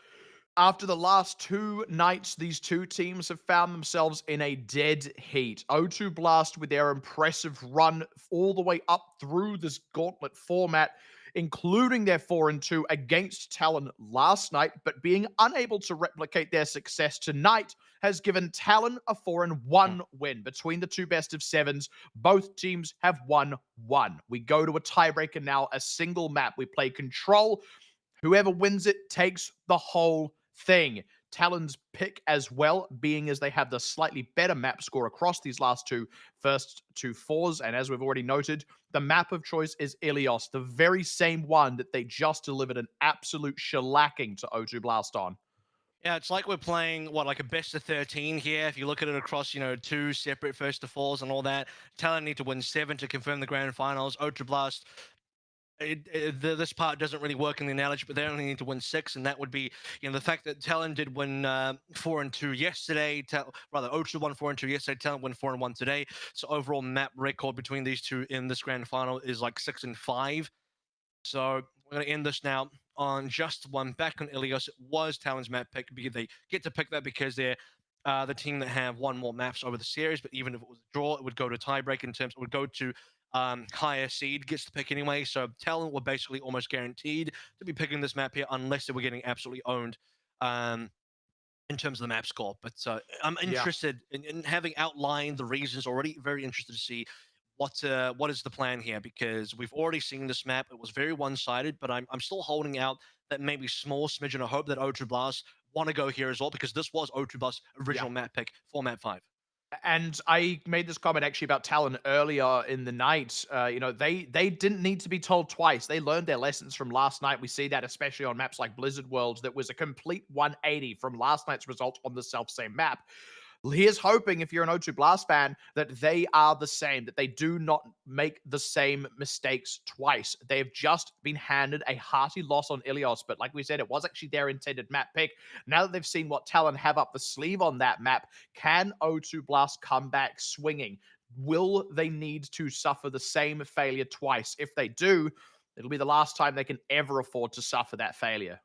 after the last 2 nights, these two teams have found themselves in a dead heat. O2 Blast, with their impressive run all the way up through this gauntlet format, including their 4-2 against Talon last night, but being unable to replicate their success tonight, has given Talon a 4-1 win. Between the two best of sevens, both teams have won one. We go to a tiebreaker now, a single map. We play Control. Whoever wins it takes the whole thing. Talon's pick as well, being as they have the slightly better map score across these last first two fours. And as we've already noted, the map of choice is Ilios, the very same one that they just delivered an absolute shellacking to O2 Blast on. Yeah, it's like we're playing what, like a best of 13 here. If you look at it across, two separate first to fours and all that, Talon need to win 7 to confirm the grand finals. Ultra Blast, this part doesn't really work in the analogy, but they only need to win 6, and that would be, the fact that Talon did win 4-2 yesterday. Rather, Ultra won 4-2 yesterday. Talon won 4-1 today. So overall map record between these two in this grand final is like 6-5. So we're going to end this now on just one. Back on Ilios, it was Talon's map pick. They get to pick that because they're the team that have won more maps over the series. But even if it was a draw, it would go to tiebreak in terms. It would go to higher seed gets the pick anyway. So Talon were basically almost guaranteed to be picking this map here, unless they were getting absolutely owned in terms of the map score. But I'm interested in having outlined the reasons already. Very interested to see what is the plan here, because we've already seen this map. It was very one-sided, but I'm still holding out that maybe small smidgen of hope that O2 Blast want to go here as well, because this was O2 Blast's original map pick for map 5. And I made this comment actually about Talon earlier in the night. They didn't need to be told twice. They learned their lessons from last night. We see that especially on maps like Blizzard Worlds. That was a complete 180 from last night's result on the self-same map. Here's hoping, if you're an O2 Blast fan, that they are the same, that they do not make the same mistakes twice. They have just been handed a hearty loss on Ilios, but like we said, it was actually their intended map pick. Now that they've seen what Talon have up the sleeve on that map, can O2 Blast come back swinging? Will they need to suffer the same failure twice? If they do, it'll be the last time they can ever afford to suffer that failure.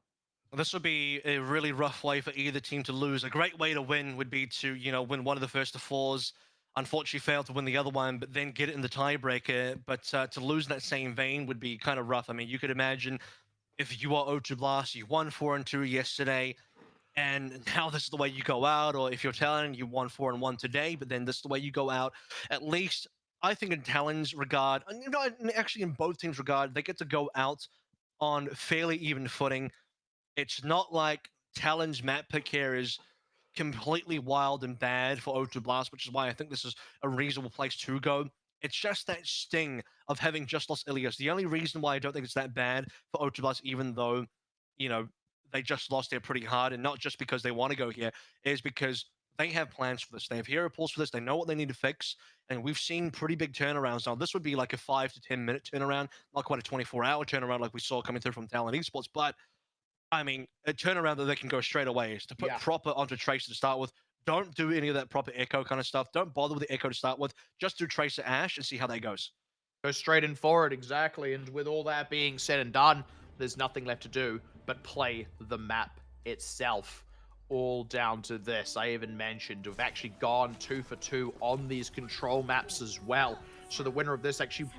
This would be a really rough way for either team to lose. A great way to win would be to, win one of the first to fours, unfortunately fail to win the other one, but then get it in the tiebreaker. But to lose in that same vein would be kind of rough. I mean, you could imagine if you are O2 Blast, you won 4-2 yesterday, and now this is the way you go out. Or if you're Talon, you won 4-1 today, but then this is the way you go out. At least, I think in Talon's regard, and actually in both teams' regard, they get to go out on fairly even footing. It's not like Talon's map pick here is completely wild and bad for O2 Blast, which is why I think this is a reasonable place to go. It's just that sting of having just lost Ilios. The only reason why I don't think it's that bad for O2 Blast, even though, they just lost there pretty hard, and not just because they want to go here, is because they have plans for this. They have hero pools for this. They know what they need to fix, and we've seen pretty big turnarounds. Now, this would be like a 5 to 10 minute turnaround, not quite a 24-hour turnaround like we saw coming through from Talon Esports, but I mean, a turnaround that they can go straight away is to put proper onto Tracer to start with. Don't do any of that proper echo kind of stuff. Don't bother with the echo to start with. Just do Tracer Ash and see how that goes. Go straight in forward, exactly. And with all that being said and done, there's nothing left to do but play the map itself. All down to this. I even mentioned we've actually gone 2 for 2 on these control maps as well. So the winner of this actually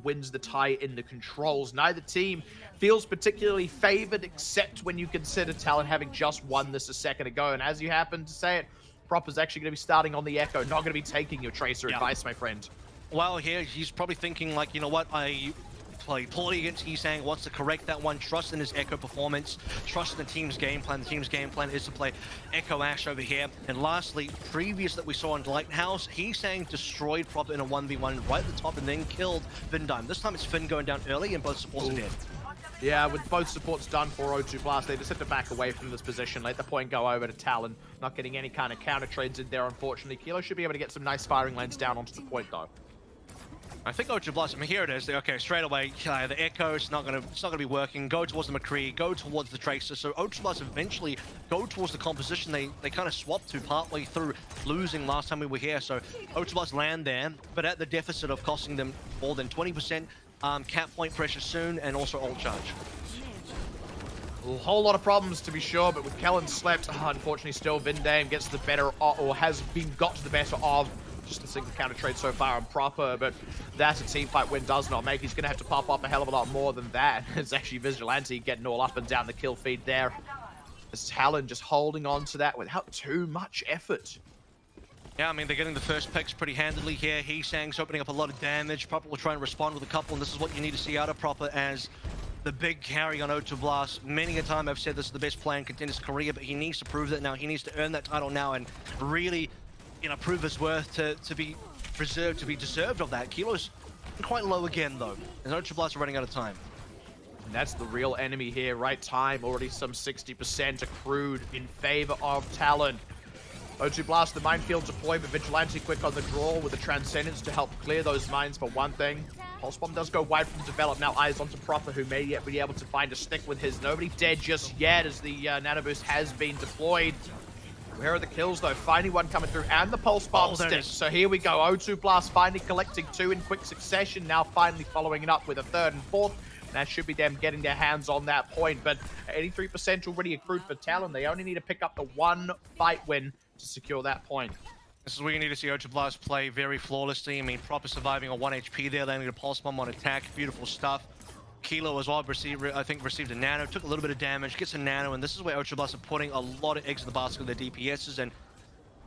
wins the tie in the controls. Neither team feels particularly favored, except when you consider Talon having just won this a second ago. And as you happen to say it, Proper's actually going to be starting on the Echo, not going to be taking your Tracer advice, my friend. Well, here he's probably thinking like, you know what, I played poorly against Esang, wants to correct that one, trust in his Echo performance, trust in the team's game plan. The team's game plan is to play Echo Ash over here. And lastly, previous that we saw in Lighthouse, Esang destroyed Proper in a 1v1 right at the top and then killed Vindime. This time it's Finn going down early and both supports are dead. Yeah, with both supports done for O2 Blast, they just have to back away from this position, let the point go over to Talon. Not getting any kind of counter trades in there, unfortunately. Kilo should be able to get some nice firing lanes down onto the point, though. I think O2 Blast, I mean, here it is. Okay, straight away, the Echo, it's not gonna be working. Go towards the McCree, go towards the Tracer. So O2 Blast eventually go towards the composition they kind of swapped to partway through, losing last time we were here. So O2 Blast land there, but at the deficit of costing them more than 20% cap point pressure soon, and also ult charge. A whole lot of problems to be sure, but with Kellen slept, unfortunately still Vindame gets the better, or has been got to the better of just a single counter trade so far on Proper, but that's a team fight win does not make. He's going to have to pop up a hell of a lot more than that. It's actually Vigilante getting all up and down the kill feed there. As Talon just holding on to that without too much effort. Yeah, I mean, they're getting the first picks pretty handily here. Heesang's opening up a lot of damage. Proper will try and respond with a couple, and this is what you need to see out of Proper as the big carry on O2 Blast. Many a time I've said this is the best player in Contenders' career, but he needs to prove that now. He needs to earn that title now and really, you know, prove his worth to be preserved, to be deserved of that. Kilo's quite low again, though, as O2 Blast are running out of time. And that's the real enemy here. Right time, already some 60% accrued in favor of Talon. O2 Blast, the minefield deploy, but Vigilante quick on the draw with the Transcendence to help clear those mines for one thing. Pulse Bomb does go wide from develop. Now eyes onto Proper, who may yet be able to find a stick with his. Nobody dead just yet as the Nano Boost has been deployed. Where are the kills, though? Finally one coming through, and the Pulse Bomb stick. So here we go. O2 Blast finally collecting 2 in quick succession. Now finally following it up with a 3rd and 4th. That should be them getting their hands on that point. But 83% already accrued for Talon. They only need to pick up the 1 fight win to secure that point. This is where you need to see O2 Blast play very flawlessly. I mean, Proper surviving on 1 HP there, landing a Pulse Bomb on attack. Beautiful stuff. Kilo as well, I think received a nano, took a little bit of damage, gets a nano, and this is where O2 Blast are putting a lot of eggs in the basket of their DPSs, and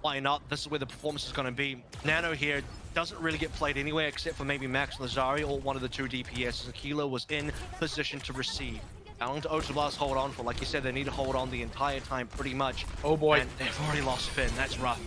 why not? This is where the performance is going to be. Nano here doesn't really get played anywhere except for maybe Max Lazari or one of the 2 DPSs, and Kilo was in position to receive. How long to O2 Blast hold on for? Like you said, they need to hold on the entire time pretty much. Oh boy. And they've already lost Finn, that's rough.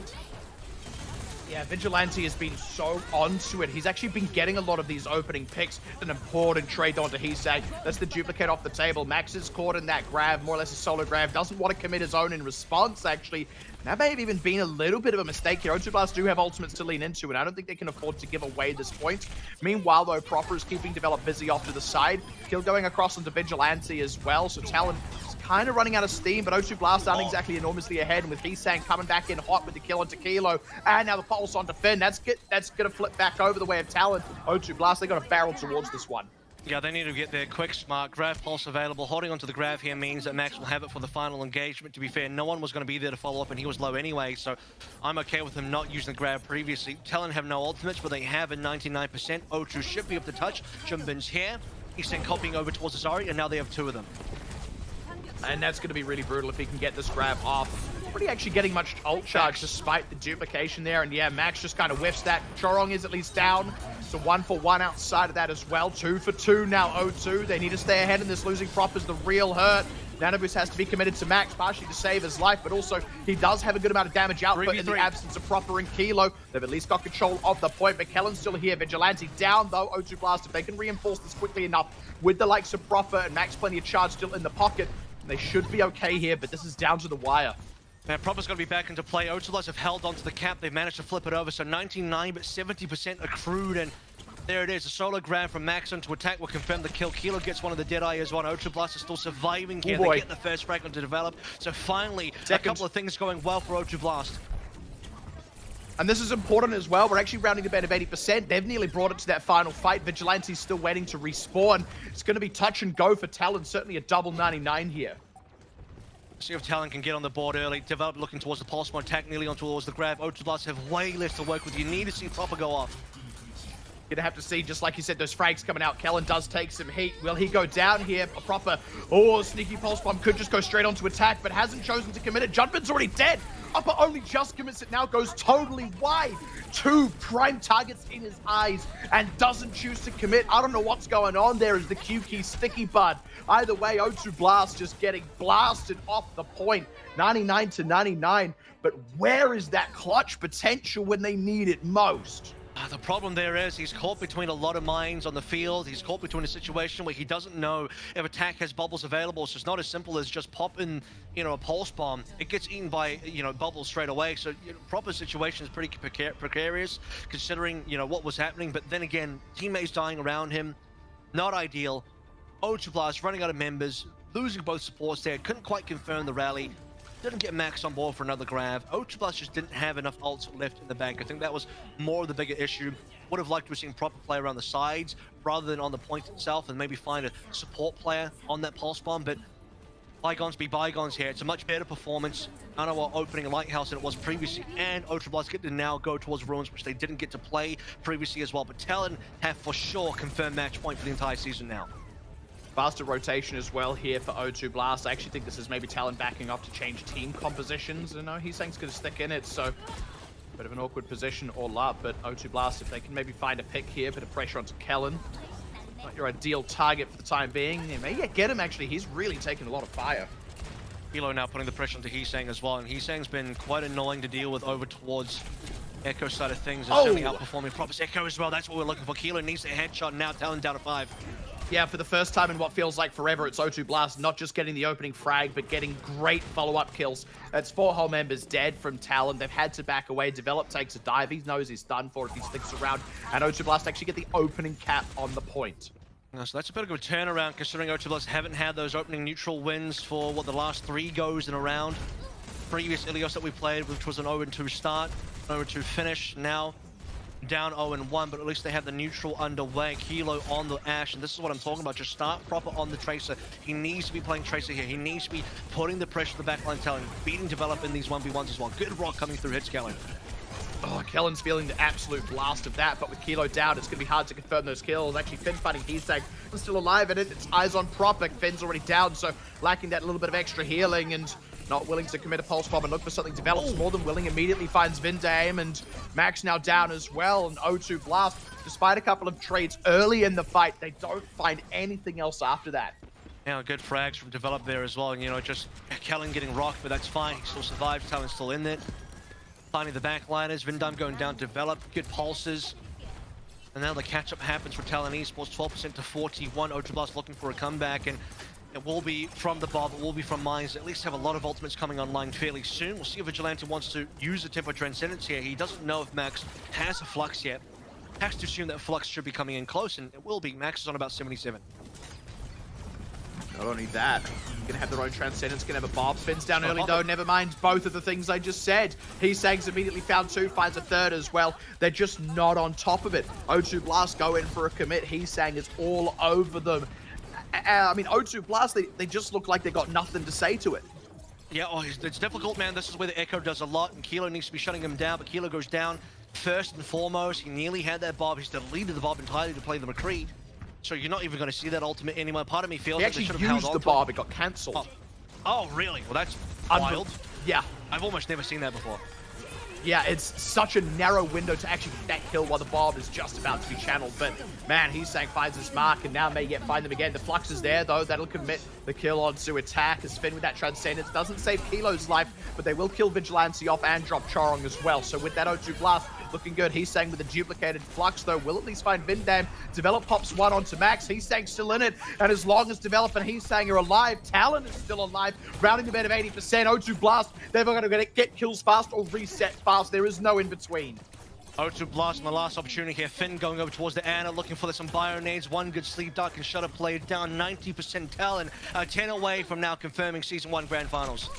Yeah, Vigilante has been so onto it. He's actually been getting a lot of these opening picks. An important trade onto Heesang. That's the duplicate off the table. Max is caught in that grab, more or less a solo grab. Doesn't want to commit his own in response, actually. That may have even been a little bit of a mistake here. O2 Blast do have ultimates to lean into, and I don't think they can afford to give away this point. Meanwhile, though, Proper is keeping Develop busy off to the side. Kill going across into Vigilante as well, so Talon is kind of running out of steam, but O2 Blast aren't exactly enormously ahead, and with Heesang coming back in hot with the kill onto Kilo, and now the pulse onto Finn. That's going to flip back over the way of Talon. O2 Blast, they got a barrel towards this one. Yeah, they need to get their quick, smart Grav Pulse available. Holding onto the Grav here means that Max will have it for the final engagement. To be fair, no one was going to be there to follow up, and he was low anyway, so I'm okay with him not using the Grav previously. Talon have no ultimates, but they have a 99%. O2 should be up to touch. Jimbin's here. He's sent copying over towards Azari, and now they have 2 of them. And that's going to be really brutal if he can get this grab off. Already actually getting much ult charge despite the duplication there. And yeah, Max just kind of whiffs that. Chorong is at least down. So 1 for 1 outside of that as well. 2 for 2 now, O2. They need to stay ahead in this. Losing Prop is the real hurt. Nanoboost has to be committed to Max, partially to save his life, but also he does have a good amount of damage output in the absence of Proper and Kilo. They've at least got control of the point, but Kellen's still here. Vigilante down, though. O2 Blast, if they can reinforce this quickly enough with the likes of Proper and Max, plenty of charge still in the pocket, they should be okay here, but this is down to the wire. Now, Proper's got to be back into play. O2 Blast have held onto the cap. They've managed to flip it over, so 99, but 70% accrued, and there it is. A solo grab from Maxon to attack will confirm the kill. Kilo gets one of the Deadeye as well. O2 Blast is still surviving here. They get the first fragment to develop, so finally, a couple of things going well for O2 Blast. And this is important as well. We're actually rounding the bet of 80%. They've nearly brought it to that final fight. Vigilante's still waiting to respawn. It's going to be touch and go for Talon. Certainly a double 99 here. See if Talon can get on the board early. Develop looking towards the pulse bomb, attack nearly on towards the grab. O2 Blast have way less to work with. You need to see Proper go off. Gonna have to see, just like you said, those frags coming out. Kellen does take some heat. Will he go down here? A Proper, sneaky pulse bomb could just go straight onto attack, but hasn't chosen to commit it. Judgment's already dead. Upper only just commits it now, goes totally wide. 2 prime targets in his eyes and doesn't choose to commit. I don't know what's going on there as the Q key sticky bud. Either way, O2 Blast just getting blasted off the point. 99 to 99. But where is that clutch potential when they need it most? The problem there is he's caught between a lot of mines on the field. He's caught between a situation where he doesn't know if attack has bubbles available. So it's not as simple as just popping, a pulse bomb. It gets eaten by, bubbles straight away. So Proper situation is pretty precarious considering, what was happening. But then again, teammates dying around him, not ideal. O2 Blast running out of members, losing both supports there. Couldn't quite confirm the rally. Didn't get Max on board for another grab. O2 Blast just didn't have enough ults left in the bank. I think that was more of the bigger issue. Would have liked to have seen Proper play around the sides rather than on the point itself and maybe find a support player on that pulse bomb. But bygones be bygones here. It's a much better performance on our opening Lighthouse than it was previously, and Ultrablast get to now go towards Ruins, which they didn't get to play previously as well. But Talon have for sure confirmed match point for the entire season now. Faster rotation as well here for O2 Blast. I actually think this is maybe Talon backing up to change team compositions. You know, he's saying he's going to stick in it, so bit of an awkward position all up. But O2 Blast, if they can maybe find a pick here, bit of pressure onto Kellen. Not your ideal target for the time being. They may get him, actually. He's really taking a lot of fire. Hilo now putting the pressure onto Heesang as well, and Heesang's been quite annoying to deal with over towards Echo side of things, and certainly outperforming Proper's Echo as well. That's what we're looking for. Kilo needs a headshot, and now Talon down to 5. Yeah, for the first time in what feels like forever, it's O2 Blast not just getting the opening frag, but getting great follow-up kills. That's 4 whole members dead from Talon. They've had to back away. Develop takes a dive. He knows he's done for if he sticks around. And O2 Blast actually get the opening cap on the point. So that's a bit of a turnaround, considering O2 Blast haven't had those opening neutral wins for, what, the last 3 goes in a round. Previous Ilios that we played, which was an 0-2 start, 0-2 finish. Now down 0-1, but at least they have the neutral underway. Kilo on the Ash, and this is what I'm talking about. Just start proper on the Tracer. He needs to be playing Tracer here. He needs to be putting the pressure to the backline, Talon, beating Develop in these 1v1s as well. Good rock coming through, hits Kellen. Oh, Kellen's feeling the absolute blast of that, but with Kilo down, it's going to be hard to confirm those kills. Actually, Finn finding Heesang still alive in it. It's eyes on Proper. Finn's already down, so lacking that little bit of extra healing and not willing to commit a pulse bomb and look for something. Develops more than willing, immediately finds Vindame, and Max now down as well, and O2 Blast, despite a couple of trades early in the fight, they don't find anything else after that. Now, good frags from Develop there as well, and, you know, just Kellen getting rocked, but that's fine. He still survives. Talon's still in it. Finding the backliners, Vindam going down, Develop, good pulses. And now the catch-up happens for Talon Esports, 12% to 41. O2 Blast looking for a comeback, and it will be from the Bob, it will be from Mines. At least have a lot of ultimates coming online fairly soon. We'll see if Vigilante wants to use the Tempo Transcendence here. He doesn't know if Max has a Flux yet. Has to assume that Flux should be coming in close, and it will be. Max is on about 77. Not only that, gonna have their own Transcendence, gonna have a Bob. Finn's down early though, never mind both of the things I just said. Heesang's immediately found 2, finds a 3rd as well. They're just not on top of it. O2 Blast go in for a commit. Heesang is all over them. I mean, O2 Blast, they just look like they got nothing to say to it. Yeah, oh, it's difficult, man. This is where the Echo does a lot, and Kilo needs to be shutting him down, but Kilo goes down first and foremost. He nearly had that Bob. He's deleted the Bob entirely to play the McCree. So you're not even going to see that ultimate anymore. Part of me feels like they should have held on to it. He actually used the Bob, it got cancelled. Oh, really? Well, that's wild. Yeah. I've almost never seen that before. Yeah, it's such a narrow window to actually get that kill while the Bob is just about to be channeled. But, man, Heesang finds his mark and now may yet find them again. The Flux is there, though. That'll commit the kill onto attack as Finn with that Transcendence doesn't save Kilo's life, but they will kill Vigilante off and drop Chorong as well. So with that O2 Blast, looking good. Heesang with a duplicated Flux, though, will at least find Vindam. Develop pops 1 onto Max. Heesang still in it. And as long as Develop and Heesang are alive, Talon is still alive. Rounding the bed of 80%. O2 Blast, they're going to get kills fast or reset fast. There is no in between. O2 Blast on the last opportunity here. Finn going over towards the Ana, looking for some bio nades. One good sleep dark and shutter play down 90% Talon. 10 away from now confirming Season 1 Grand Finals.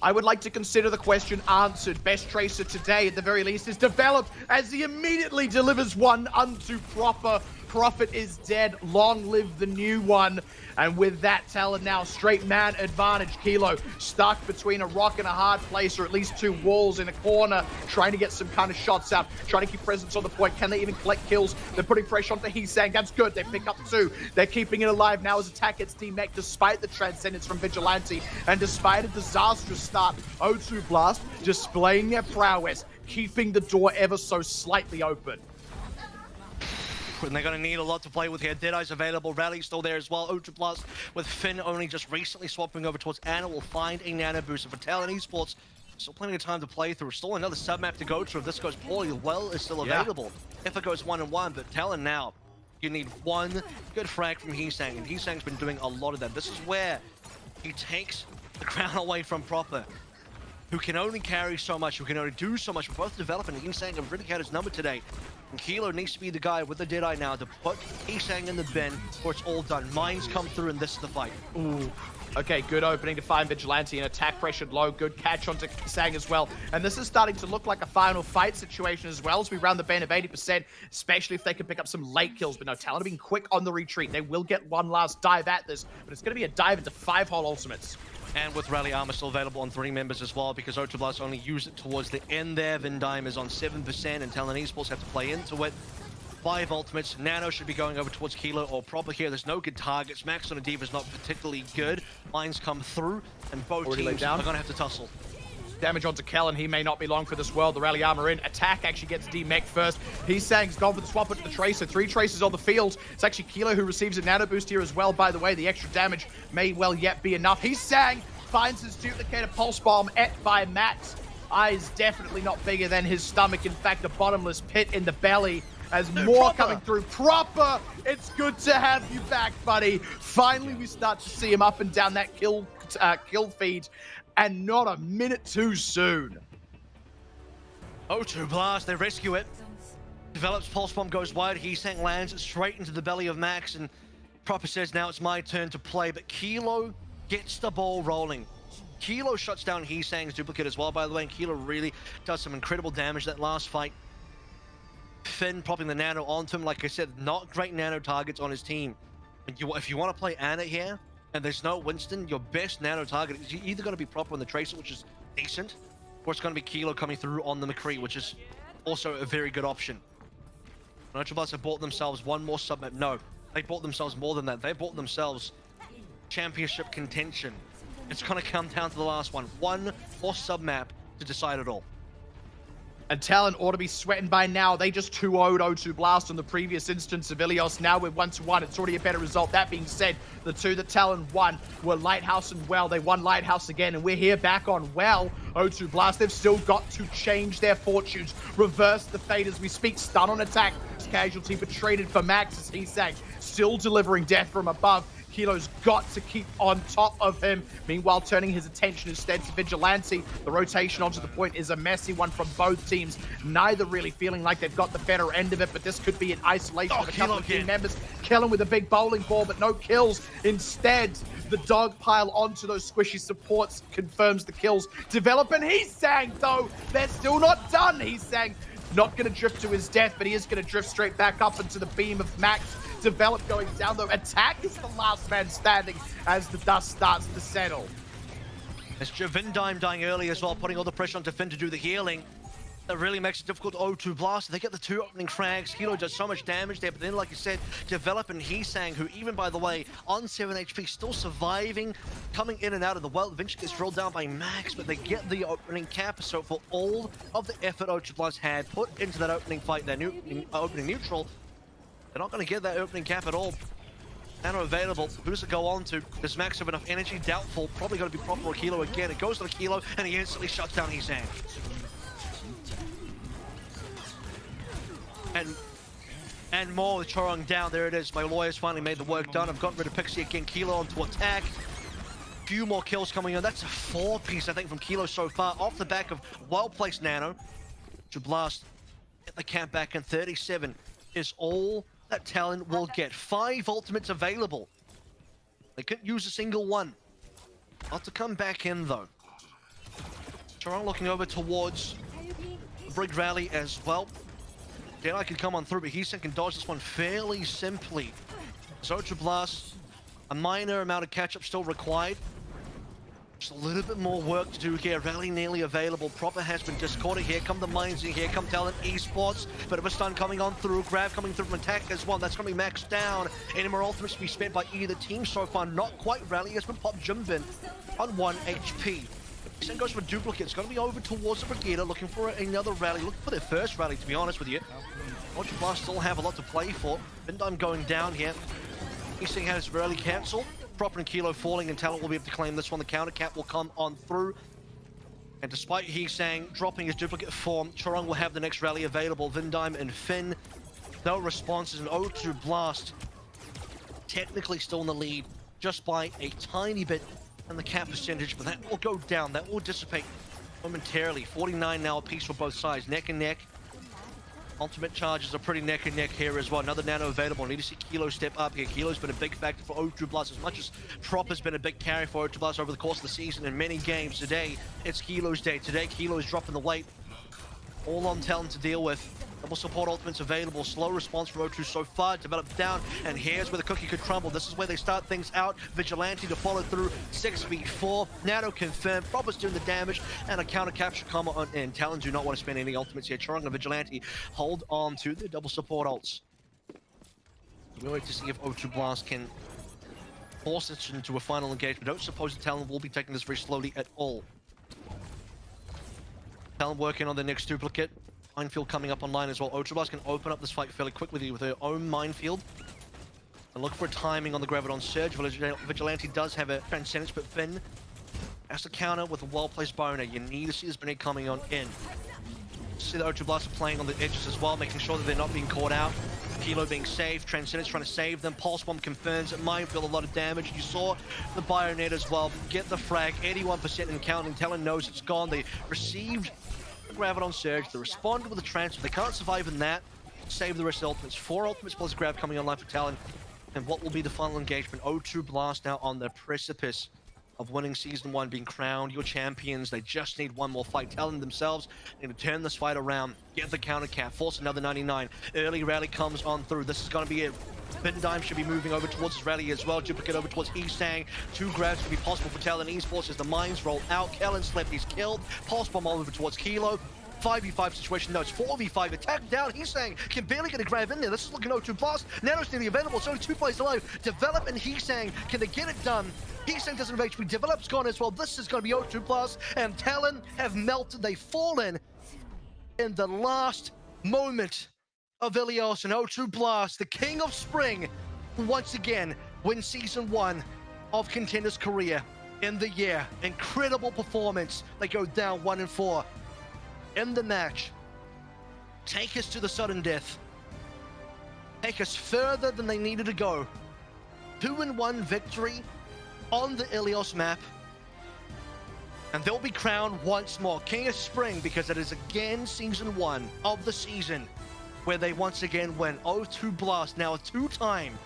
I would like to consider the question answered. Best Tracer today, at the very least, is developed as he immediately delivers one unto Proper. Prophet is dead. Long live the new one. And with that, Talon now straight man advantage. Kilo stuck between a rock and a hard place, or at least 2 walls in a corner, trying to get some kind of shots out, trying to keep presence on the point. Can they even collect kills? They're putting pressure onto Heesang. That's good. They pick up 2. They're keeping it alive now as attack gets demech despite the Transcendence from Vigilante. And despite a disastrous start, O2 Blast displaying their prowess, keeping the door ever so slightly open. And they're going to need a lot to play with here. Deadeye's available. Rally's still there as well. O2 Blast with Finn only just recently swapping over towards Ana will find a nano boost. For Talon Esports, still plenty of time to play through. Still another sub-map to go through. If this goes poorly, well is still available. If it goes 1-1, but Talon now, you need 1 good frag from Heesang, and Heesang's been doing a lot of that. This is where he takes the crown away from Proper. who can only carry so much, who can only do so much. We're both developing. Heesang have really had his number today. And Kilo needs to be the guy with the Deadeye now to put Heesang in the bin where it's all done. Mines come through and this is the fight. Ooh. Okay, good opening to find Vigilante and attack pressured low. Good catch onto Sang as well. And this is starting to look like a final fight situation as well as we round the band of 80%, especially if they can pick up some late kills. But no, Talon being quick on the retreat. They will get one last dive at this, but it's going to be a dive into 5-hole ultimates. And with Rally Armor still available on 3 members as well, because Ultrablast only used it towards the end there. Vindime is on 7%, and Talon Esports have to play into it. 5 ultimates. Nano should be going over towards Kilo or Proper here. There's no good targets. Max on a D.Va is not particularly good. Lines come through, and both teams are going to have to tussle. Damage onto Kellen. He may not be long for this world. The rally armor in. Attack actually gets D-Mech first. He's gone for the swap into the Tracer. 3 Tracers on the field. It's actually Kilo who receives a nano boost here as well. By the way, the extra damage may well yet be enough. Heesang finds his duplicated pulse bomb by Max. Eyes definitely not bigger than his stomach. In fact, a bottomless pit in the belly. As more coming through. Proper, it's good to have you back, buddy. Finally, we start to see him up and down that kill feed, and not a minute too soon. O2 Blast, they rescue it. Develops pulse bomb, goes wide. Heesang lands it straight into the belly of Max, and Proper says now it's my turn to play. But Kilo gets the ball rolling. Kilo shuts down Heesang's duplicate as well, by the way, and Kilo really does some incredible damage that last fight. Finn popping the nano onto him. Like I said, not great nano targets on his team. If you want to play Ana here, and there's no Winston, your best nano target is either going to be Proper on the Tracer, which is decent, or it's going to be Kilo coming through on the McCree, which is also a very good option. Ultrablast have bought themselves one more submap. No, they bought themselves more than that. They bought themselves championship contention. It's going to come down to the last one. One more submap to decide it all. And Talon ought to be sweating by now. They just 2-0'd O2 Blast on the previous instance of Ilios. Now we're 1-1. It's already a better result. That being said, the 2 that Talon won were Lighthouse and Well. They won Lighthouse again, and we're here back on Well. O2 Blast, they've still got to change their fortunes, reverse the fate as we speak. Stun on attack. Casualty, but traded for Max as Heesang still delivering death from above. Kilo's got to keep on top of him. Meanwhile, turning his attention instead to Vigilante. The rotation onto the point is a messy one from both teams. Neither really feeling like they've got the better end of it, but this could be an isolation of a couple of team members. Kellen with a big bowling ball, but no kills. Instead, the dog pile onto those squishy supports confirms the kills. Developing Heesang, though. They're still not done. Heesang not going to drift to his death, but he is going to drift straight back up into the beam of Max. Develop going down, though. Attack is the last man standing as the dust starts to settle. It's Vindime dying early as well, putting all the pressure onto Finn to do the healing. That really makes it difficult to O2 Blast. They get the 2 opening frags. Kilo does so much damage there, but then, like you said, Develop and Heesang, who even, by the way, on 7 HP, still surviving, coming in and out of the well. Eventually gets drilled down by Max, but they get the opening cap. So for all of the effort O2 Blast had put into that opening fight, their opening neutral, they're not going to get that opening cap at all. Nano available. Who's it go on to? Does Max have enough energy? Doubtful. Probably going to be Proper or Kilo again. It goes to the Kilo, and he instantly shuts down Heesang. And more with Chorong down. There it is. My lawyers finally made the work done. I've gotten rid of Pixie again. Kilo onto attack. Few more kills coming in. That's a 4-piece, I think, from Kilo so far. Off the back of well-placed Nano. To Blast. Get the camp back in 37 is all that Talon will get. 5 ultimates available. They couldn't use a single one. Not to come back in, though. Chorong looking over towards the Brig Rally as well. Deadeye can come on through, but Heesang can dodge this one fairly simply. Ultra Blast, a minor amount of catch-up still required. Just a little bit more work to do here. Rally nearly available. Proper has been discorded. Here come the mines in. Here come Talon Esports. Bit of a stun coming on through. Grab coming through from attack as well. That's going to be maxed down. Any more ultimates to be spent by either team so far? Not quite. Rally has been popped Jumbin on 1 HP. Then goes for duplicate. It's going to be over towards the Brigada, looking for another rally. Looking for their first rally, to be honest with you. Ultra Blast still have a lot to play for. Vindime going down here. Heesang has his rally cancelled. Proper and Kilo falling, and Talon will be able to claim this one. The counter cap will come on through. And despite Heesang dropping his duplicate form, Chorong will have the next rally available. Vindime and Finn, no responses. And O2 Blast technically still in the lead, just by a tiny bit in the cap percentage, but that will go down. That will dissipate momentarily. 49 now apiece for both sides, neck and neck. Ultimate charges are pretty neck and neck here as well. Another nano available. Need to see Kilo step up here. Kilo's been a big factor for O2 Blast, as much as Prop has been a big carry for O2 Blast over the course of the season in many games. Today, it's Kilo's day. Today, Kilo is dropping the weight. All on Talon to deal with. Double support ultimates available. Slow response from O2 so far. Developed down, and here's where the cookie could crumble. This is where they start things out. Vigilante to follow through. 6v4. Nano confirmed. Proper's doing the damage, and a counter capture combo on in. Talon do not want to spend any ultimates here. Chorong and Vigilante hold on to the double support ults. We'll wait to see if O2 Blast can force this into a final engagement. Don't suppose that Talon will be taking this very slowly at all. Talon working on the next duplicate. Minefield coming up online as well. O2 Blast can open up this fight fairly quickly with their own minefield. And look for timing on the Graviton Surge. Vigilante does have a Transcendence, but Finn has to counter with a well-placed Boner. You need to see this grenade coming on in. See the O2 Blast are playing on the edges as well, making sure that they're not being caught out. Kilo being safe, Transcendence trying to save them. Pulse Bomb confirms it. Minefield a lot of damage. You saw the Bionet as well. Get the frag, 81% and counting. Talon knows it's gone. They received the Graviton Surge. They responded with a transfer. They can't survive in that. Save the rest of the ultimates. 4 ultimates plus grab coming online for Talon. And what will be the final engagement? O2 Blast now on the precipice of winning Season 1, being crowned your champions. They just need one more fight. Talon themselves need to turn this fight around, get the counter cap, force another 99. Early rally comes on through. This is going to be it. Bindime should be moving over towards his rally as well. Duplicate over towards Heesang. 2 grabs could be possible for Talon Esports as the mines roll out. Kellen slept, he's killed. Pulse Bomb all over towards Kilo. 5v5 situation, no, it's 4v5. Attack down, Heesang can barely get a grab in there. This is looking O2 Blast. Nano's nearly available, it's only 2 players alive. Develop and Heesang, can they get it done? Heesang doesn't have HP, Develop's gone as well. This is going to be O2 Blast, and Talon have melted. They've fallen in the last moment of Ilios, and O2 Blast, the king of spring, once again wins Season 1 of Contenders Korea in the year. Incredible performance. They go down 1-4 in the match. Take us to the sudden death. Take us further than they needed to go. 2-1 victory on the Ilios map. And they'll be crowned once more King of Spring, because it is again Season 1 of the season where they once again win. O2 Blast, now a 2-time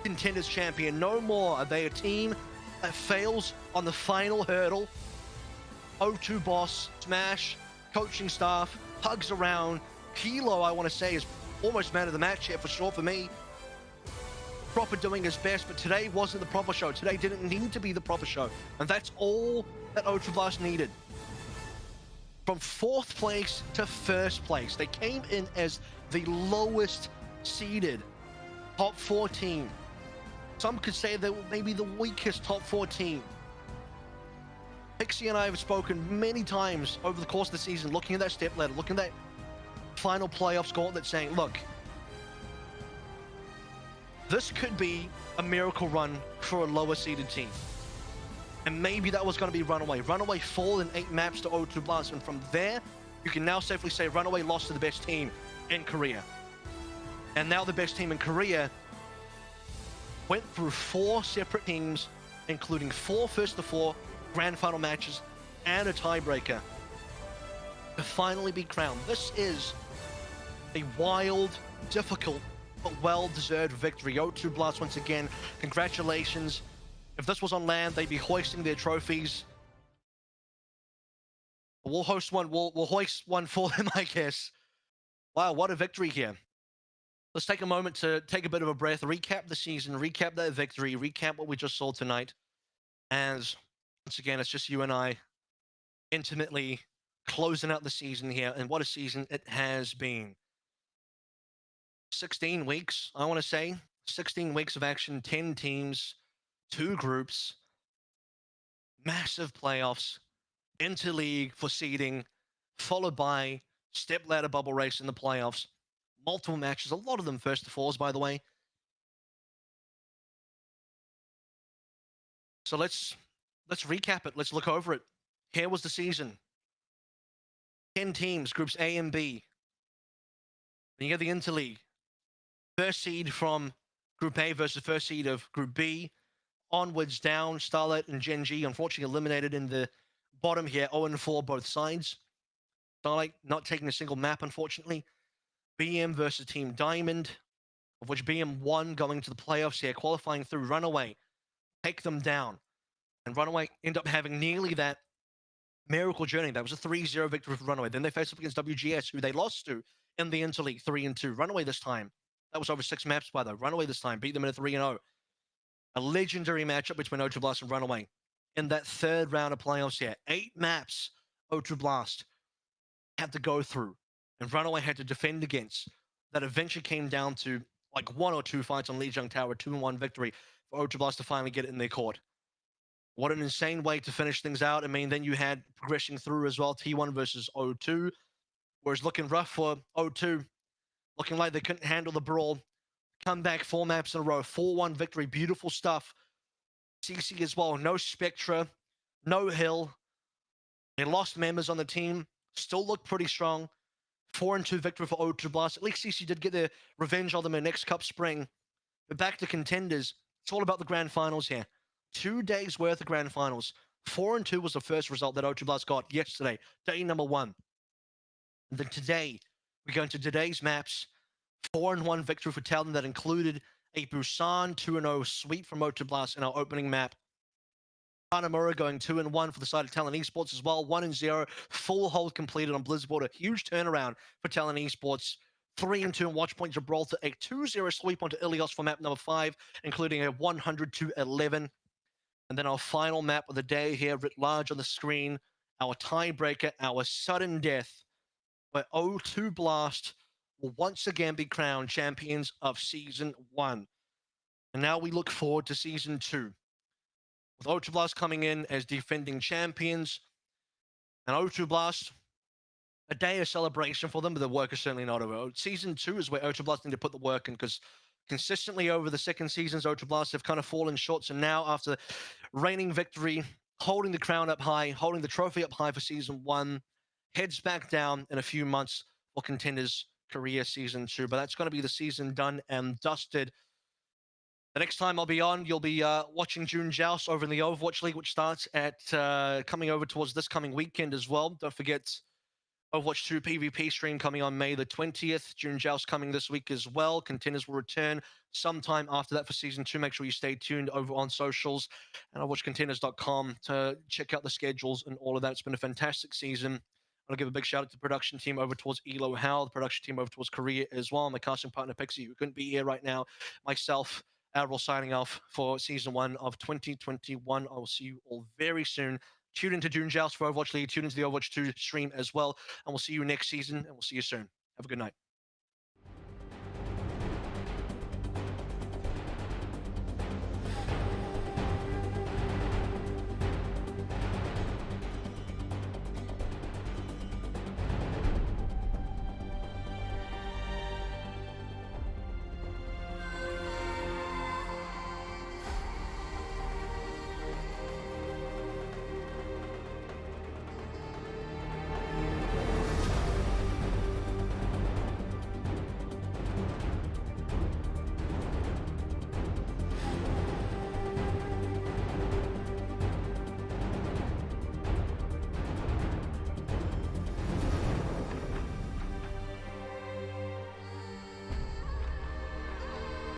Contenders champion. No more are they a team that fails on the final hurdle. O2 boss, Smash, coaching staff, hugs around. Kilo, I want to say, is almost man of the match here for sure for me. Proper doing his best, but today wasn't the proper show. Today didn't need to be the proper show. And that's all that O2 Blast needed. From 4th place to 1st place. They came in as the lowest seeded top 4 team. Some could say they were maybe the weakest top 4 team. Pixie and I have spoken many times over the course of the season, looking at that step ladder, looking at that final playoffs gauntlet, saying, look, this could be a miracle run for a lower seeded team. And maybe that was going to be Runaway. Runaway fall in 8 maps to O2 Blast, and from there, you can now safely say Runaway lost to the best team in Korea. And now the best team in Korea went through 4 separate teams, including 4 first to 4 grand final matches and a tiebreaker to finally be crowned. This is a wild, difficult, but well-deserved victory. O2 Blast once again, congratulations. If this was on land, they'd be hoisting their trophies. We'll host one, we'll hoist one for them, I guess. Wow, what a victory here. Let's take a moment to take a bit of a breath, recap the season, recap that victory, recap what we just saw tonight. As, once again, it's just you and I intimately closing out the season here, and what a season it has been. 16 weeks, I want to say. 16 weeks of action, 10 teams, 2 groups, massive playoffs, interleague for seeding, followed by step ladder bubble race in the playoffs. Multiple matches, a lot of them first to 4s, by the way. So let's recap it. Let's look over it. Here was the season. 10 teams, groups A and B. Then you get the interleague. First seed from Group A versus first seed of Group B. Onwards down, Starlight and Gen G, unfortunately eliminated in the bottom here, 0-4 both sides. Starlight not taking a single map, unfortunately. BM versus Team Diamond, of which BM won going to the playoffs here, qualifying through Runaway, take them down. And Runaway end up having nearly that miracle journey. That was a 3-0 victory for Runaway. Then they faced up against WGS, who they lost to in the Interleague 3-2. Runaway this time. That was over 6 maps by though. Runaway this time beat them in a 3-0. A legendary matchup between O2 Blast and Runaway in that third round of playoffs here. 8 maps O2 Blast had to go through and Runaway had to defend against. That eventually came down to like 1 or 2 fights on Lijiang Tower, 2-1 victory for O2 Blast to finally get it in their court. What an insane way to finish things out. I mean, then you had progressing through as well, T1 versus O2, whereas looking rough for O2, looking like they couldn't handle the brawl. Come back 4 maps in a row, 4-1 victory, beautiful stuff. CC as well, no Spectra, no Hill. They lost members on the team, still look pretty strong. 4-2 victory for O2 Blast. At least CC did get their revenge on them in next Cup Spring. But back to Contenders, it's all about the grand finals here. 2 days worth of grand finals. 4-2 was the first result that O2 Blast got yesterday, day number 1. And then today, we go into today's maps. 4-1 victory for Talon that included a Busan 2-0 sweep from O2 Blast in our opening map. Hanamura going 2-1 for the side of Talon Esports as well. 1-0, full hold completed on Blizzboard. A huge turnaround for Talon Esports. 3-2 in Watchpoint Gibraltar. A 2-0 sweep onto Ilios for map number 5, including a 100-11. And then our final map of the day here, writ large on the screen. Our tiebreaker, our sudden death, where O2 Blast will once again be crowned champions of Season 1. And now we look forward to Season 2. With O2 Blast coming in as defending champions. And O2 Blast, a day of celebration for them, but the work is certainly not over. Season 2 is where O2 Blast need to put the work in, because consistently over the second seasons, O2 Blast have kind of fallen short. So now, after reigning victory, holding the crown up high, holding the trophy up high for Season 1, heads back down in a few months for Contenders Korea Season 2. But that's going to be the season done and dusted. The next time I'll be on, you'll be watching June Joust over in the Overwatch League, which starts at coming over towards this coming weekend as well. Don't forget Overwatch 2 PvP stream coming on May the 20th. June Joust coming this week as well. Contenders will return sometime after that for Season 2. Make sure you stay tuned over on socials and overwatchcontenders.com to check out the schedules and all of that. It's been a fantastic season. I'll give a big shout out to the production team over towards Elo Hal, the production team over towards Korea as well. My casting partner Pixie, who couldn't be here right now. Myself, Admiral, signing off for Season 1 of 2021. I will see you all very soon. Tune into June Joust for Overwatch League. Tune into the Overwatch 2 stream as well. And we'll see you next season, and we'll see you soon. Have a good night.